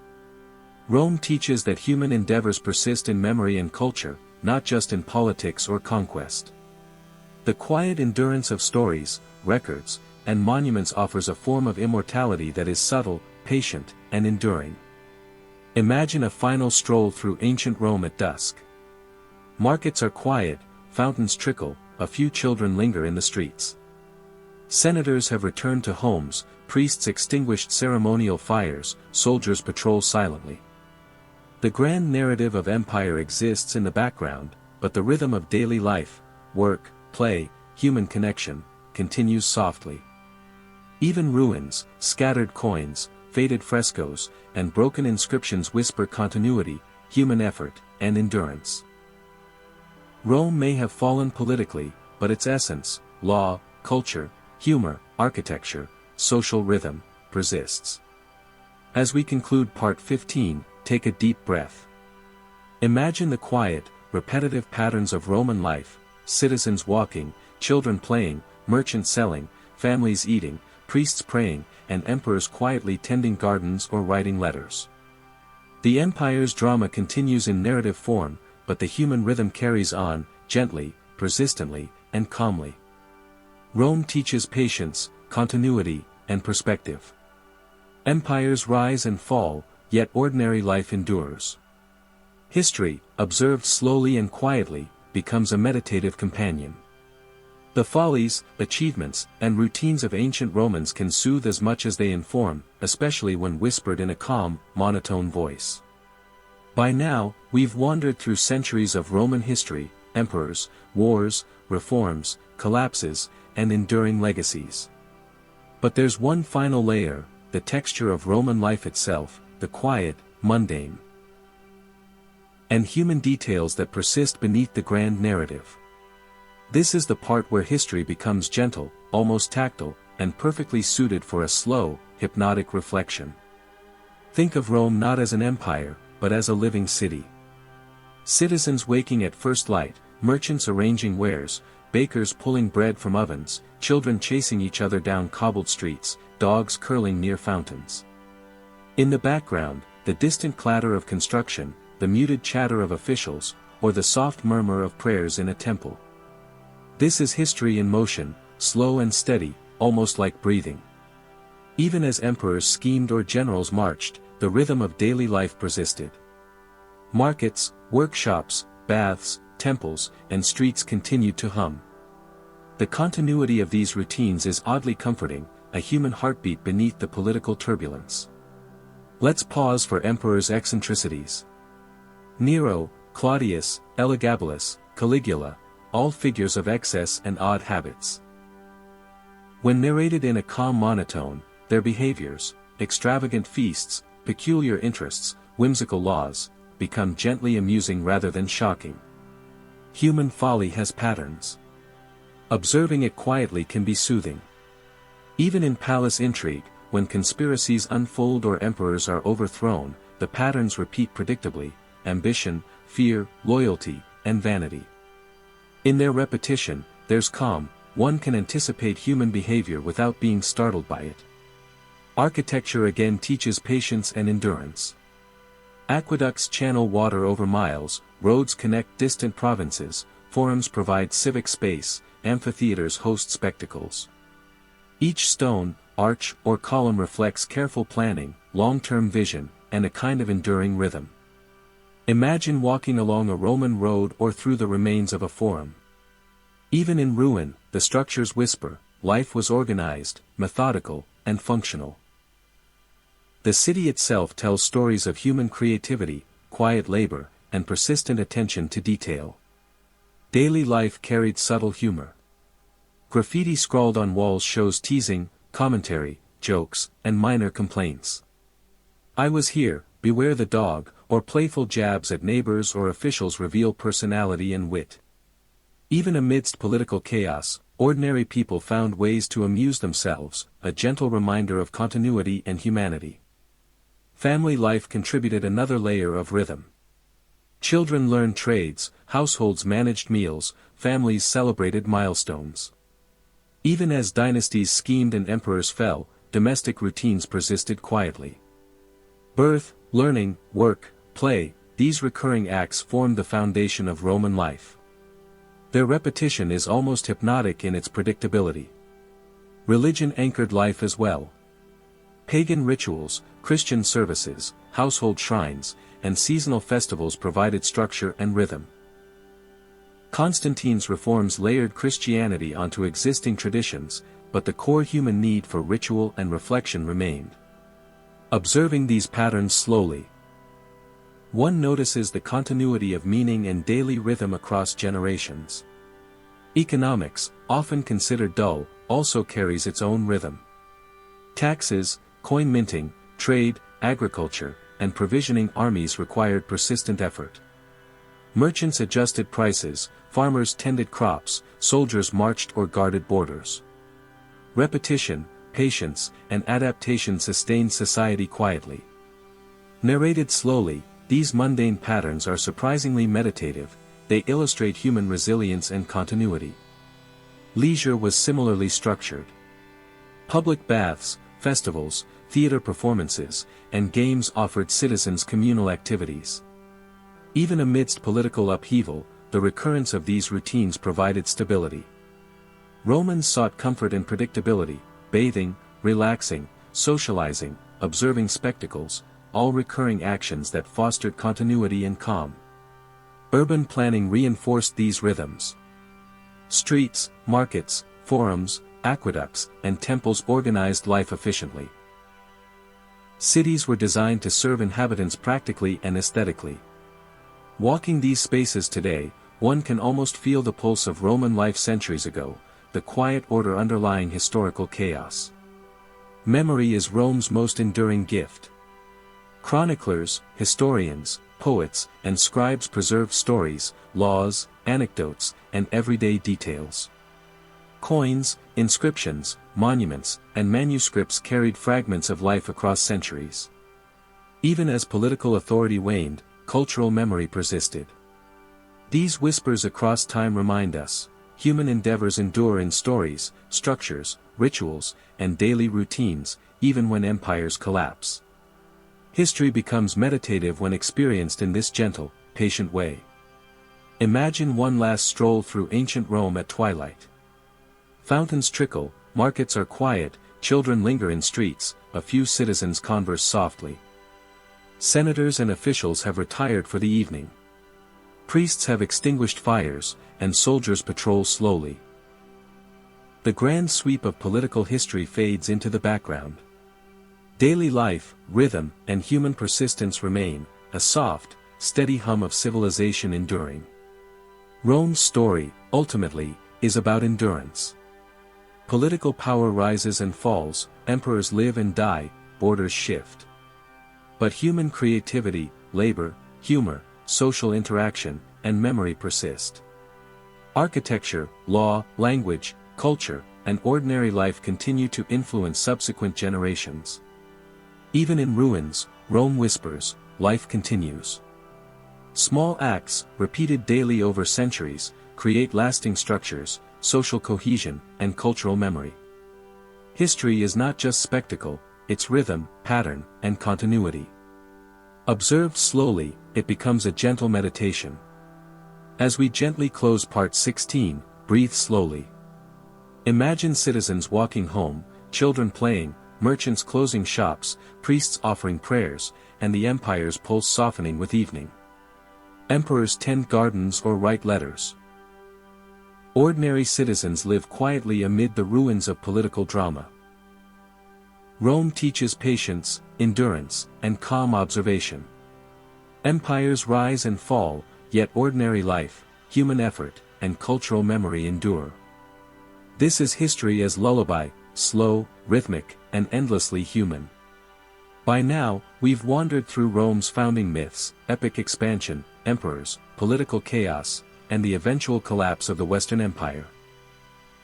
Rome teaches that human endeavors persist in memory and culture, not just in politics or conquest. The quiet endurance of stories, records, and monuments offers a form of immortality that is subtle, patient, and enduring. Imagine a final stroll through ancient Rome at dusk. Markets are quiet, fountains trickle, a few children linger in the streets. Senators have returned to homes, priests extinguished ceremonial fires, soldiers patrol silently. The grand narrative of empire exists in the background, but the rhythm of daily life, work, play, human connection, continues softly. Even ruins, scattered coins, faded frescoes, and broken inscriptions whisper continuity, human effort, and endurance. Rome may have fallen politically, but its essence, law, culture, humor, architecture, social rhythm, persists. As we conclude part 15, take a deep breath. Imagine the quiet, repetitive patterns of Roman life, citizens walking, children playing, merchants selling, families eating, priests praying, and emperors quietly tending gardens or writing letters. The empire's drama continues in narrative form, but the human rhythm carries on, gently, persistently, and calmly. Rome teaches patience, continuity, and perspective. Empires rise and fall, yet ordinary life endures. History, observed slowly and quietly, becomes a meditative companion. The follies, achievements, and routines of ancient Romans can soothe as much as they inform, especially when whispered in a calm, monotone voice. By now, we've wandered through centuries of Roman history, emperors, wars, reforms, collapses, and enduring legacies. But there's one final layer, the texture of Roman life itself, the quiet, mundane, and human details that persist beneath the grand narrative. This is the part where history becomes gentle, almost tactile, and perfectly suited for a slow, hypnotic reflection. Think of Rome not as an empire, but as a living city. Citizens waking at first light, merchants arranging wares, bakers pulling bread from ovens, children chasing each other down cobbled streets, dogs curling near fountains. In the background, the distant clatter of construction, the muted chatter of officials, or the soft murmur of prayers in a temple. This is history in motion, slow and steady, almost like breathing. Even as emperors schemed or generals marched, the rhythm of daily life persisted. Markets, workshops, baths, temples, and streets continued to hum. The continuity of these routines is oddly comforting, a human heartbeat beneath the political turbulence. Let's pause for emperors' eccentricities. Nero, Claudius, Elagabalus, Caligula, all figures of excess and odd habits. When narrated in a calm monotone, their behaviors, extravagant feasts, peculiar interests, whimsical laws, become gently amusing rather than shocking. Human folly has patterns. Observing it quietly can be soothing. Even in palace intrigue, when conspiracies unfold or emperors are overthrown, the patterns repeat predictably: ambition, fear, loyalty, and vanity. In their repetition, there's calm. One can anticipate human behavior without being startled by it. Architecture again teaches patience and endurance. Aqueducts channel water over miles, roads connect distant provinces, forums provide civic space, amphitheaters host spectacles. Each stone, arch, or column reflects careful planning, long-term vision, and a kind of enduring rhythm. Imagine walking along a Roman road or through the remains of a forum. Even in ruin, the structures whisper: life was organized, methodical, and functional. The city itself tells stories of human creativity, quiet labor, and persistent attention to detail. Daily life carried subtle humor. Graffiti scrawled on walls shows teasing, commentary, jokes, and minor complaints. "I was here, beware the dog," or playful jabs at neighbors or officials reveal personality and wit. Even amidst political chaos, ordinary people found ways to amuse themselves, a gentle reminder of continuity and humanity. Family life contributed another layer of rhythm. Children learned trades, households managed meals, families celebrated milestones. Even as dynasties schemed and emperors fell, domestic routines persisted quietly. Birth, learning, work, play, these recurring acts formed the foundation of Roman life. Their repetition is almost hypnotic in its predictability. Religion anchored life as well. Pagan rituals, Christian services, household shrines, and seasonal festivals provided structure and rhythm. Constantine's reforms layered Christianity onto existing traditions, but the core human need for ritual and reflection remained. Observing these patterns slowly, one notices the continuity of meaning and daily rhythm across generations. Economics, often considered dull, also carries its own rhythm. Taxes, coin minting, trade, agriculture, and provisioning armies required persistent effort. Merchants adjusted prices, farmers tended crops, soldiers marched or guarded borders. Repetition, patience, and adaptation sustained society quietly. Narrated slowly, these mundane patterns are surprisingly meditative. They illustrate human resilience and continuity. Leisure was similarly structured. Public baths, festivals, theater performances, and games offered citizens communal activities. Even amidst political upheaval, the recurrence of these routines provided stability. Romans sought comfort in predictability: bathing, relaxing, socializing, observing spectacles, all recurring actions that fostered continuity and calm. Urban planning reinforced these rhythms. Streets, markets, forums, aqueducts, and temples organized life efficiently. Cities were designed to serve inhabitants practically and aesthetically. Walking these spaces today, one can almost feel the pulse of Roman life centuries ago, the quiet order underlying historical chaos. Memory is Rome's most enduring gift. Chroniclers, historians, poets, and scribes preserved stories, laws, anecdotes, and everyday details. Coins, inscriptions, monuments, and manuscripts carried fragments of life across centuries. Even as political authority waned, cultural memory persisted. These whispers across time remind us: human endeavors endure in stories, structures, rituals, and daily routines, even when empires collapse. History becomes meditative when experienced in this gentle, patient way. Imagine one last stroll through ancient Rome at twilight. Fountains trickle, markets are quiet, children linger in streets, a few citizens converse softly. Senators and officials have retired for the evening. Priests have extinguished fires, and soldiers patrol slowly. The grand sweep of political history fades into the background. Daily life, rhythm, and human persistence remain, a soft, steady hum of civilization enduring. Rome's story, ultimately, is about endurance. Political power rises and falls, emperors live and die, borders shift. But human creativity, labor, humor, social interaction, and memory persist. Architecture, law, language, culture, and ordinary life continue to influence subsequent generations. Even in ruins, Rome whispers, life continues. Small acts, repeated daily over centuries, create lasting structures, social cohesion, and cultural memory. History is not just spectacle, it's rhythm, pattern, and continuity. Observed slowly, it becomes a gentle meditation. As we gently close part 16, breathe slowly. Imagine citizens walking home, children playing, merchants closing shops, priests offering prayers, and the empire's pulse softening with evening. Emperors tend gardens or write letters. Ordinary citizens live quietly amid the ruins of political drama. Rome teaches patience, endurance, and calm observation. Empires rise and fall, yet ordinary life, human effort, and cultural memory endure. This is history as lullaby, slow, rhythmic, and endlessly human. By now, we've wandered through Rome's founding myths, epic expansion, emperors, political chaos, and the eventual collapse of the Western Empire.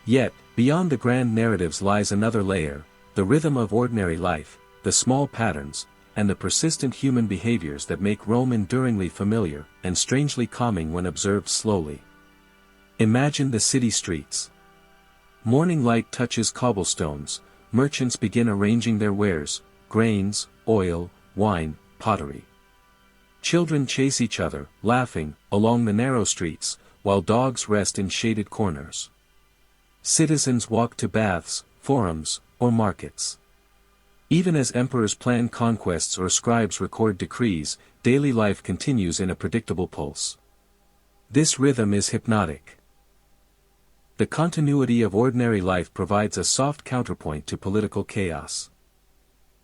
Yet, beyond the grand narratives lies another layer, the rhythm of ordinary life, the small patterns, and the persistent human behaviors that make Rome enduringly familiar and strangely calming when observed slowly. Imagine the city streets. Morning light touches cobblestones, merchants begin arranging their wares, grains, oil, wine, pottery. Children chase each other, laughing, along the narrow streets, while dogs rest in shaded corners. Citizens walk to baths, forums, or markets. Even as emperors plan conquests or scribes record decrees, daily life continues in a predictable pulse. This rhythm is hypnotic. The continuity of ordinary life provides a soft counterpoint to political chaos.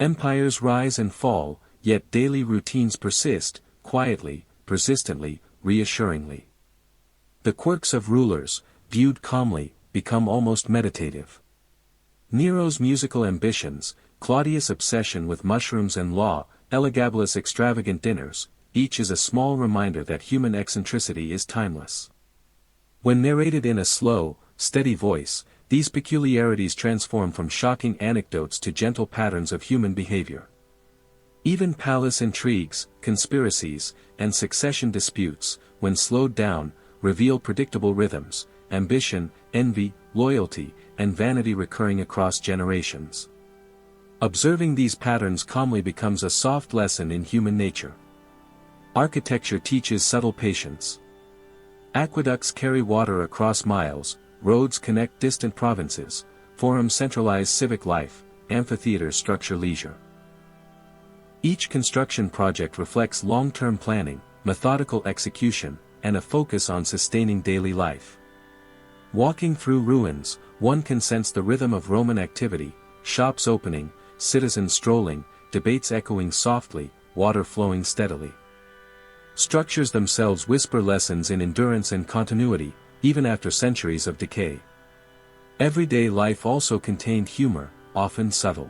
Empires rise and fall, yet daily routines persist, quietly, persistently, reassuringly. The quirks of rulers, viewed calmly, become almost meditative. Nero's musical ambitions, Claudius' obsession with mushrooms and law, Elagabalus' extravagant dinners, each is a small reminder that human eccentricity is timeless. When narrated in a slow, steady voice, these peculiarities transform from shocking anecdotes to gentle patterns of human behavior. Even palace intrigues, conspiracies, and succession disputes, when slowed down, reveal predictable rhythms, ambition, envy, loyalty, and vanity recurring across generations. Observing these patterns calmly becomes a soft lesson in human nature. Architecture teaches subtle patience. Aqueducts carry water across miles, roads connect distant provinces, forums centralize civic life, amphitheaters structure leisure. Each construction project reflects long-term planning, methodical execution, and a focus on sustaining daily life. Walking through ruins, one can sense the rhythm of Roman activity, shops opening, citizens strolling, debates echoing softly, water flowing steadily. Structures themselves whisper lessons in endurance and continuity, even after centuries of decay. Everyday life also contained humor, often subtle.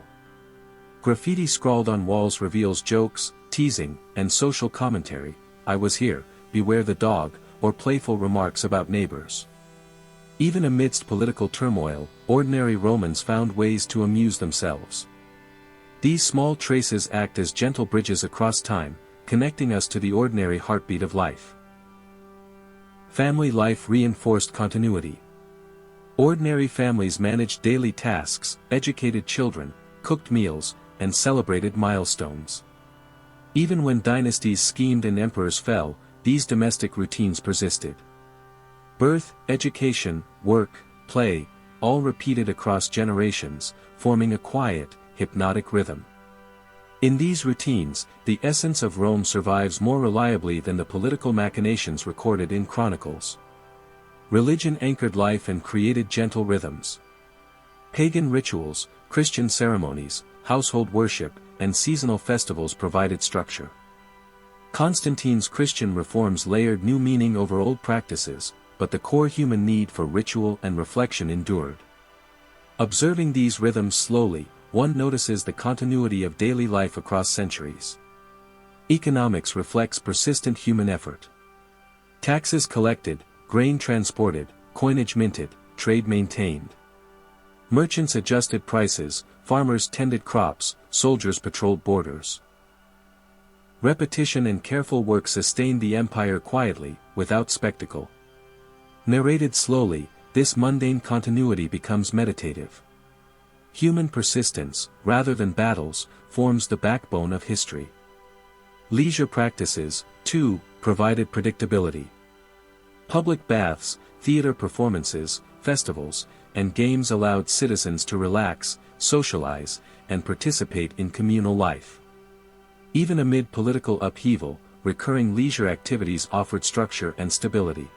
Graffiti scrawled on walls reveals jokes, teasing, and social commentary, "I was here, beware the dog," or playful remarks about neighbors. Even amidst political turmoil, ordinary Romans found ways to amuse themselves. These small traces act as gentle bridges across time, connecting us to the ordinary heartbeat of life. Family life reinforced continuity. Ordinary families managed daily tasks, educated children, cooked meals, and celebrated milestones. Even when dynasties schemed and emperors fell, these domestic routines persisted. Birth, education, work, play, all repeated across generations, forming a quiet, hypnotic rhythm. In these routines, the essence of Rome survives more reliably than the political machinations recorded in chronicles. Religion anchored life and created gentle rhythms. Pagan rituals, Christian ceremonies, household worship, and seasonal festivals provided structure. Constantine's Christian reforms layered new meaning over old practices, but the core human need for ritual and reflection endured. Observing these rhythms slowly, one notices the continuity of daily life across centuries. Economics reflects persistent human effort. Taxes collected, grain transported, coinage minted, trade maintained. Merchants adjusted prices, farmers tended crops, soldiers patrolled borders. Repetition and careful work sustained the empire quietly, without spectacle. Narrated slowly, this mundane continuity becomes meditative. Human persistence, rather than battles, forms the backbone of history. Leisure practices, too, provided predictability. Public baths, theater performances, festivals, and games allowed citizens to relax, socialize, and participate in communal life. Even amid political upheaval, recurring leisure activities offered structure and stability.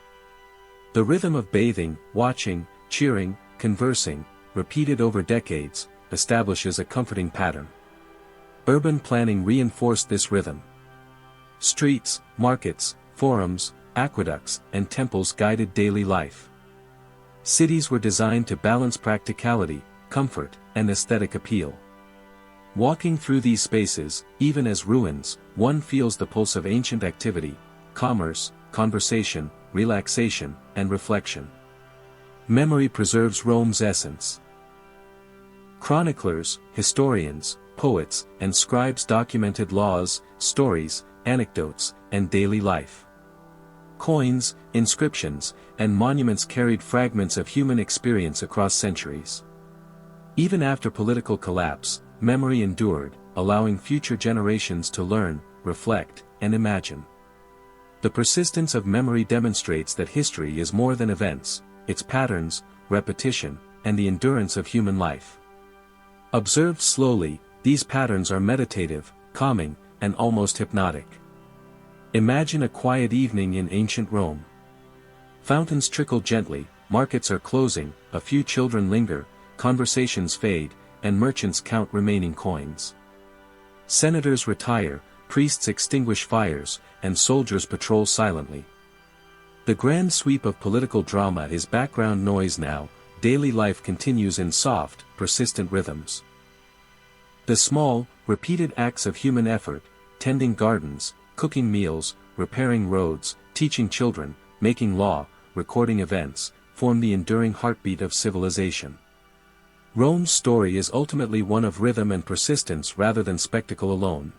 The rhythm of bathing, watching, cheering, conversing, repeated over decades, establishes a comforting pattern. Urban planning reinforced this rhythm. Streets, markets, forums, aqueducts, and temples guided daily life. Cities were designed to balance practicality, comfort, and aesthetic appeal. Walking through these spaces, even as ruins, one feels the pulse of ancient activity, commerce, conversation, relaxation, and reflection. Memory preserves Rome's essence. Chroniclers, historians, poets, and scribes documented laws, stories, anecdotes, and daily life. Coins, inscriptions, and monuments carried fragments of human experience across centuries. Even after political collapse, memory endured, allowing future generations to learn, reflect, and imagine. The persistence of memory demonstrates that history is more than events, its patterns, repetition, and the endurance of human life. Observed slowly, these patterns are meditative, calming, and almost hypnotic. Imagine a quiet evening in ancient Rome. Fountains trickle gently, markets are closing, a few children linger, conversations fade, and merchants count remaining coins. Senators retire, priests extinguish fires, and soldiers patrol silently. The grand sweep of political drama is background noise now, daily life continues in soft, persistent rhythms. The small, repeated acts of human effort, tending gardens, cooking meals, repairing roads, teaching children, making law, recording events, form the enduring heartbeat of civilization. Rome's story is ultimately one of rhythm and persistence rather than spectacle alone.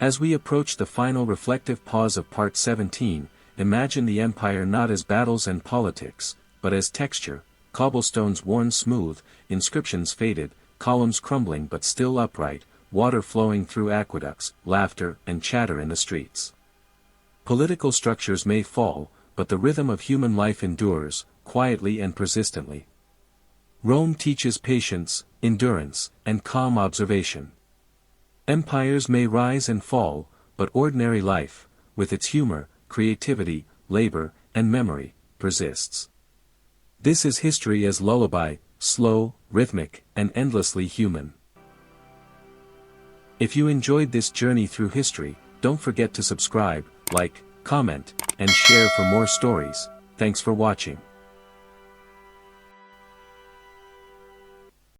As we approach the final reflective pause of Part 17, imagine the empire not as battles and politics, but as texture, cobblestones worn smooth, inscriptions faded, columns crumbling but still upright, water flowing through aqueducts, laughter and chatter in the streets. Political structures may fall, but the rhythm of human life endures, quietly and persistently. Rome teaches patience, endurance, and calm observation. Empires may rise and fall, but ordinary life, with its humor, creativity, labor, and memory, persists. This is history as lullaby, slow, rhythmic, and endlessly human. If you enjoyed this journey through history, don't forget to subscribe, like, comment, and share for more stories. Thanks for watching.